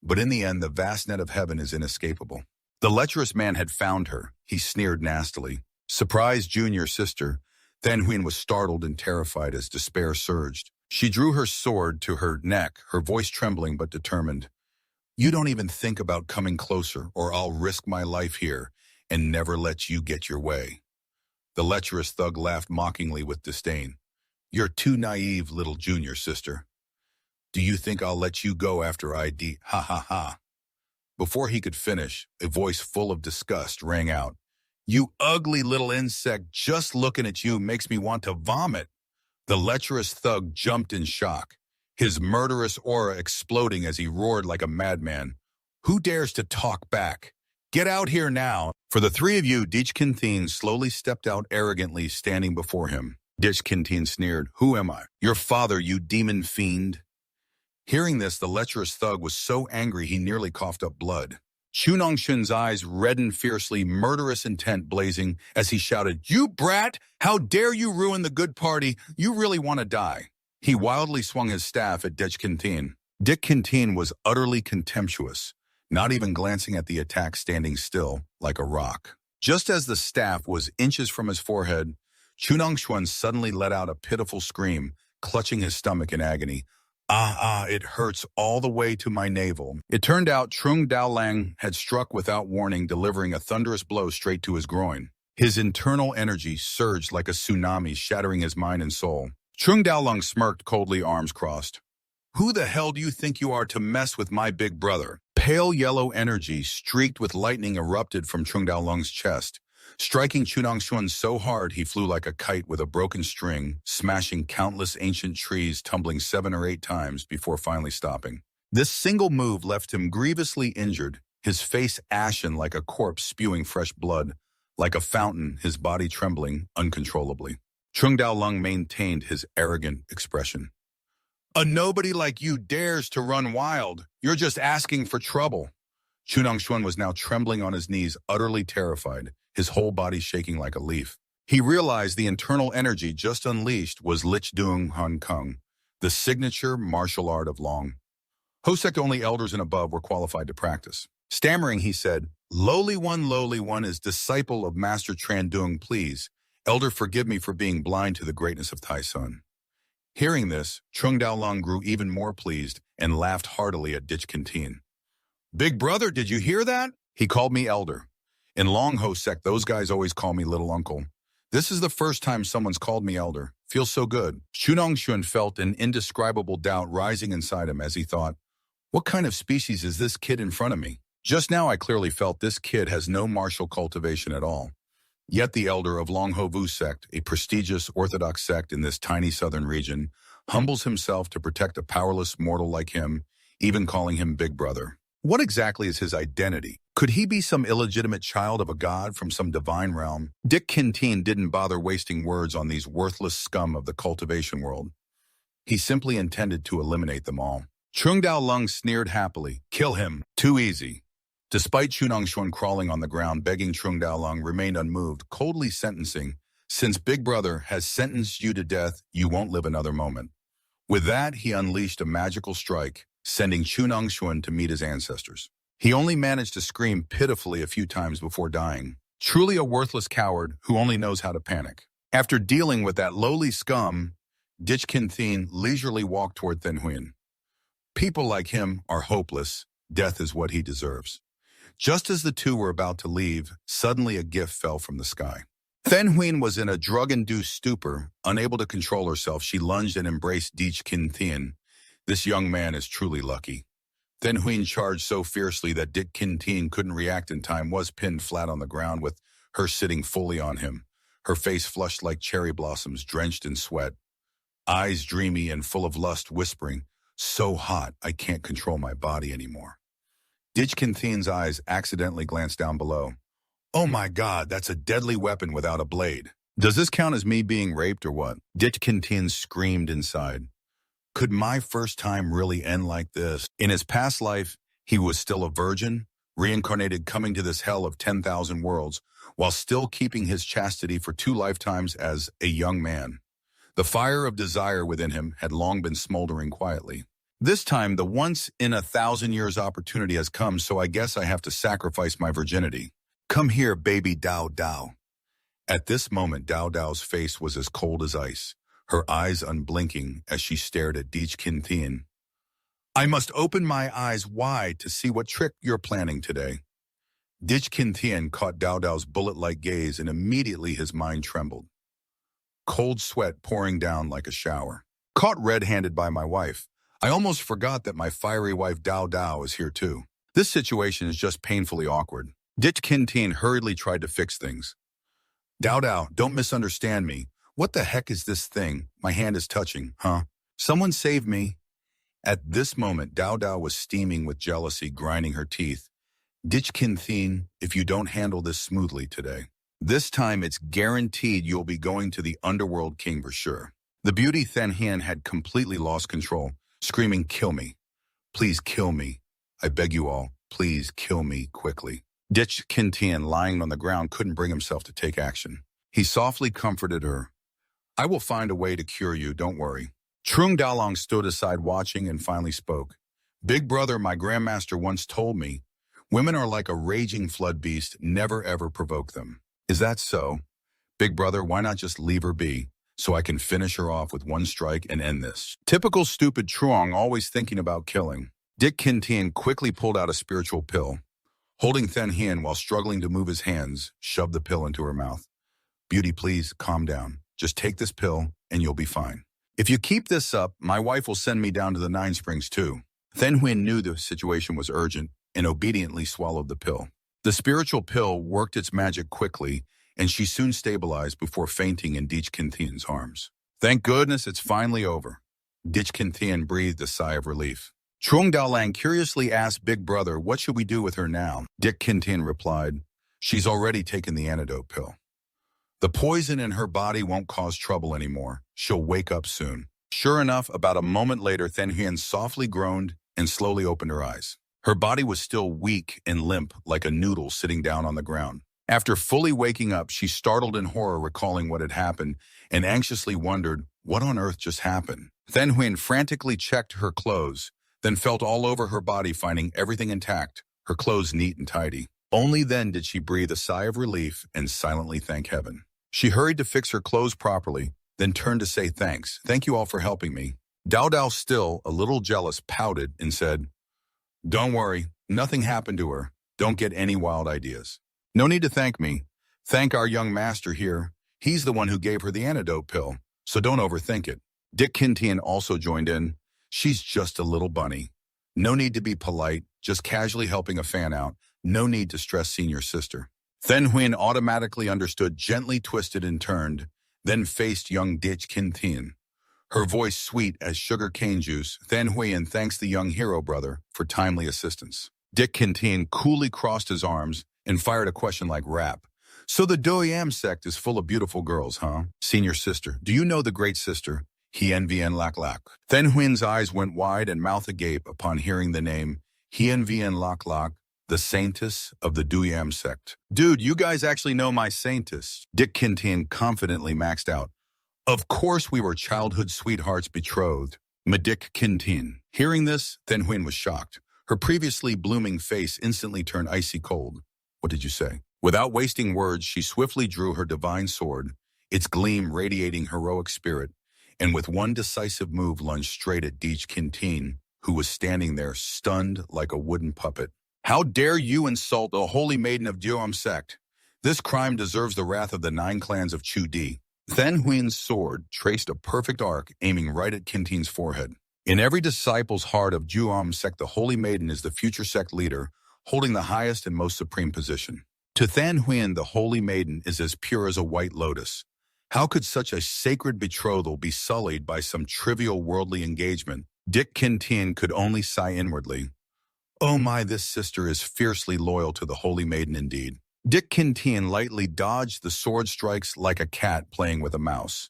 But in the end, the vast net of heaven is inescapable. The lecherous man had found her. He sneered nastily. Surprised junior sister, Then Huyen was startled and terrified as despair surged. She drew her sword to her neck, her voice trembling but determined. "You don't even think about coming closer, or I'll risk my life here and never let you get your way." The lecherous thug laughed mockingly with disdain. "You're too naive, little junior sister. Do you think I'll let you go after ha ha ha." Before he could finish, a voice full of disgust rang out. "You ugly little insect, just looking at you makes me want to vomit." The lecherous thug jumped in shock, his murderous aura exploding as he roared like a madman. "Who dares to talk back? Get out here now." For the 3 of you, Dij Kintian slowly stepped out arrogantly, standing before him. Dij Kintian sneered, "Who am I? Your father, you demon fiend." Hearing this, the lecherous thug was so angry he nearly coughed up blood. Chunongshin's eyes reddened fiercely, murderous intent blazing, as he shouted, "You brat! How dare you ruin the good party? You really want to die." He wildly swung his staff at Dij Kintian. Dij Kintian was utterly contemptuous, not even glancing at the attack, standing still, like a rock. Just as the staff was inches from his forehead, Chunongshuan suddenly let out a pitiful scream, clutching his stomach in agony. It hurts all the way to my navel." It turned out Trung Dao Lang had struck without warning, delivering a thunderous blow straight to his groin. His internal energy surged like a tsunami, shattering his mind and soul. Trung Daolong smirked coldly, arms crossed. Who the hell do you think you are to mess with my big brother? Pale yellow energy streaked with lightning erupted from Trung Daolong's chest, striking Chunangshuan so hard he flew like a kite with a broken string, smashing countless ancient trees, tumbling 7 or 8 times before finally stopping. This single move left him grievously injured, his face ashen like a corpse spewing fresh blood, like a fountain, his body trembling uncontrollably. Trung Daolong maintained his arrogant expression. A nobody like you dares to run wild. You're just asking for trouble. Chunangshuan was now trembling on his knees, utterly terrified, his whole body shaking like a leaf. He realized the internal energy just unleashed was Lich Dung Han Kung, the signature martial art of Long. Hosek only elders and above were qualified to practice. Stammering, he said, lowly one is disciple of Master Tran Dung, please. Elder, forgive me for being blind to the greatness of Tai Sun. Hearing this, Trung Daolong grew even more pleased and laughed heartily at Dich Kintin. Big brother, did you hear that? He called me elder. In Long Hosek, those guys always call me little uncle. This is the first time someone's called me elder. Feels so good. Chunangshuan felt an indescribable doubt rising inside him as he thought, what kind of species is this kid in front of me? Just now I clearly felt this kid has no martial cultivation at all. Yet the elder of Long Hovu sect, a prestigious orthodox sect in this tiny southern region, humbles himself to protect a powerless mortal like him, even calling him big brother. What exactly is his identity? Could he be some illegitimate child of a god from some divine realm? Dich Kintin didn't bother wasting words on these worthless scum of the cultivation world. He simply intended to eliminate them all. Trung Daolong sneered happily. Kill him. Too easy. Despite Chunangshuan crawling on the ground, begging, Trung Daolong remained unmoved, coldly sentencing, since Big Brother has sentenced you to death, you won't live another moment. With that, he unleashed a magical strike, sending Chunangshuan to meet his ancestors. He only managed to scream pitifully a few times before dying. Truly a worthless coward who only knows how to panic. After dealing with that lowly scum, Dich Kintin leisurely walked toward Then Huyen. People like him are hopeless. Death is what he deserves. Just as the two were about to leave, suddenly a gift fell from the sky. Then Huyen was in a drug-induced stupor. Unable to control herself, she lunged and embraced Dich Kintin. This young man is truly lucky. Then Huyen charged so fiercely that Dich Kintin couldn't react in time, was pinned flat on the ground with her sitting fully on him, her face flushed like cherry blossoms, drenched in sweat, eyes dreamy and full of lust, whispering, so hot I can't control my body anymore. Dich Kintin's eyes accidentally glanced down below. Oh my God, that's a deadly weapon without a blade. Does this count as me being raped or what? Dich Kintin screamed inside. Could my first time really end like this? In his past life, he was still a virgin, reincarnated coming to this hell of 10,000 worlds, while still keeping his chastity for 2 lifetimes as a young man. The fire of desire within him had long been smoldering quietly. This time, the once-in-a-thousand-years opportunity has come, so I guess I have to sacrifice my virginity. Come here, baby Dao Dao. At this moment, Dao Dao's face was as cold as ice, her eyes unblinking as she stared at Dich Kintin. I must open my eyes wide to see what trick you're planning today. Dich Kintin caught Dao Dao's bullet-like gaze, and immediately his mind trembled. Cold sweat pouring down like a shower. Caught red-handed by my wife. I almost forgot that my fiery wife Dao Dao is here too. This situation is just painfully awkward. Dich Kintin hurriedly tried to fix things. Dao Dao, don't misunderstand me. What the heck is this thing my hand is touching, huh? Someone save me. At this moment, Dao Dao was steaming with jealousy, grinding her teeth. Dich Kintin, if you don't handle this smoothly today, this time it's guaranteed you'll be going to the Underworld King for sure. The beauty Then Huyen had completely lost control, screaming, kill me. Please kill me. I beg you all, please kill me quickly. Dich Kintin, lying on the ground, couldn't bring himself to take action. He softly comforted her. I will find a way to cure you, don't worry. Trung Daolong stood aside watching and finally spoke. Big brother, my grandmaster once told me, women are like a raging flood beast, never ever provoke them. Is that so? Big brother, why not just leave her be, so I can finish her off with one strike and end this? Typical stupid Truong, always thinking about killing. Dich Kintin quickly pulled out a spiritual pill. Holding Then Hien while struggling to move his hands, shoved the pill into her mouth. Beauty, please, calm down. Just take this pill and you'll be fine. If you keep this up, my wife will send me down to the Nine Springs too. Then Hien knew the situation was urgent and obediently swallowed the pill. The spiritual pill worked its magic quickly, and she soon stabilized before fainting in Dich Kinthien's arms. Thank goodness it's finally over. Dich Kinthian breathed a sigh of relief. Trung Daolang curiously asked Big Brother, what should we do with her now? Dich Kinthian replied, she's already taken the antidote pill. The poison in her body won't cause trouble anymore. She'll wake up soon. Sure enough, about a moment later, Then Hien softly groaned and slowly opened her eyes. Her body was still weak and limp like a noodle sitting down on the ground. After fully waking up, she startled in horror, recalling what had happened, and anxiously wondered, what on earth just happened? Then Hien frantically checked her clothes, then felt all over her body, finding everything intact, her clothes neat and tidy. Only then did she breathe a sigh of relief and silently thank heaven. She hurried to fix her clothes properly, then turned to say thanks. Thank you all for helping me. Dao Dao, still a little jealous, pouted and said, don't worry, nothing happened to her. Don't get any wild ideas. No need to thank me. Thank our young master here. He's the one who gave her the antidote pill, so don't overthink it. Dich Kinthian also joined in. She's just a little bunny. No need to be polite, just casually helping a fan out. No need to stress senior sister. Then Hien automatically understood, gently twisted and turned, then faced young Dich Kinthian. Her voice sweet as sugar cane juice, Then Hien thanks the young hero brother for timely assistance. Dich Kinthian coolly crossed his arms and fired a question like rap. So the Doyam sect is full of beautiful girls, huh? Senior sister, do you know the great sister? Hien Vien Lak Lak. Then Huin's eyes went wide and mouth agape upon hearing the name Hien Vien Lak Lak, the saintess of the Doyam sect. Dude, you guys actually know my saintess. Dich Kinthian confidently maxed out. Of course we were childhood sweethearts betrothed. Dich Kinthian. Hearing this, Then Hien was shocked. Her previously blooming face instantly turned icy cold. What did you say? Without wasting words, she swiftly drew her divine sword, its gleam radiating heroic spirit, and with one decisive move lunged straight at Dich Kinthian, who was standing there stunned like a wooden puppet. How dare you insult the holy maiden of Doyam sect? This crime deserves the wrath of the 9 clans of Chu Di. Then Huin's sword traced a perfect arc, aiming right at Kinthian's forehead. In every disciple's heart of Doyam sect, the holy maiden is the future sect leader, holding the highest and most supreme position. To Then Hien, the holy maiden is as pure as a white lotus. How could such a sacred betrothal be sullied by some trivial worldly engagement? Dich Kinthian could only sigh inwardly. Oh my, this sister is fiercely loyal to the holy maiden indeed. Dich Kinthian lightly dodged the sword strikes like a cat playing with a mouse.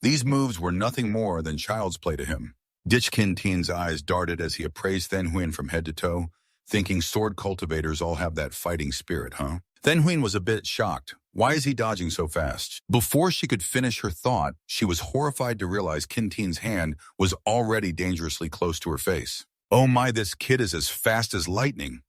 These moves were nothing more than child's play to him. Dich Kinthian's eyes darted as he appraised Then Hien from head to toe, thinking sword cultivators all have that fighting spirit, huh? Then Hien was a bit shocked. Why is he dodging so fast? Before she could finish her thought, she was horrified to realize Kinthian's hand was already dangerously close to her face. Oh my, this kid is as fast as lightning.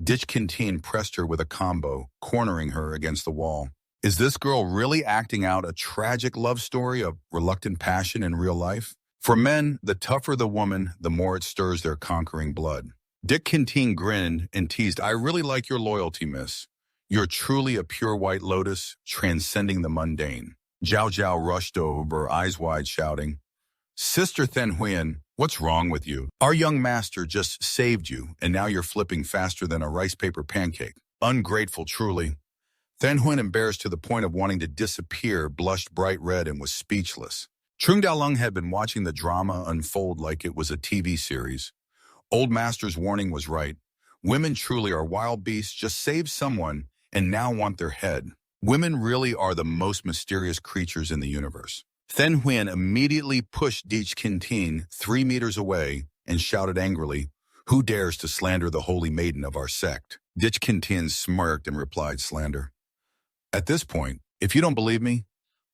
Dich Kinthian pressed her with a combo, cornering her against the wall. Is this girl really acting out a tragic love story of reluctant passion in real life? For men, the tougher the woman, the more it stirs their conquering blood. Dich Kinthian grinned and teased, I really like your loyalty, miss. You're truly a pure white lotus, transcending the mundane. Zhao Zhao rushed over, eyes wide, shouting, Sister Then Hien, what's wrong with you? Our young master just saved you, and now you're flipping faster than a rice paper pancake. Ungrateful, truly. Then Hien, embarrassed to the point of wanting to disappear, blushed bright red and was speechless. Trung Daolung had been watching the drama unfold like it was a TV series. Old Master's warning was right. Women truly are wild beasts, just saved someone and now want their head. Women really are the most mysterious creatures in the universe. Then Hien immediately pushed Dich Kinthian 3 meters away and shouted angrily, Who dares to slander the holy maiden of our sect? Dich Kinthian smirked and replied, Slander. At this point, if you don't believe me,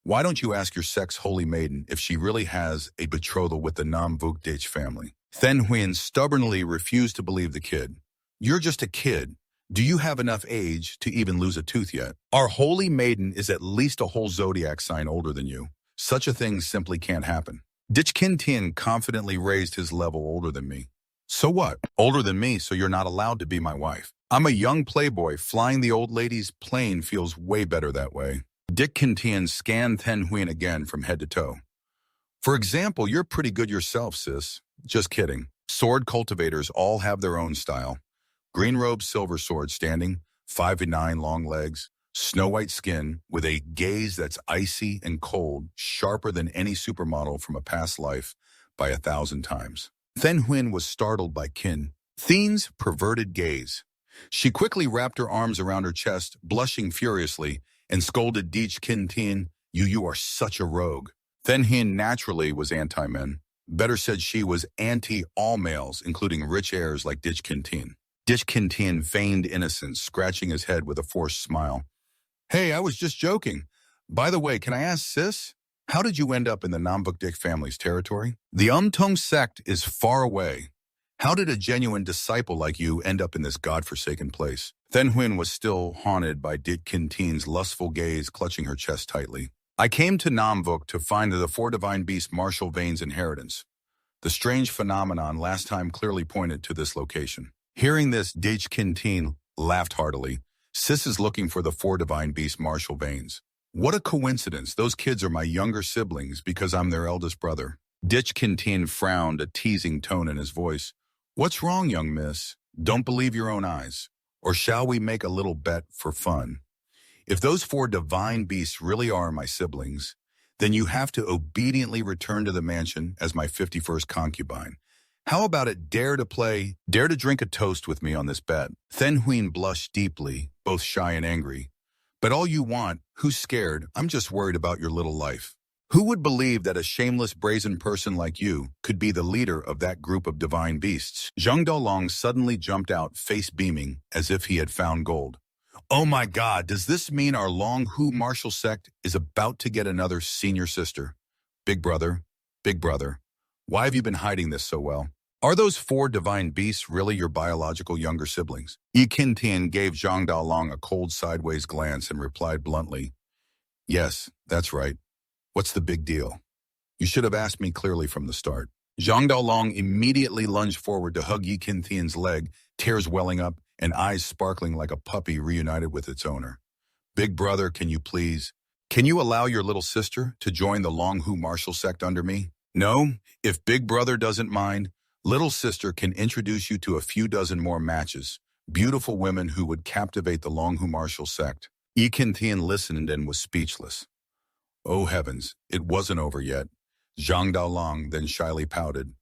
why don't you ask your sect's holy maiden if she really has a betrothal with the Nam Vuk Dich family? Then Hien stubbornly refused to believe the kid. You're just a kid. Do you have enough age to even lose a tooth yet? Our holy maiden is at least a whole zodiac sign older than you. Such a thing simply can't happen. Dich Kinthian confidently raised his level. Older than me. So what? Older than me, so you're not allowed to be my wife. I'm a young playboy. Flying the old lady's plane feels way better that way. Dick Kintian scanned Then Huyen again from head to toe. For example, you're pretty good yourself, sis. Just kidding. Sword cultivators all have their own style. Green robe, silver sword standing, 5'9" long legs, snow white skin with a gaze that's icy and cold, sharper than any supermodel from a past life by 1,000 times. Then Huyen was startled by Kin Thien's perverted gaze. She quickly wrapped her arms around her chest, blushing furiously, and scolded Deech Kin Thien, you are such a rogue. Then Huyen naturally was anti-men. Better said, she was anti-all males, including rich heirs like Deech Kin Thien. Deech Kin Thien feigned innocence, scratching his head with a forced smile. Hey, I was just joking. By the way, can I ask, sis, how did you end up in the Namvuk Dik family's territory? The Tong sect is far away. How did a genuine disciple like you end up in this godforsaken place? Then Huyen was still haunted by Deech Kin Thien's lustful gaze, clutching her chest tightly. I came to Namvuk to find the four divine beast Marshall Vane's inheritance. The strange phenomenon last time clearly pointed to this location. Hearing this, Deech Kin Thien laughed heartily. Sis is looking for the four divine beast Marshall Vanes. What a coincidence. Those kids are my younger siblings because I'm their eldest brother. Deech Kin Thien frowned, a teasing tone in his voice. What's wrong, young miss? Don't believe your own eyes. Or shall we make a little bet for fun? If those four divine beasts really are my siblings, then you have to obediently return to the mansion as my 51st concubine. How about it, dare to drink a toast with me on this bet? Then Huyen blushed deeply, both shy and angry. But all you want, who's scared? I'm just worried about your little life. Who would believe that a shameless, brazen person like you could be the leader of that group of divine beasts? Zhang Daolong suddenly jumped out, face beaming, as if he had found gold. Oh my God, does this mean our Long Hu martial sect is about to get another senior sister? Big brother, why have you been hiding this so well? Are those four divine beasts really your biological younger siblings? Yi Kin Thien gave Zhang Daolong a cold sideways glance and replied bluntly, Yes, that's right. What's the big deal? You should have asked me clearly from the start. Zhang Daolong immediately lunged forward to hug Yi Kin Thien's leg, tears welling up and eyes sparkling like a puppy reunited with its owner. Big brother, can you allow your little sister to join the Long Hu martial sect under me? No, if big brother doesn't mind, little sister can introduce you to a few dozen more matches, beautiful women who would captivate the Long Hu martial sect. Yi Kin Thien listened and was speechless. Oh heavens, it wasn't over yet. Zhang Daolong then shyly pouted.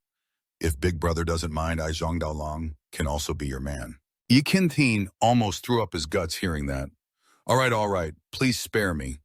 If big brother doesn't mind, I, Zhang Daolong, can also be your man. Yi Kin Thien almost threw up his guts hearing that. All right, please spare me.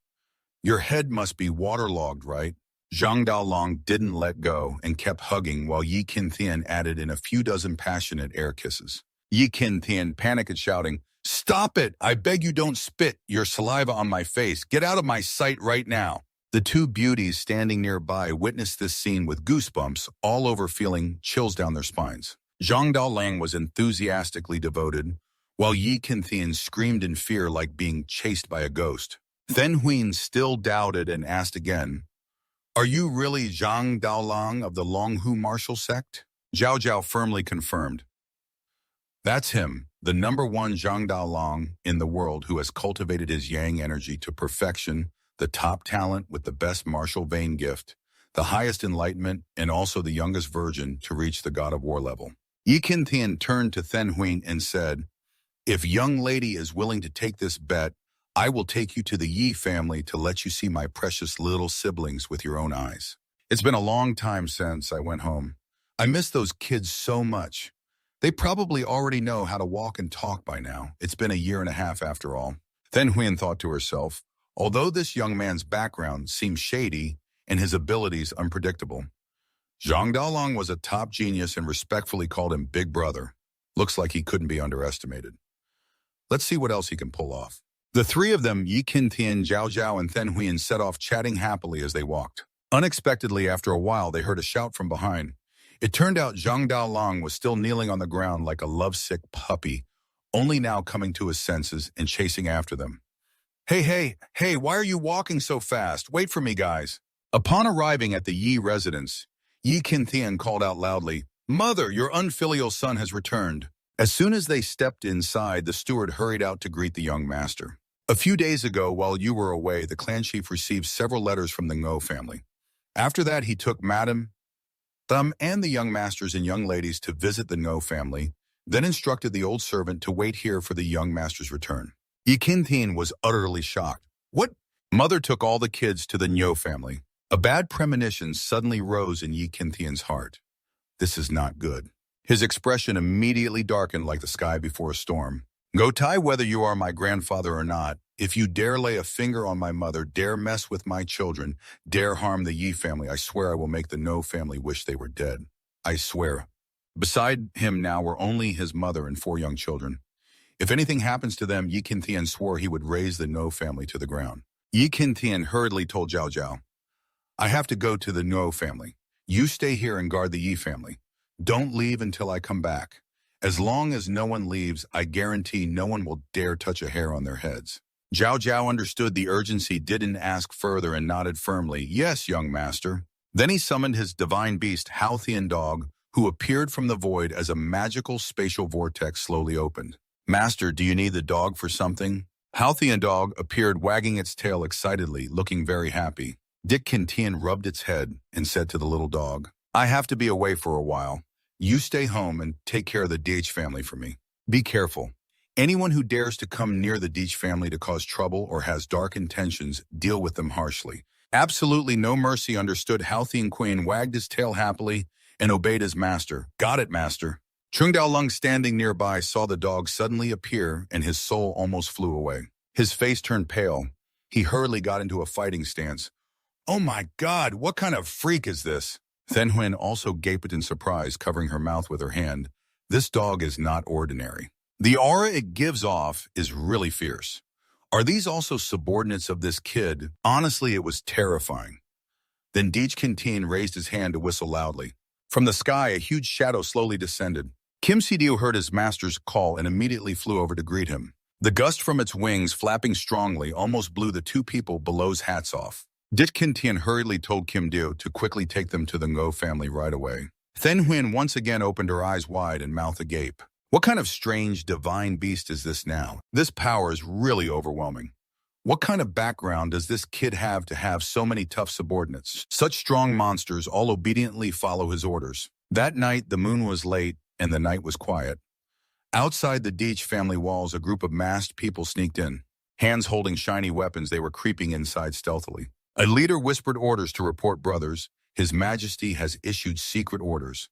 Your head must be waterlogged, right? Zhang Daolong didn't let go and kept hugging while Yi Kin Thien added in a few dozen passionate air kisses. Yi Kin Thien panicked, shouting, Stop it! I beg you, don't spit your saliva on my face. Get out of my sight right now. The two beauties standing nearby witnessed this scene with goosebumps all over, feeling chills down their spines. Zhang Daolong was enthusiastically devoted, while Yi Kin Thien screamed in fear like being chased by a ghost. Then Huyen still doubted and asked again, Are you really Zhang Daolong of the Long Hu martial sect? Zhao Zhao firmly confirmed. That's him, the number one Zhang Daolong in the world who has cultivated his yang energy to perfection, the top talent with the best martial vein gift, the highest enlightenment, and also the youngest virgin to reach the God of War level. Yi Kin Thien turned to Then Huyen and said, If young lady is willing to take this bet, I will take you to the Yi family to let you see my precious little siblings with your own eyes. It's been a long time since I went home. I miss those kids so much. They probably already know how to walk and talk by now. It's been a year and a half after all. Then Huyen thought to herself, although this young man's background seems shady and his abilities unpredictable, Zhang Daolong was a top genius and respectfully called him Big Brother. Looks like he couldn't be underestimated. Let's see what else he can pull off. The three of them, Yi Kin Thien, Zhao Zhao, and Then Huyen, set off chatting happily as they walked. Unexpectedly, after a while, they heard a shout from behind. It turned out Zhang Daolong was still kneeling on the ground like a lovesick puppy, only now coming to his senses and chasing after them. Hey, why are you walking so fast? Wait for me, guys. Upon arriving at the Yi residence, Yi Kin Thien called out loudly, Mother, your unfilial son has returned. As soon as they stepped inside, the steward hurried out to greet the young master. A few days ago, while you were away, the clan chief received several letters from the Ngo family. After that, he took Madam Thumb and the young masters and young ladies to visit the Ngo family, then instructed the old servant to wait here for the young master's return. Yikintian was utterly shocked. What? Mother took all the kids to the Ngo family. A bad premonition suddenly rose in Yikintian's heart. This is not good. His expression immediately darkened like the sky before a storm. Gotai, whether you are my grandfather or not, if you dare lay a finger on my mother, dare mess with my children, dare harm the Yi family, I swear I will make the No family wish they were dead. I swear. Beside him now were only his mother and 4 young children. If anything happens to them, Yi Qintian swore he would raze the No family to the ground. Yi Qintian hurriedly told Zhao Zhao, I have to go to the No family. You stay here and guard the Yi family. Don't leave until I come back. As long as no one leaves, I guarantee no one will dare touch a hair on their heads. Zhao Zhao understood the urgency, didn't ask further, and nodded firmly, Yes, young master. Then he summoned his divine beast, Halcyon Dog, who appeared from the void as a magical spatial vortex slowly opened. Master, do you need the dog for something? Halcyon Dog appeared wagging its tail excitedly, looking very happy. Dick Kintian rubbed its head and said to the little dog, I have to be away for a while. You stay home and take care of the Deitch family for me. Be careful. Anyone who dares to come near the Deitch family to cause trouble or has dark intentions, deal with them harshly. Absolutely no mercy. Understood. Halcyon Queen wagged his tail happily and obeyed his master. Got it, master. Chung Dao Lung, standing nearby, saw the dog suddenly appear and his soul almost flew away. His face turned pale. He hurriedly got into a fighting stance. Oh my God, what kind of freak is this? Then Huan also gaped in surprise, covering her mouth with her hand. This dog is not ordinary. The aura it gives off is really fierce. Are these also subordinates of this kid? Honestly, it was terrifying. Then Deitch Kintian raised his hand to whistle loudly. From the sky, a huge shadow slowly descended. Kim Sidiu heard his master's call and immediately flew over to greet him. The gust from its wings, flapping strongly, almost blew the 2 people below's hats off. Dit Kintian hurriedly told Kim Dio to quickly take them to the Ngo family right away. Then Huan once again opened her eyes wide and mouth agape. What kind of strange divine beast is this now? This power is really overwhelming. What kind of background does this kid have to have so many tough subordinates? Such strong monsters all obediently follow his orders. That night, the moon was late and the night was quiet. Outside the Deitch family walls, a group of masked people sneaked in. Hands holding shiny weapons, they were creeping inside stealthily. A leader whispered orders to report, brothers. His Majesty has issued secret orders.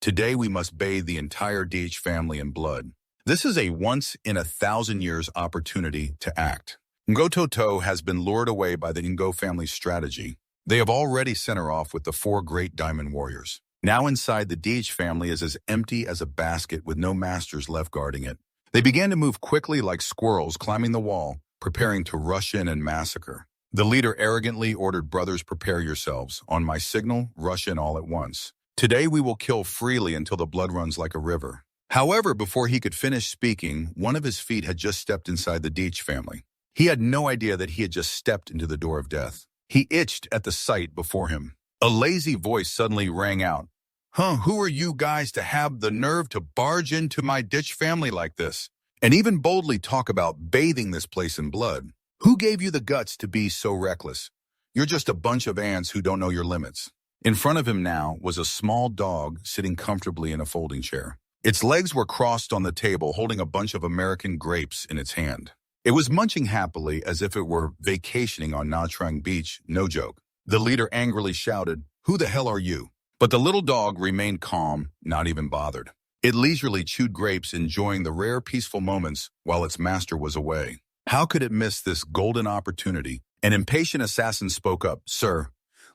Today we must bathe the entire Deitch family in blood. This is a once-in-a-thousand-years opportunity to act. Ngototo has been lured away by the Ngo family's strategy. They have already sent her off with the 4 great diamond warriors. Now inside, the Deitch family is as empty as a basket with no masters left guarding it. They began to move quickly like squirrels climbing the wall, preparing to rush in and massacre. The leader arrogantly ordered, brothers, prepare yourselves. On my signal, rush in all at once. Today we will kill freely until the blood runs like a river. However, before he could finish speaking, one of his feet had just stepped inside the Deitch family. He had no idea that he had just stepped into the door of death. He itched at the sight before him. A lazy voice suddenly rang out. Who are you guys to have the nerve to barge into my Deitch family like this? And even boldly talk about bathing this place in blood? Who gave you the guts to be so reckless? You're just a bunch of ants who don't know your limits. In front of him now was a small dog sitting comfortably in a folding chair. Its legs were crossed on the table, holding a bunch of American grapes in its hand. It was munching happily as if it were vacationing on Nha Trang Beach, no joke. The leader angrily shouted, Who the hell are you? But the little dog remained calm, not even bothered. It leisurely chewed grapes, enjoying the rare peaceful moments while its master was away. How could it miss this golden opportunity? An impatient assassin spoke up, Sir,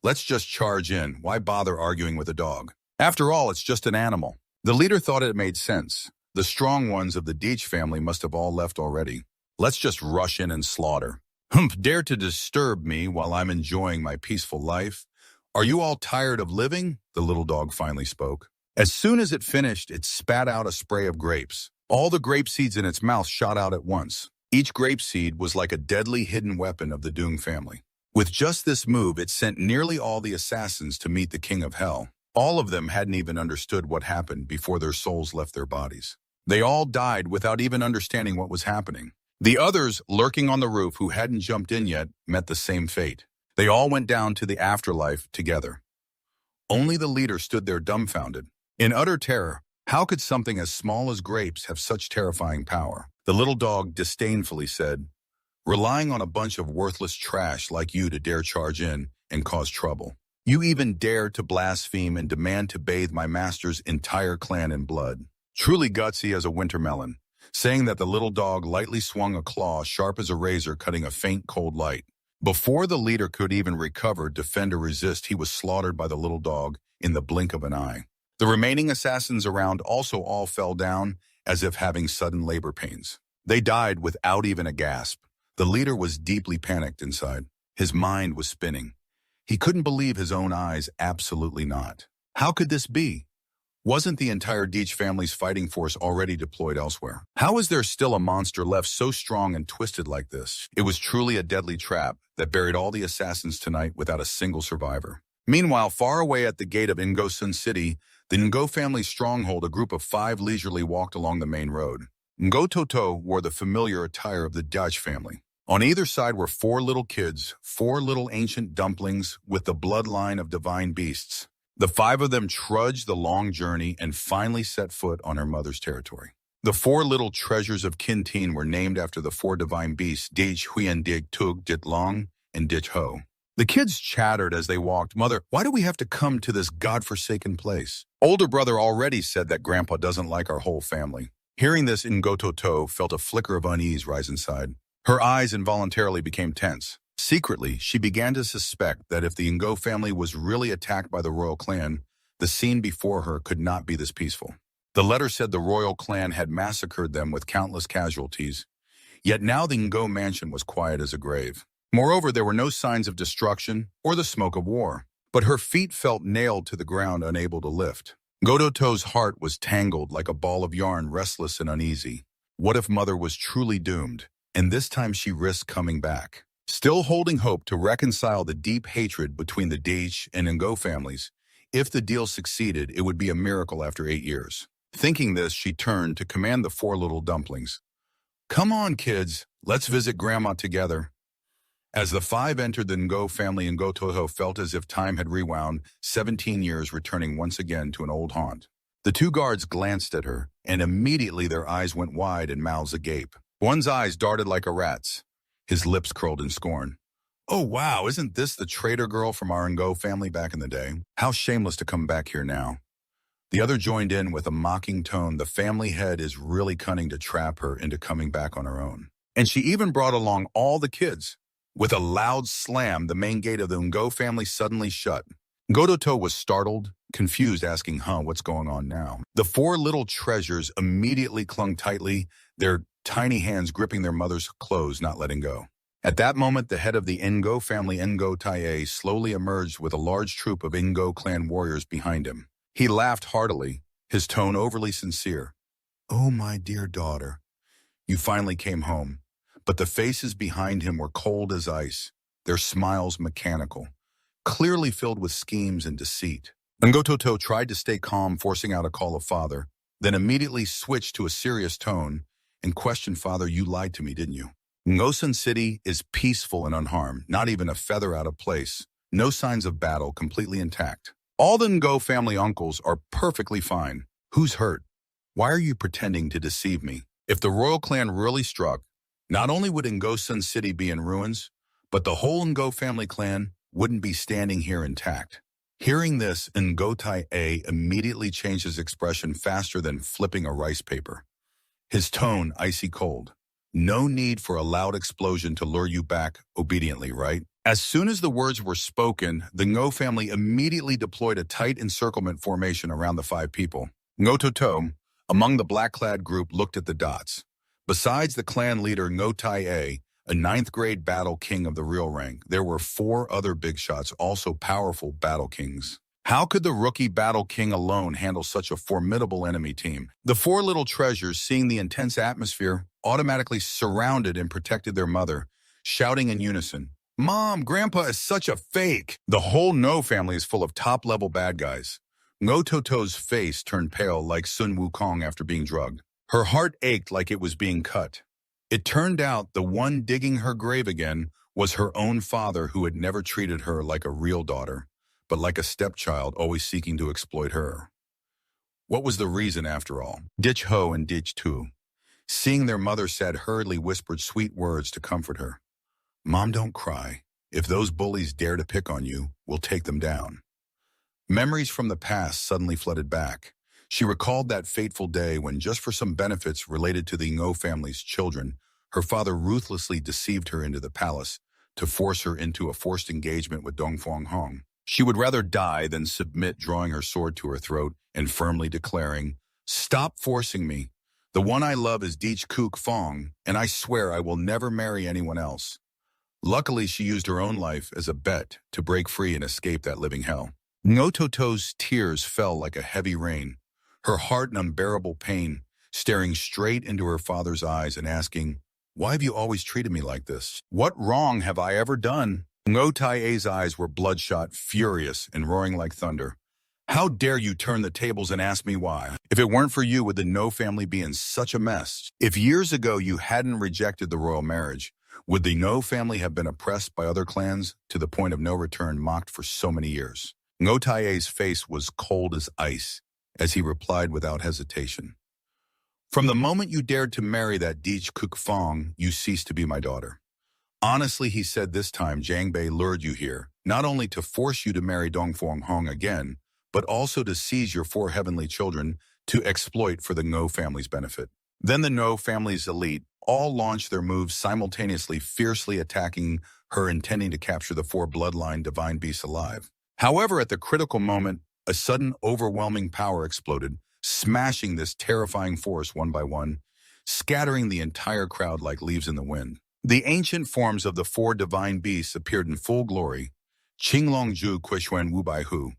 let's just charge in. Why bother arguing with a dog? After all, it's just an animal. The leader thought it made sense. The strong ones of the Deitch family must have all left already. Let's just rush in and slaughter. Dare to disturb me while I'm enjoying my peaceful life? Are you all tired of living? The little dog finally spoke. As soon as it finished, it spat out a spray of grapes. All the grape seeds in its mouth shot out at once. Each grape seed was like a deadly hidden weapon of the Doom family. With just this move, it sent nearly all the assassins to meet the King of Hell. All of them hadn't even understood what happened before their souls left their bodies. They all died without even understanding what was happening. The others, lurking on the roof who hadn't jumped in yet, met the same fate. They all went down to the afterlife together. Only the leader stood there dumbfounded. In utter terror, how could something as small as grapes have such terrifying power? The little dog disdainfully said, "Relying on a bunch of worthless trash like you to dare charge in and cause trouble. You even dare to blaspheme and demand to bathe my master's entire clan in blood. Truly gutsy as a winter melon." Saying that, the little dog lightly swung a claw sharp as a razor, cutting a faint cold light. Before the leader could even recover, defend, or resist, he was slaughtered by the little dog in the blink of an eye. The remaining assassins around also all fell down as if having sudden labor pains. They died without even a gasp. The leader was deeply panicked inside. His mind was spinning. He couldn't believe his own eyes, absolutely not. How could this be? Wasn't the entire Deitch family's fighting force already deployed elsewhere? How is there still a monster left so strong and twisted like this? It was truly a deadly trap that buried all the assassins tonight without a single survivor. Meanwhile, far away at the gate of Ngo City, the Ngo family's stronghold, a group of 5 leisurely walked along the main road. Ngo Toto wore the familiar attire of the Deitch family. On either side were 4 little kids, 4 little ancient dumplings with the bloodline of divine beasts. The 5 of them trudged the long journey and finally set foot on her mother's territory. The 4 little treasures of Kintin were named after the 4 divine beasts, Deitch Huyen Dig Tug Dit Long and Ditch Ho. The kids chattered as they walked, "Mother, why do we have to come to this godforsaken place? Older brother already said that Grandpa doesn't like our whole family." Hearing this, Ngototo felt a flicker of unease rise inside. Her eyes involuntarily became tense. Secretly, she began to suspect that if the Ngo family was really attacked by the royal clan, the scene before her could not be this peaceful. The letter said the royal clan had massacred them with countless casualties, yet now the Ngo mansion was quiet as a grave. Moreover, there were no signs of destruction or the smoke of war, but her feet felt nailed to the ground, unable to lift. Godoto's heart was tangled like a ball of yarn, restless and uneasy. What if Mother was truly doomed, and this time she risked coming back? Still holding hope to reconcile the deep hatred between the Deitch and Ngo families, if the deal succeeded, it would be a miracle after 8 years. Thinking this, she turned to command the 4 little dumplings. "Come on, kids, let's visit Grandma together." As the 5 entered the Ngo family, Ngo Toho felt as if time had rewound, 17 years returning once again to an old haunt. The 2 guards glanced at her, and immediately their eyes went wide and mouths agape. One's eyes darted like a rat's. His lips curled in scorn. "Oh wow, isn't this the traitor girl from our Ngo family back in the day? How shameless to come back here now." The other joined in with a mocking tone. "The family head is really cunning to trap her into coming back on her own. And she even brought along all the kids." With a loud slam, the main gate of the Ngo family suddenly shut. Godoto was startled, confused, asking, what's going on now?" The 4 little treasures immediately clung tightly, their tiny hands gripping their mother's clothes, not letting go. At that moment, the head of the Ngo family, Ngo Taye, slowly emerged with a large troop of Ngo clan warriors behind him. He laughed heartily, his tone overly sincere. "Oh, my dear daughter, you finally came home." But the faces behind him were cold as ice, their smiles mechanical, clearly filled with schemes and deceit. Ngototo tried to stay calm, forcing out a call of "Father," then immediately switched to a serious tone and questioned, "Father, you lied to me, didn't you?" Ngosun City is peaceful and unharmed, not even a feather out of place, no signs of battle, completely intact. All the Ngo family uncles are perfectly fine. Who's hurt? Why are you pretending to deceive me? If the royal clan really struck, not only would Ngosun City be in ruins, but the whole Ngo family clan wouldn't be standing here intact. Hearing this, Ngotai A immediately changed his expression faster than flipping a rice paper. His tone icy cold. "No need for a loud explosion to lure you back obediently, right?" As soon as the words were spoken, the Ngo family immediately deployed a tight encirclement formation around the 5 people. Ngototo, among the black-clad group, looked at the dots. Besides the clan leader Ngotai a 9th-grade battle king of the real rank, there were 4 other big shots, also powerful battle kings. How could the rookie battle king alone handle such a formidable enemy team? The 4 little treasures, seeing the intense atmosphere, automatically surrounded and protected their mother, shouting in unison, "Mom, Grandpa is such a fake!" The whole No family is full of top-level bad guys. Ngo Toto's face turned pale like Sun Wukong after being drugged. Her heart ached like it was being cut. It turned out the one digging her grave again was her own father, who had never treated her like a real daughter, but like a stepchild always seeking to exploit her. What was the reason, after all? Ditch Ho and Ditch Tu, seeing their mother sad, hurriedly whispered sweet words to comfort her. "Mom, don't cry. If those bullies dare to pick on you, we'll take them down." Memories from the past suddenly flooded back. She recalled that fateful day when, just for some benefits related to the Ngo family's children, her father ruthlessly deceived her into the palace to force her into a forced engagement with Dongfang Hong. She would rather die than submit, drawing her sword to her throat and firmly declaring, "Stop forcing me. The one I love is Deech Kook Fong, and I swear I will never marry anyone else." Luckily, she used her own life as a bet to break free and escape that living hell. Ngo Toto's tears fell like a heavy rain, her heart in unbearable pain, staring straight into her father's eyes and asking, "Why have you always treated me like this? What wrong have I ever done?" Ngo Tai's eyes were bloodshot, furious, and roaring like thunder. "How dare you turn the tables and ask me why? If it weren't for you, would the Ngo family be in such a mess? If years ago you hadn't rejected the royal marriage, would the Ngo family have been oppressed by other clans to the point of no return, mocked for so many years?" Ngo Tai's face was cold as ice as he replied without hesitation, "From the moment you dared to marry that Deech Kook Fong, you ceased to be my daughter. Honestly," he said, "this time Jiang Bei lured you here, not only to force you to marry Dongfang Hong again, but also to seize your 4 heavenly children to exploit for the Ngo family's benefit." Then the Ngo family's elite all launched their moves simultaneously, fiercely attacking her, intending to capture the 4 bloodline divine beasts alive. However, at the critical moment, a sudden overwhelming power exploded, smashing this terrifying force one by one, scattering the entire crowd like leaves in the wind. The ancient forms of the 4 divine beasts appeared in full glory, Qinglongju Quishuan Wubai Hu,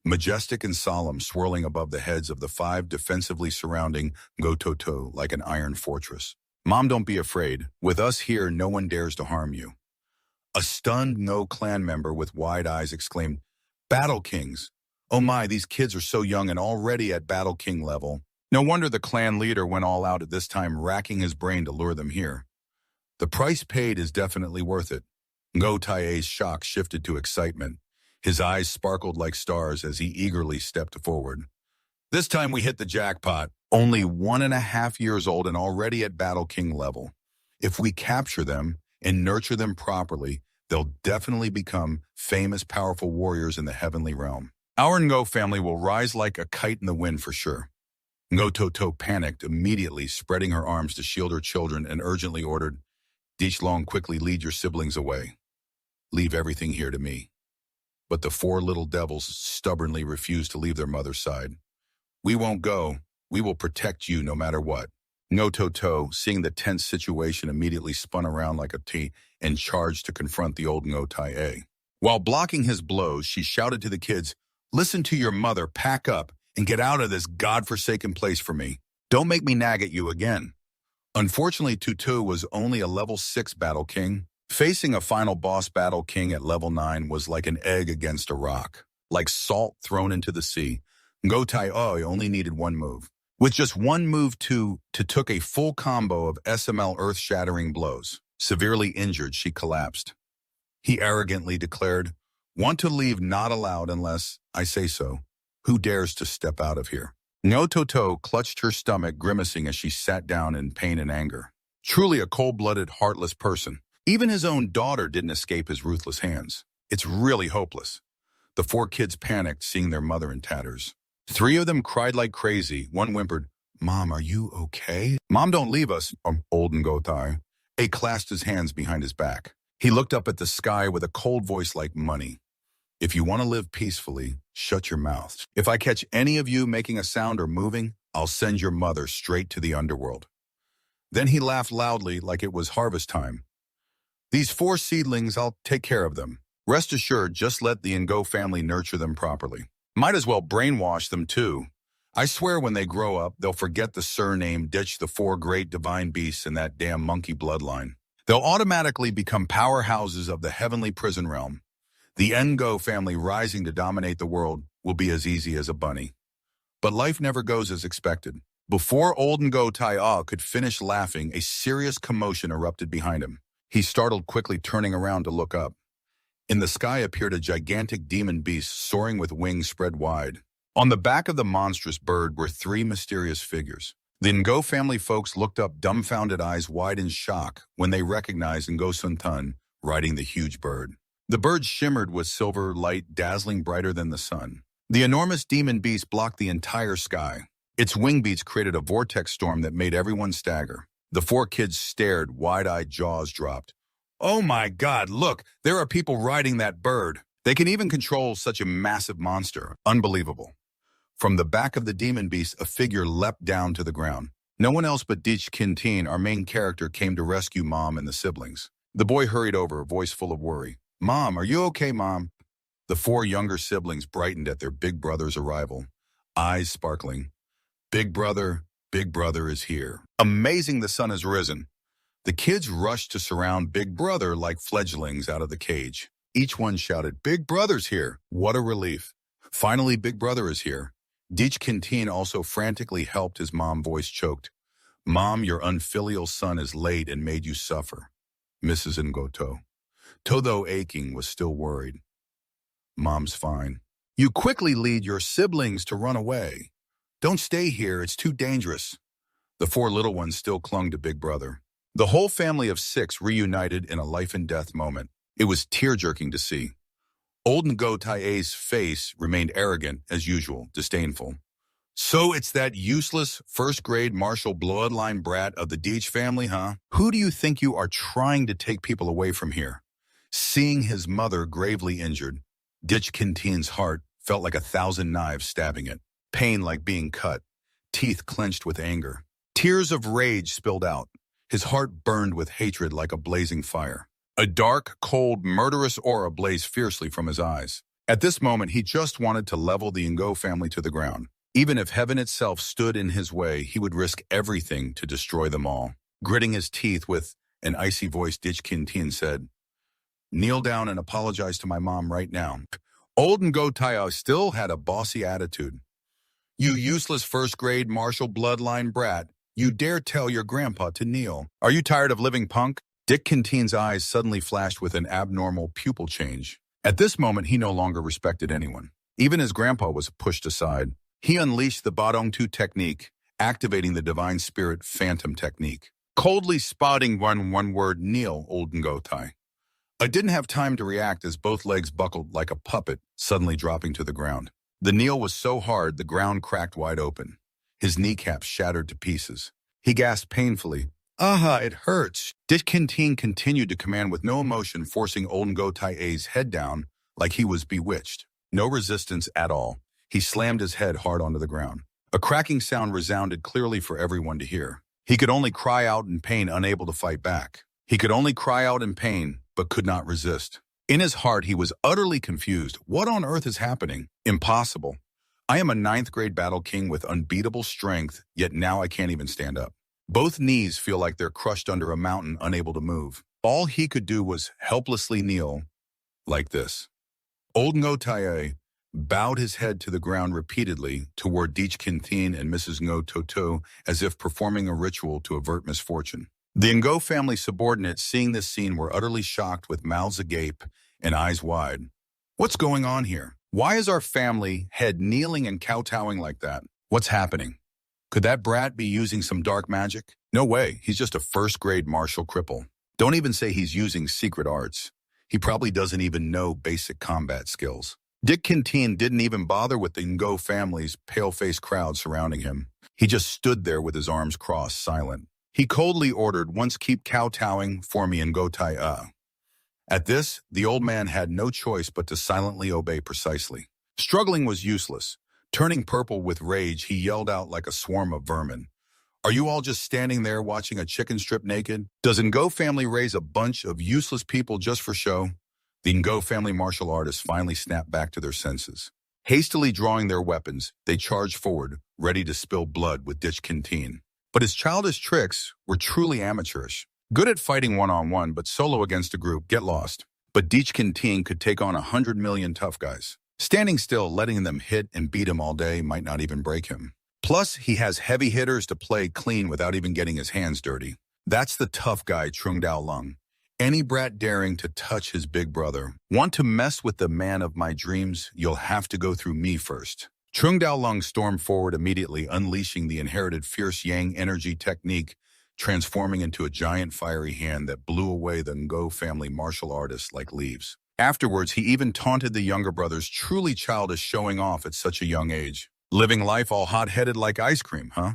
majestic and solemn, swirling above the heads of the 5 defensively surrounding Ngo Toto like an iron fortress. "Mom, don't be afraid. With us here, no one dares to harm you." A stunned Ngo clan member with wide eyes exclaimed, "Battle Kings! Oh my, these kids are so young and already at Battle King level." No wonder the clan leader went all out at this time, racking his brain to lure them here. The price paid is definitely worth it. Ngo Tai's shock shifted to excitement. His eyes sparkled like stars as he eagerly stepped forward. "This time we hit the jackpot. Only 1.5 years old and already at Battle King level. If we capture them and nurture them properly, they'll definitely become famous, powerful warriors in the heavenly realm. Our Ngo family will rise like a kite in the wind for sure." Ngo Toto panicked, immediately spreading her arms to shield her children, and urgently ordered, "Deech Long, quickly lead your siblings away. Leave everything here to me." But the 4 little devils stubbornly refused to leave their mother's side. "We won't go. We will protect you no matter what." Ngo Toto, seeing the tense situation, immediately spun around like a T and charged to confront the old Ngo Tai. While blocking his blows, she shouted to the kids, "Listen to your mother, pack up, and get out of this godforsaken place for me. Don't make me nag at you again." Unfortunately, Tutu was only a level 6 Battle King. Facing a final boss Battle King at level 9 was like an egg against a rock, like salt thrown into the sea. Ngo Tai only needed one move. With just one move, Tu took a full combo of SML earth-shattering blows. Severely injured, she collapsed. He arrogantly declared, "Want to leave, not allowed unless I say so. Who dares to step out of here?" Ngo Toto clutched her stomach, grimacing as she sat down in pain and anger. Truly a cold-blooded, heartless person. Even his own daughter didn't escape his ruthless hands. It's really hopeless. The 4 kids panicked, seeing their mother in tatters. 3 of them cried like crazy. One whimpered, "Mom, are you okay?" "Mom, don't leave us," old Ngo Tai. A clasped his hands behind his back. He looked up at the sky with a cold voice like money. "If you want to live peacefully, shut your mouth. If I catch any of you making a sound or moving, I'll send your mother straight to the underworld." Then he laughed loudly like it was harvest time. "These 4 seedlings, I'll take care of them. Rest assured, just let the Ngo family nurture them properly. Might as well brainwash them too. I swear when they grow up, they'll forget the surname, ditch the 4 great divine beasts in that damn monkey bloodline. They'll automatically become powerhouses of the heavenly prison realm. The Ngo family rising to dominate the world will be as easy as a bunny." But life never goes as expected. Before old Ngo Tai could finish laughing, a serious commotion erupted behind him. He startled, quickly turning around to look up. In the sky appeared a gigantic demon beast soaring with wings spread wide. On the back of the monstrous bird were three mysterious figures. The Ngo family folks looked up, dumbfounded, eyes wide in shock, when they recognized Ngo Sun Tun riding the huge bird. The bird shimmered with silver light, dazzling brighter than the sun. The enormous demon beast blocked the entire sky. Its wing beats created a vortex storm that made everyone stagger. The four kids stared, wide-eyed, jaws dropped. "Oh my God, look, there are people riding that bird. They can even control such a massive monster. Unbelievable." From the back of the demon beast, a figure leapt down to the ground. No one else but Dich Kintin, our main character, came to rescue Mom and the siblings. The boy hurried over, a voice full of worry. "Mom, are you okay, Mom?" The four younger siblings brightened at their big brother's arrival, eyes sparkling. Big brother is here. Amazing, the sun has risen." The kids rushed to surround Big Brother like fledglings out of the cage. Each one shouted, "Big Brother's here." What a relief. Finally, Big Brother is here. Dich Kintin also frantically helped, his mom voice choked. "Mom, your unfilial son is late and made you suffer." Mrs. Ngoto, though aching, was still worried. "Mom's fine. You quickly lead your siblings to run away. Don't stay here, it's too dangerous." The four little ones still clung to Big Brother. The whole family of six reunited in a life-and-death moment. It was tear-jerking to see. Old Ngo Tai's face remained arrogant, as usual, disdainful. "So it's that useless first-grade martial bloodline brat of the Deech family, huh? Who do you think you are trying to take people away from here?" Seeing his mother gravely injured, Dich Kintin's heart felt like 1,000 knives stabbing it. Pain like being cut, teeth clenched with anger. Tears of rage spilled out. His heart burned with hatred like a blazing fire. A dark, cold, murderous aura blazed fiercely from his eyes. At this moment, he just wanted to level the Ngo family to the ground. Even if heaven itself stood in his way, he would risk everything to destroy them all. Gritting his teeth with an icy voice, Dich Kintin said, "Kneel down and apologize to my mom right now." Old Ngo Tai still had a bossy attitude. "You useless first-grade martial bloodline brat. You dare tell your grandpa to kneel. Are you tired of living punk?" Dich Kintin's eyes suddenly flashed with an abnormal pupil change. At this moment, he no longer respected anyone. Even his grandpa was pushed aside. He unleashed the Badong Tu technique, activating the divine spirit phantom technique. Coldly spouting one word, "Kneel, old Ngo Tai." I didn't have time to react as both legs buckled like a puppet, suddenly dropping to the ground. The kneel was so hard the ground cracked wide open. His kneecaps shattered to pieces. He gasped painfully, "Aha, it hurts." Dich Kintin continued to command with no emotion, forcing old Ngo Tai's head down like he was bewitched. No resistance at all. He slammed his head hard onto the ground. A cracking sound resounded clearly for everyone to hear. He could only cry out in pain, unable to fight back. He could only cry out in pain, but could not resist. In his heart, he was utterly confused. What on earth is happening? Impossible. I am a 9th grade battle king with unbeatable strength, yet now I can't even stand up. Both knees feel like they're crushed under a mountain, unable to move. All he could do was helplessly kneel, like this. Old Ngo Tai bowed his head to the ground repeatedly toward Dich Kintin and Mrs. Ngo Toto, as if performing a ritual to avert misfortune. The Ngo family subordinates, seeing this scene, were utterly shocked, with mouths agape and eyes wide. What's going on here? Why is our family head kneeling and kowtowing like that? What's happening? Could that brat be using some dark magic? No way, he's just a first-grade martial cripple. Don't even say he's using secret arts. He probably doesn't even know basic combat skills. Dich Kintin didn't even bother with the Ngo family's pale-faced crowd surrounding him. He just stood there with his arms crossed, silent. He coldly ordered, "Once keep kowtowing for me, Ngo Tai." At this, the old man had no choice but to silently obey precisely. Struggling was useless. Turning purple with rage, he yelled out like a swarm of vermin. "Are you all just standing there watching a chicken strip naked? Does Ngo family raise a bunch of useless people just for show?" The Ngo family martial artists finally snapped back to their senses. Hastily drawing their weapons, they charged forward, ready to spill blood with Dich Kintin. But his childish tricks were truly amateurish. Good at fighting one-on-one, but solo against a group, get lost. But Dich Kintin could take on 100 million tough guys. Standing still, letting them hit and beat him all day might not even break him. Plus, he has heavy hitters to play clean without even getting his hands dirty. That's the tough guy, Trung Dao Lung. Any brat daring to touch his big brother. Want to mess with the man of my dreams? You'll have to go through me first. Trung Dao Lung stormed forward immediately, unleashing the inherited fierce yang energy technique, transforming into a giant fiery hand that blew away the Ngo family martial artists like leaves. Afterwards, he even taunted the younger brothers, truly childish showing off at such a young age. Living life all hot-headed like ice cream, huh?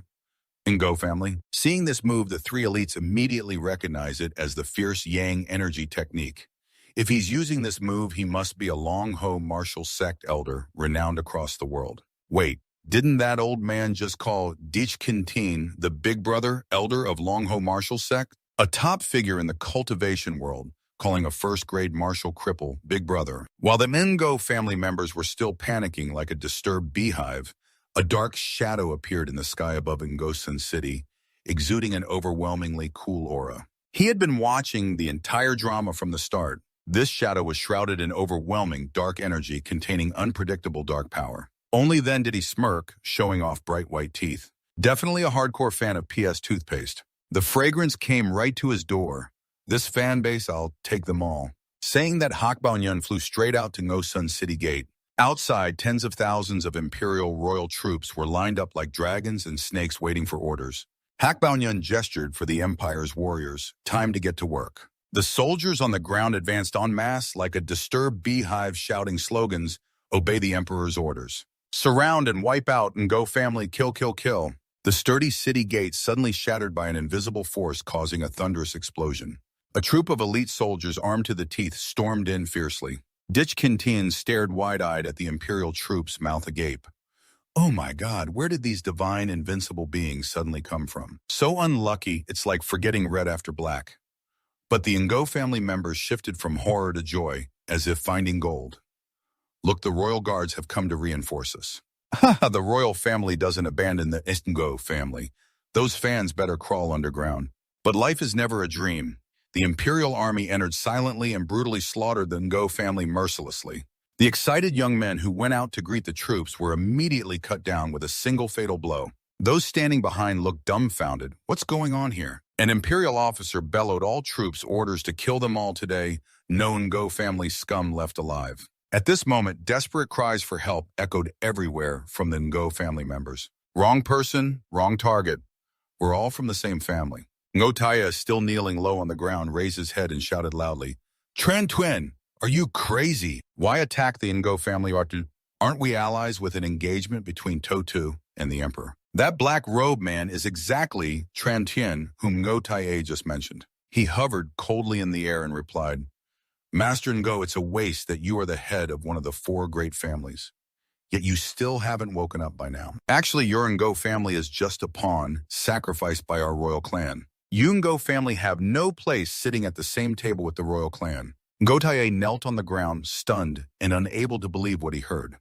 Ngo family. Seeing this move, the three elites immediately recognize it as the fierce yang energy technique. If he's using this move, he must be a Long Ho martial sect elder renowned across the world. Wait, didn't that old man just call Dichkintin the big brother elder of Long Ho martial sect? A top figure in the cultivation world, calling a first-grade martial cripple big brother. While the Ngo family members were still panicking like a disturbed beehive, a dark shadow appeared in the sky above Ngosun City, exuding an overwhelmingly cool aura. He had been watching the entire drama from the start. This shadow was shrouded in overwhelming dark energy containing unpredictable dark power. Only then did he smirk, showing off bright white teeth. Definitely a hardcore fan of PS toothpaste. The fragrance came right to his door. This fan base, I'll take them all. Saying that, Hak Baoyun flew straight out to Ngosun City Gate. Outside, tens of thousands of Imperial royal troops were lined up like dragons and snakes waiting for orders. Hak Baoyun gestured for the Empire's warriors. Time to get to work. The soldiers on the ground advanced en masse like a disturbed beehive shouting slogans, "Obey the Emperor's orders. Surround and wipe out Ngo family, kill, kill, kill." The sturdy city gate suddenly shattered by an invisible force causing a thunderous explosion. A troop of elite soldiers armed to the teeth stormed in fiercely. Dichkintin stared wide-eyed at the Imperial troops, mouth agape. Oh my God, where did these divine, invincible beings suddenly come from? So unlucky, it's like forgetting red after black. But the Ngo family members shifted from horror to joy, as if finding gold. Look, the royal guards have come to reinforce us. The royal family doesn't abandon the Ngo family. Those fans better crawl underground. But life is never a dream. The Imperial army entered silently and brutally slaughtered the Ngo family mercilessly. The excited young men who went out to greet the troops were immediately cut down with a single fatal blow. Those standing behind looked dumbfounded. What's going on here? An Imperial officer bellowed all troops orders to kill them all today. No Ngo family scum left alive. At this moment, desperate cries for help echoed everywhere from the Ngo family members. Wrong person, wrong target. We're all from the same family. Ngo Taya, still kneeling low on the ground, raised his head and shouted loudly, Tran Twin, are you crazy? Why attack the Ngo family? Aren't we allies with an engagement between Totu and the Emperor? That black robe man is exactly Tran Tien, whom Ngo Taya just mentioned. He hovered coldly in the air and replied, Master Ngo, it's a waste that you are the head of one of the four great families. Yet you still haven't woken up by now. Actually, your Ngo family is just a pawn sacrificed by our royal clan. You Ngo family have no place sitting at the same table with the royal clan. Ngo Taya knelt on the ground, stunned and unable to believe what he heard.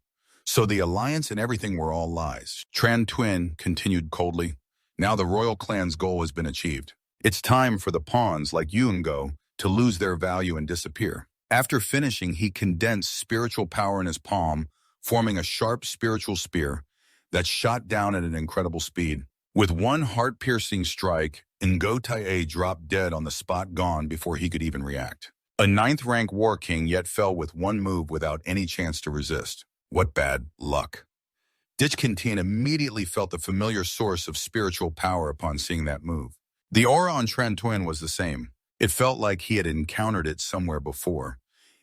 So the alliance and everything were all lies. Tran Twin continued coldly. Now the royal clan's goal has been achieved. It's time for the pawns like you Ngo to lose their value and disappear. After finishing, he condensed spiritual power in his palm, forming a sharp spiritual spear that shot down at an incredible speed. With one heart-piercing strike, Ngo Taya dropped dead on the spot, gone before he could even react. A ninth-rank war king yet fell with one move without any chance to resist. What bad luck. Dichkintin immediately felt the familiar source of spiritual power upon seeing that move. The aura on Tran Twin was the same. It felt like he had encountered it somewhere before.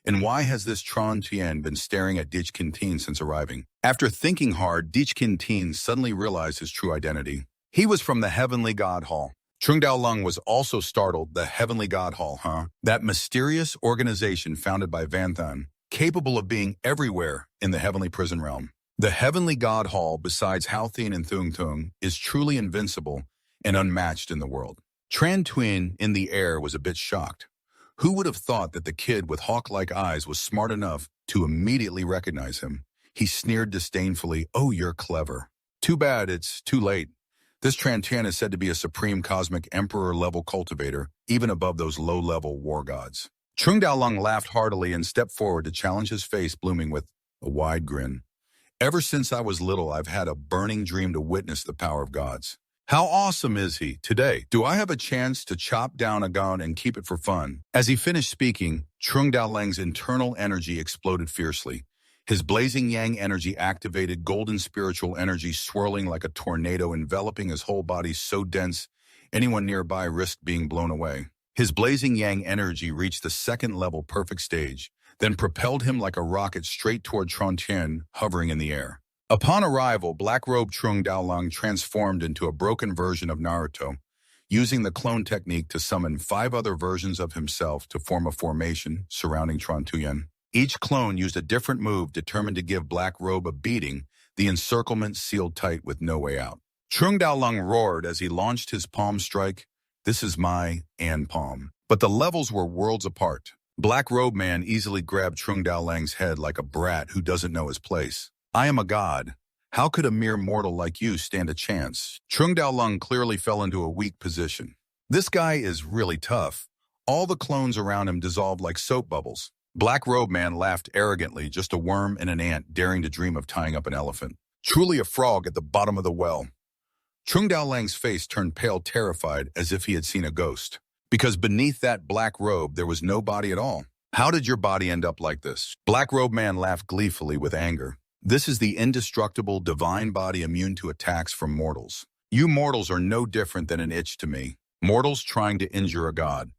And why has this Tran Tien been staring at Dichkintin since arriving? After thinking hard, Dichkintin suddenly realized his true identity. He was from the Heavenly God Hall. Trung Dao Lung was also startled. The Heavenly God Hall, huh? That mysterious organization founded by Van Thun, capable of being everywhere in the Heavenly Prison Realm. The Heavenly God Hall, besides Halthine and Thung Thung, is truly invincible and unmatched in the world. Tran Twin in the air was a bit shocked. Who would have thought that the kid with hawk-like eyes was smart enough to immediately recognize him? He sneered disdainfully, oh, you're clever. Too bad it's too late. This Tran Tien is said to be a supreme cosmic emperor-level cultivator, even above those low-level war gods. Trung Dao Lung laughed heartily and stepped forward to challenge, his face blooming with a wide grin. Ever since I was little, I've had a burning dream to witness the power of gods. How awesome is he today? Do I have a chance to chop down a god and keep it for fun? As he finished speaking, Trung Dao Lang's internal energy exploded fiercely. His blazing yang energy activated golden spiritual energy swirling like a tornado enveloping his whole body so dense anyone nearby risked being blown away. His blazing yang energy reached the second level perfect stage, then propelled him like a rocket straight toward Trontian, hovering in the air. Upon arrival, black-robed Trung Dao Lang transformed into a broken version of Naruto, using the clone technique to summon 5 other versions of himself to form a formation surrounding Trontuyen. Each clone used a different move determined to give Black Robe a beating, the encirclement sealed tight with no way out. Trung Dao Lang roared as he launched his palm strike. This is my palm. But the levels were worlds apart. Black Robe Man easily grabbed Trung Dao Lang's head like a brat who doesn't know his place. I am a god. How could a mere mortal like you stand a chance? Trung Dao Lang clearly fell into a weak position. This guy is really tough. All the clones around him dissolved like soap bubbles. Black Robe Man laughed arrogantly, just a worm and an ant daring to dream of tying up an elephant. Truly a frog at the bottom of the well. Trung Dao Lang's face turned pale, terrified, as if he had seen a ghost. Because beneath that black robe, there was no body at all. How did your body end up like this? Black Robe Man laughed gleefully with anger. This is the indestructible divine body immune to attacks from mortals. You mortals are no different than an itch to me. Mortals trying to injure a god.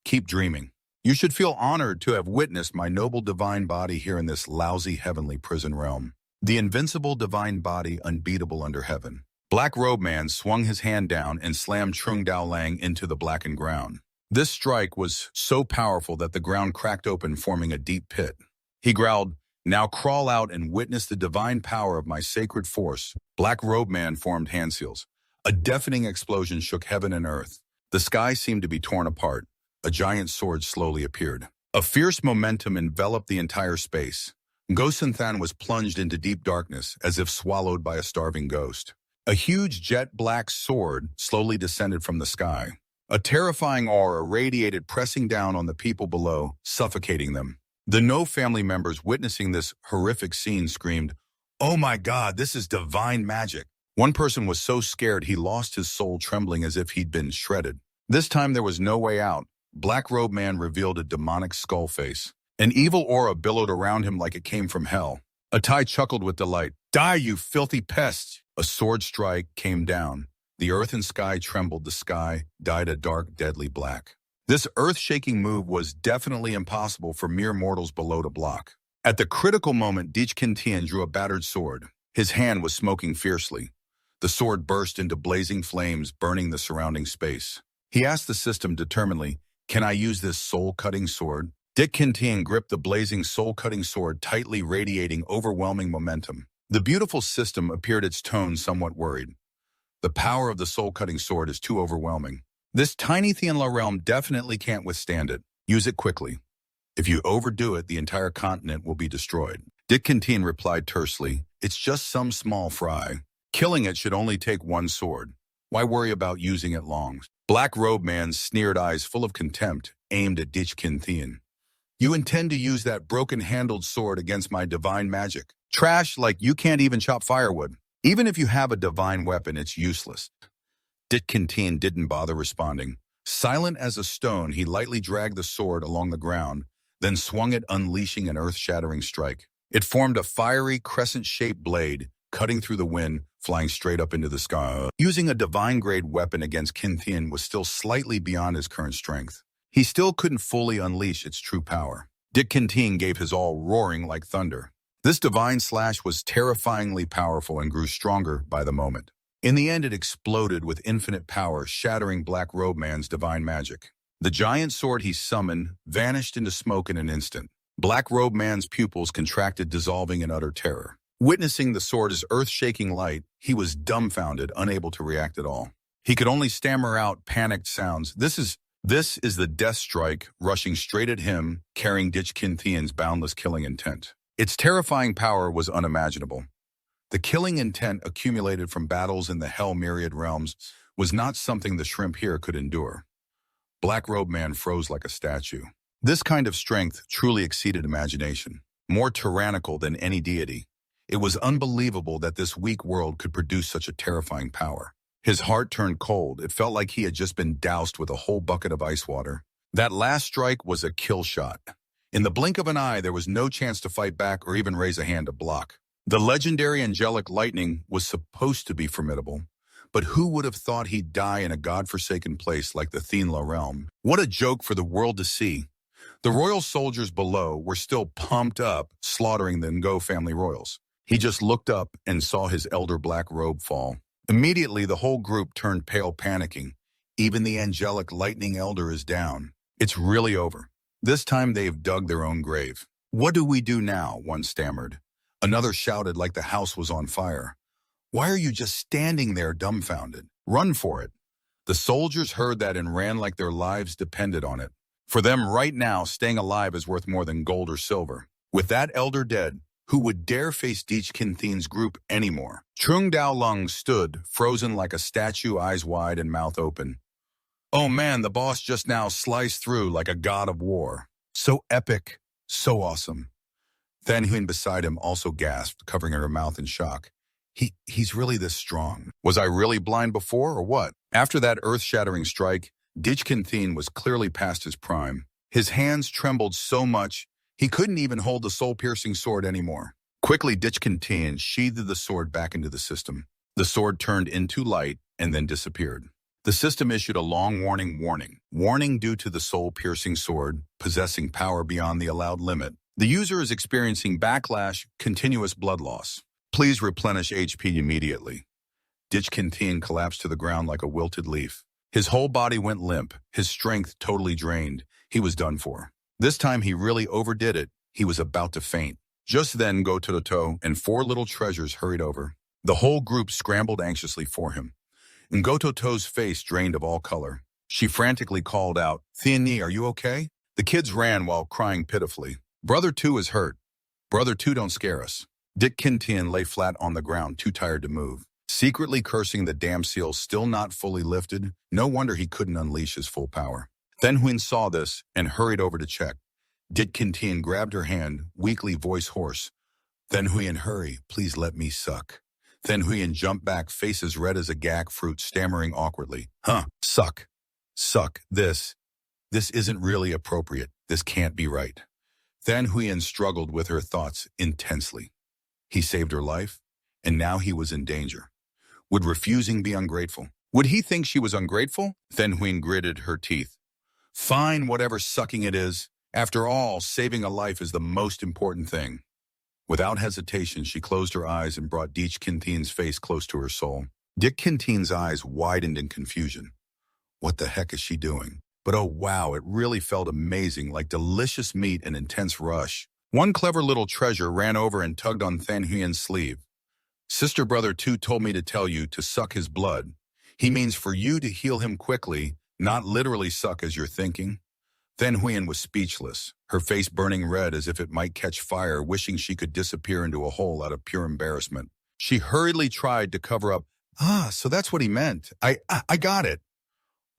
Keep dreaming. You should feel honored to have witnessed my noble divine body here in this lousy heavenly prison realm. The invincible divine body unbeatable under heaven. Black Robe Man swung his hand down and slammed Trung Dao Lang into the blackened ground. This strike was so powerful that the ground cracked open, forming a deep pit. He growled, "Now crawl out and witness the divine power of my sacred force." Black Robe Man formed hand seals. A deafening explosion shook heaven and earth. The sky seemed to be torn apart. A giant sword slowly appeared. A fierce momentum enveloped the entire space. Gosenthan was plunged into deep darkness, as if swallowed by a starving ghost. A huge jet-black sword slowly descended from the sky. A terrifying aura radiated, pressing down on the people below, suffocating them. The No family members witnessing this horrific scene screamed, "Oh my God, this is divine magic." One person was so scared he lost his soul, trembling as if he'd been shredded. This time there was no way out. Black Robe Man revealed a demonic skull face. An evil aura billowed around him like it came from hell. Atai chuckled with delight. "Die, you filthy pests!" A sword strike came down. The earth and sky trembled. The sky dyed a dark, deadly black. This earth-shaking move was definitely impossible for mere mortals below to block. At the critical moment, Dichkin Tian drew a battered sword. His hand was smoking fiercely. The sword burst into blazing flames, burning the surrounding space. He asked the system determinedly, "Can I use this soul-cutting sword?" Dichkin Tian gripped the blazing soul-cutting sword tightly, radiating overwhelming momentum. The beautiful system appeared its tone somewhat worried. The power of the soul-cutting sword is too overwhelming. This tiny Tianla realm definitely can't withstand it. Use it quickly. If you overdo it, the entire continent will be destroyed. Dichkin Tian replied tersely, "It's just some small fry. Killing it should only take one sword. Why worry about using it long?" Black Robe Man's sneered eyes, full of contempt, aimed at Dichkin Tian. "You intend to use that broken-handled sword against my divine magic? Trash, like you can't even chop firewood. Even if you have a divine weapon, it's useless." Dichkin Tian didn't bother responding. Silent as a stone, he lightly dragged the sword along the ground, then swung it, unleashing an earth-shattering strike. It formed a fiery, crescent-shaped blade, cutting through the wind, flying straight up into the sky. Using a divine-grade weapon against Qin was still slightly beyond his current strength. He still couldn't fully unleash its true power. Dichkin gave his all, roaring like thunder. This divine slash was terrifyingly powerful and grew stronger by the moment. In the end, it exploded with infinite power, shattering Black Robe Man's divine magic. The giant sword he summoned vanished into smoke in an instant. Black Robe Man's pupils contracted, dissolving in utter terror. Witnessing the sword's earth-shaking light, he was dumbfounded, unable to react at all. He could only stammer out panicked sounds. This is the death strike, rushing straight at him, carrying Dichkin Tian's boundless killing intent. Its terrifying power was unimaginable. The killing intent accumulated from battles in the Hell Myriad realms was not something the shrimp here could endure. Black Robe Man froze like a statue. This kind of strength truly exceeded imagination, more tyrannical than any deity. It was unbelievable that this weak world could produce such a terrifying power. His heart turned cold. It felt like he had just been doused with a whole bucket of ice water. That last strike was a kill shot. In the blink of an eye, there was no chance to fight back or even raise a hand to block. The legendary angelic lightning was supposed to be formidable, but who would have thought he'd die in a godforsaken place like the Thenla realm? What a joke for the world to see. The royal soldiers below were still pumped up, slaughtering the Ngo family royals. He just looked up and saw his elder black robe fall. Immediately, the whole group turned pale, panicking. Even the angelic lightning elder is down. It's really over. This time they've dug their own grave. What do we do now? One stammered. Another shouted like the house was on fire. Why are you just standing there dumbfounded? Run for it. The soldiers heard that and ran like their lives depended on it. For them right now, staying alive is worth more than gold or silver. With that elder dead, who would dare face Dichkinthin's group anymore? Trung Dao Lung stood, frozen like a statue, eyes wide and mouth open. Oh man, the boss just now sliced through like a god of war. So epic, so awesome. Then Huyen beside him also gasped, covering her mouth in shock. He's really this strong. Was I really blind before or what? After that earth-shattering strike, Dichkinthin was clearly past his prime. His hands trembled so much, he couldn't even hold the soul-piercing sword anymore. Quickly, Dichkinthin sheathed the sword back into the system. The sword turned into light and then disappeared. The system issued a long warning due to the soul-piercing sword, possessing power beyond the allowed limit. The user is experiencing backlash, continuous blood loss. Please replenish HP immediately. Dichkinthin collapsed to the ground like a wilted leaf. His whole body went limp, his strength totally drained. He was done for. This time he really overdid it. He was about to faint. Just then, Betrothal and 4 little treasures hurried over. The whole group scrambled anxiously for him. Ngototto's face drained of all color. She frantically called out, "Thienni, are you okay?" The kids ran while crying pitifully. "Brother 2 is hurt. Brother 2, don't scare us." Dichkinthin lay flat on the ground, too tired to move. Secretly cursing the damn seal still not fully lifted, no wonder he couldn't unleash his full power. Then Huyen saw this and hurried over to check. Dichkinthin grabbed her hand, weakly voice hoarse. "Then Huyen, hurry, please let me suck." Then Huyen jumped back, face as red as a gak fruit, stammering awkwardly. Suck. Suck. This isn't really appropriate. This can't be right." Then Huyen struggled with her thoughts intensely. He saved her life, and now he was in danger. Would refusing be ungrateful? Would he think she was ungrateful? Then Huyen gritted her teeth. Fine, whatever sucking it is. After all, saving a life is the most important thing. Without hesitation, she closed her eyes and brought Dichkinthin's face close to her soul. Dichkinthin's eyes widened in confusion. What the heck is she doing? But oh wow, it really felt amazing, like delicious meat and intense rush. One clever little treasure ran over and tugged on Than Huyen's sleeve. "Sister Brother 2 told me to tell you to suck his blood. He means for you to heal him quickly, not literally suck as you're thinking." Than Huyen was speechless, her face burning red as if it might catch fire, wishing she could disappear into a hole out of pure embarrassment. She hurriedly tried to cover up. So that's what he meant. I got it.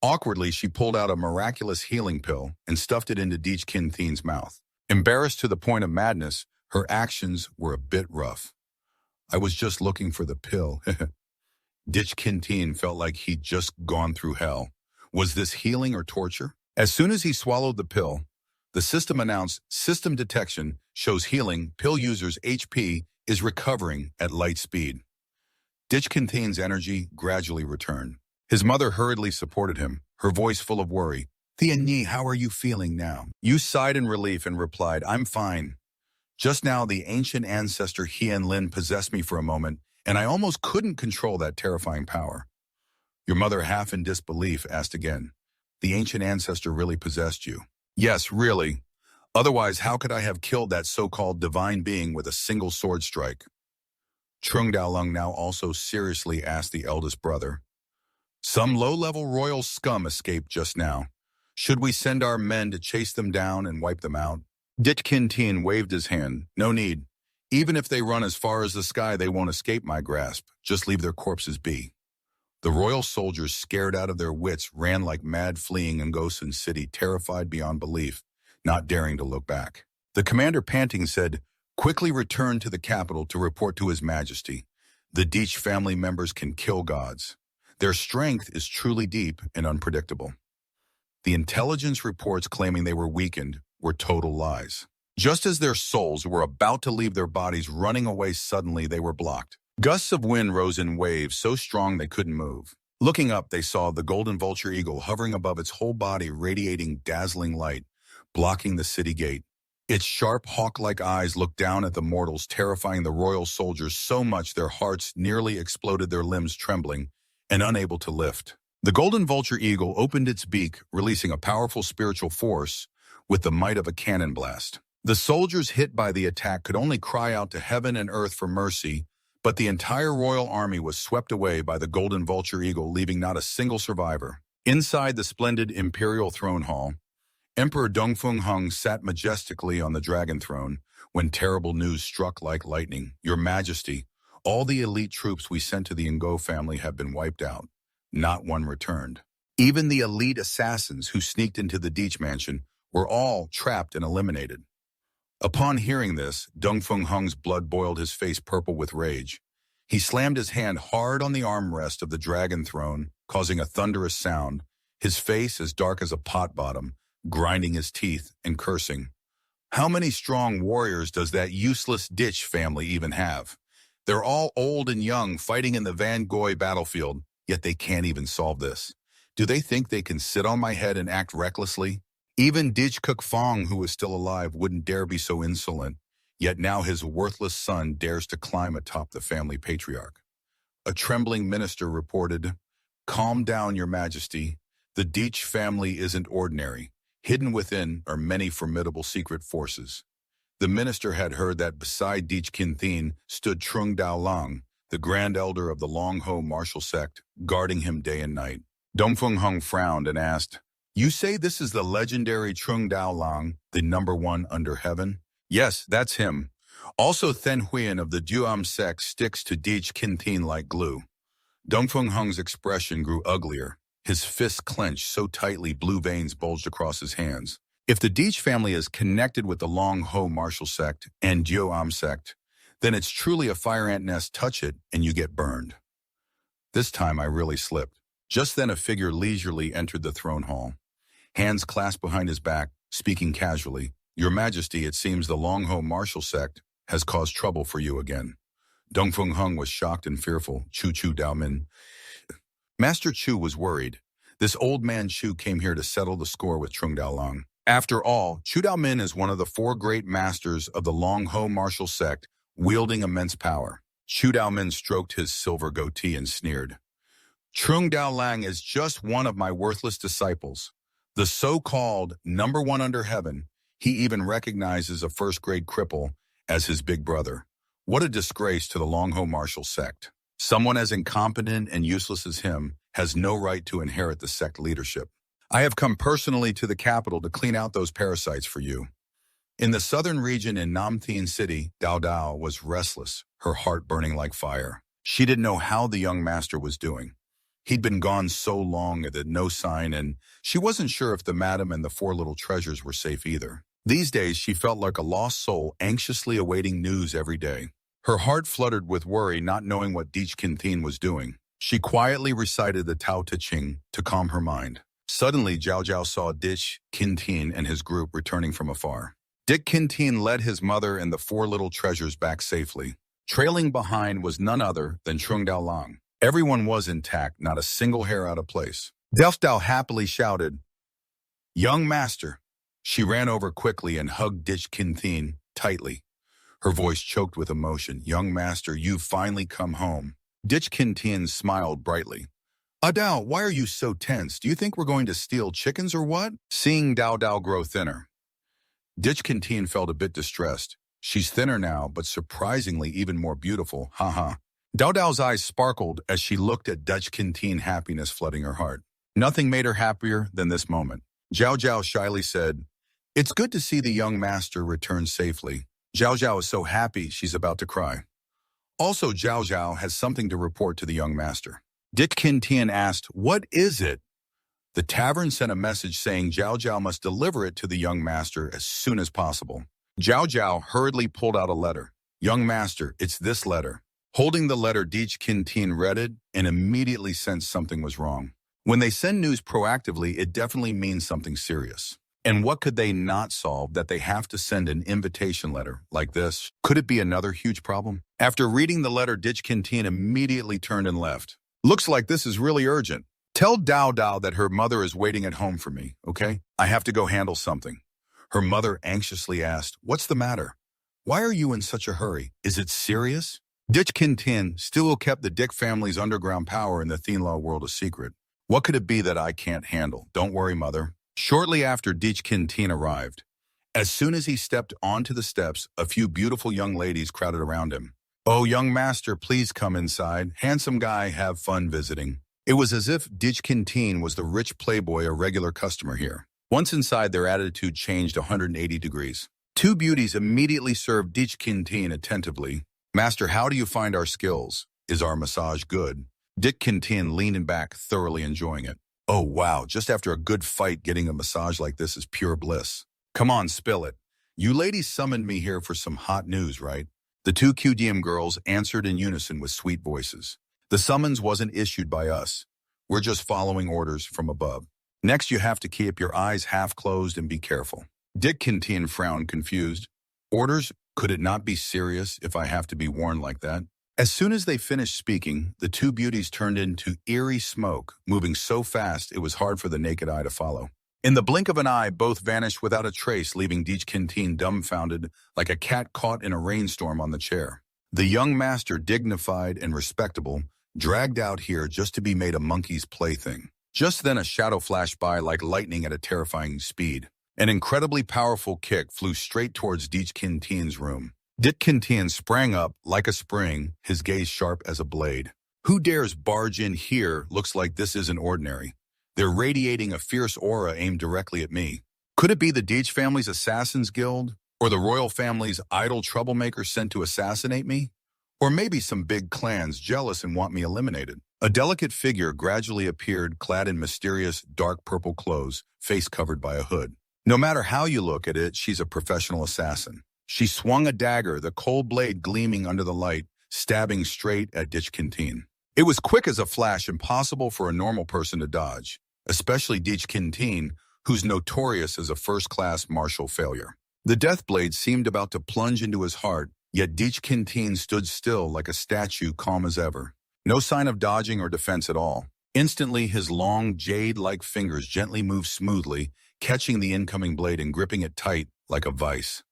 Awkwardly, she pulled out a miraculous healing pill and stuffed it into Dichkinthin's mouth. Embarrassed to the point of madness, her actions were a bit rough. "I was just looking for the pill." Dichkinthin felt like he'd just gone through hell. Was this healing or torture? As soon as he swallowed the pill, the system announced, "System detection shows healing. Pill user's HP is recovering at light speed." Dichkinthin's energy gradually returned. His mother hurriedly supported him, her voice full of worry. "Thienni, how are you feeling now?" Yu sighed in relief and replied, "I'm fine. Just now the ancient ancestor Hien Lin possessed me for a moment, and I almost couldn't control that terrifying power." Your mother, half in disbelief, asked again, "The ancient ancestor really possessed you?" "Yes, really. Otherwise, how could I have killed that so-called divine being with a single sword strike?" Trung Daolung now also seriously asked the eldest brother. "Some low-level royal scum escaped just now. Should we send our men to chase them down and wipe them out?" Dichkinthin waved his hand. "No need. Even if they run as far as the sky, they won't escape my grasp. Just leave their corpses be." The royal soldiers, scared out of their wits, ran like mad, fleeing Ngosen City, terrified beyond belief, not daring to look back. The commander, panting, said, Quickly return to the capital to report to His Majesty. The Deech family members can kill gods. Their strength is truly deep and unpredictable. The intelligence reports claiming they were weakened were total lies. Just as their souls were about to leave their bodies running away suddenly, they were blocked. Gusts of wind rose in waves so strong they couldn't move. Looking up, they saw the golden vulture eagle hovering above its whole body, radiating dazzling light, blocking the city gate. Its sharp, hawk-like eyes looked down at the mortals, terrifying the royal soldiers so much their hearts nearly exploded, their limbs trembling and unable to lift. The golden vulture eagle opened its beak, releasing a powerful spiritual force with the might of a cannon blast. The soldiers hit by the attack could only cry out to heaven and earth for mercy, but the entire royal army was swept away by the golden vulture eagle, leaving not a single survivor. Inside the splendid imperial throne hall, Emperor Dongfeng Hung sat majestically on the dragon throne when terrible news struck like lightning. Your Majesty, all the elite troops we sent to the Ngo family have been wiped out. Not one returned. Even the elite assassins who sneaked into the Deech mansion were all trapped and eliminated. Upon hearing this, Dongfeng Hung's blood boiled, his face purple with rage. He slammed his hand hard on the armrest of the dragon throne, causing a thunderous sound, his face as dark as a pot bottom, grinding his teeth and cursing. How many strong warriors does that useless Deech family even have? They're all old and young, fighting in the Van Gogh battlefield, yet they can't even solve this. Do they think they can sit on my head and act recklessly? Even Deech Cook Fong, who is still alive, wouldn't dare be so insolent, yet now his worthless son dares to climb atop the family patriarch. A trembling minister reported, "Calm down, Your Majesty. The Deech family isn't ordinary. Hidden within are many formidable secret forces." The minister had heard that beside Deech Kinthin stood Trung Dao Lang, the grand elder of the Long Ho martial sect, guarding him day and night. Dongfeng Hung frowned and asked, "You say this is the legendary Trung Dao Lang, the #1 under heaven?" "Yes, that's him. Also, Then Huyen of the Duam sect sticks to Deech Kinthin like glue." Dongfeng Hung's expression grew uglier. His fists clenched so tightly blue veins bulged across his hands. If the Deech family is connected with the Long Ho martial sect and Duam sect, then it's truly a fire ant nest. Touch it and you get burned. This time I really slipped. Just then a figure leisurely entered the throne hall. Hands clasped behind his back, speaking casually, "Your Majesty, it seems the Long Ho martial sect has caused trouble for you again." Dongfeng Hung was shocked and fearful. Chu Daomin. Master Chu was worried. This old man Chu came here to settle the score with Trung Dao Lang. After all, Chu Daomin is one of the 4 great masters of the Long Ho martial sect, wielding immense power. Chu Daomin stroked his silver goatee and sneered. "Trung Dao Lang is just one of my worthless disciples. The so-called #1 under heaven. He even recognizes a first-grade cripple as his big brother. What a disgrace to the Long Ho martial sect. Someone as incompetent and useless as him has no right to inherit the sect leadership. I have come personally to the capital to clean out those parasites for you." In the southern region in Nam Thien City, Dao Dao was restless, her heart burning like fire. She didn't know how the young master was doing. He'd been gone so long that no sign, and she wasn't sure if the madam and the 4 little treasures were safe either. These days, she felt like a lost soul, anxiously awaiting news every day. Her heart fluttered with worry, not knowing what Deech Kinthin was doing. She quietly recited the Tao Te Ching to calm her mind. Suddenly, Zhao Zhao saw Deech Kinthin and his group returning from afar. Dick Kinthin led his mother and the 4 little treasures back safely. Trailing behind was none other than Trung Dao Lang. Everyone was intact, not a single hair out of place. Delf Dao happily shouted, "Young master." She ran over quickly and hugged Deech Kinthin tightly. Her voice choked with emotion. "Young master, you've finally come home." Deech Kinthin smiled brightly. "Dao, why are you so tense? Do you think we're going to steal chickens or what?" Seeing Dao Dao grow thinner, Deech Kinthin felt a bit distressed. She's thinner now, but surprisingly even more beautiful. Haha. Dao Dao's eyes sparkled as she looked at Deech Kinthin, happiness flooding her heart. Nothing made her happier than this moment. Zhao Zhao shyly said, "It's good to see the young master return safely." Zhao Zhao is so happy she's about to cry. Also, Zhao Zhao has something to report to the young master. Deech Kinthin asked, "What is it?" The tavern sent a message saying Zhao Zhao must deliver it to the young master as soon as possible. Zhao Zhao hurriedly pulled out a letter. Young master, it's this letter. Holding the letter, Deech Kintin read it and immediately sensed something was wrong. When they send news proactively, it definitely means something serious. And what could they not solve that they have to send an invitation letter like this? Could it be another huge problem? After reading the letter, Deech Kintin immediately turned and left. Looks like this is really urgent. Tell Dao Dao that her mother is waiting at home for me, okay? I have to go handle something. Her mother anxiously asked, what's the matter? Why are you in such a hurry? Is it serious? Deech Kintin still kept the Dick family's underground power in the Thinlaw world a secret. What could it be that I can't handle? Don't worry, mother. Shortly after Deech Kintin arrived, as soon as he stepped onto the steps, a few beautiful young ladies crowded around him. Oh, young master, please come inside. Handsome guy, have fun visiting. It was as if Deech Kintin was the rich playboy, a regular customer here. Once inside, their attitude changed 180 degrees. Two beauties immediately served Deech Kintin attentively. Master, how do you find our skills? Is our massage good? Deech Kintin leaned back, thoroughly enjoying it. Oh, wow, just after a good fight, getting a massage like this is pure bliss. Come on, spill it. You ladies summoned me here for some hot news, right? The two QDM girls answered in unison with sweet voices. The summons wasn't issued by us. We're just following orders from above. Next, you have to keep your eyes half closed and be careful. Deech Kintin frowned, confused. Orders? Could it not be serious if I have to be warned like that? As soon as they finished speaking, the two beauties turned into eerie smoke, moving so fast it was hard for the naked eye to follow. In the blink of an eye, both vanished without a trace, leaving Deech Kintin dumbfounded like a cat caught in a rainstorm on the chair. The young master, dignified and respectable, dragged out here just to be made a monkey's plaything. Just then a shadow flashed by like lightning at a terrifying speed. An incredibly powerful kick flew straight towards Deech Kintin's room. Deech Kintin sprang up like a spring, his gaze sharp as a blade. Who dares barge in here? Looks like this isn't ordinary. They're radiating a fierce aura aimed directly at me. Could it be the Deech family's Assassins Guild? Or the royal family's idle troublemaker sent to assassinate me? Or maybe some big clans jealous and want me eliminated? A delicate figure gradually appeared, clad in mysterious, dark purple clothes, face covered by a hood. No matter how you look at it, she's a professional assassin. She swung a dagger, the cold blade gleaming under the light, stabbing straight at Deech Kintin. It was quick as a flash, impossible for a normal person to dodge, especially Deech Kintin, who's notorious as a first-class martial failure. The death blade seemed about to plunge into his heart, yet Deech Kintin stood still like a statue, calm as ever. No sign of dodging or defense at all. Instantly, his long, jade-like fingers gently moved smoothly, catching the incoming blade and gripping it tight like a vice.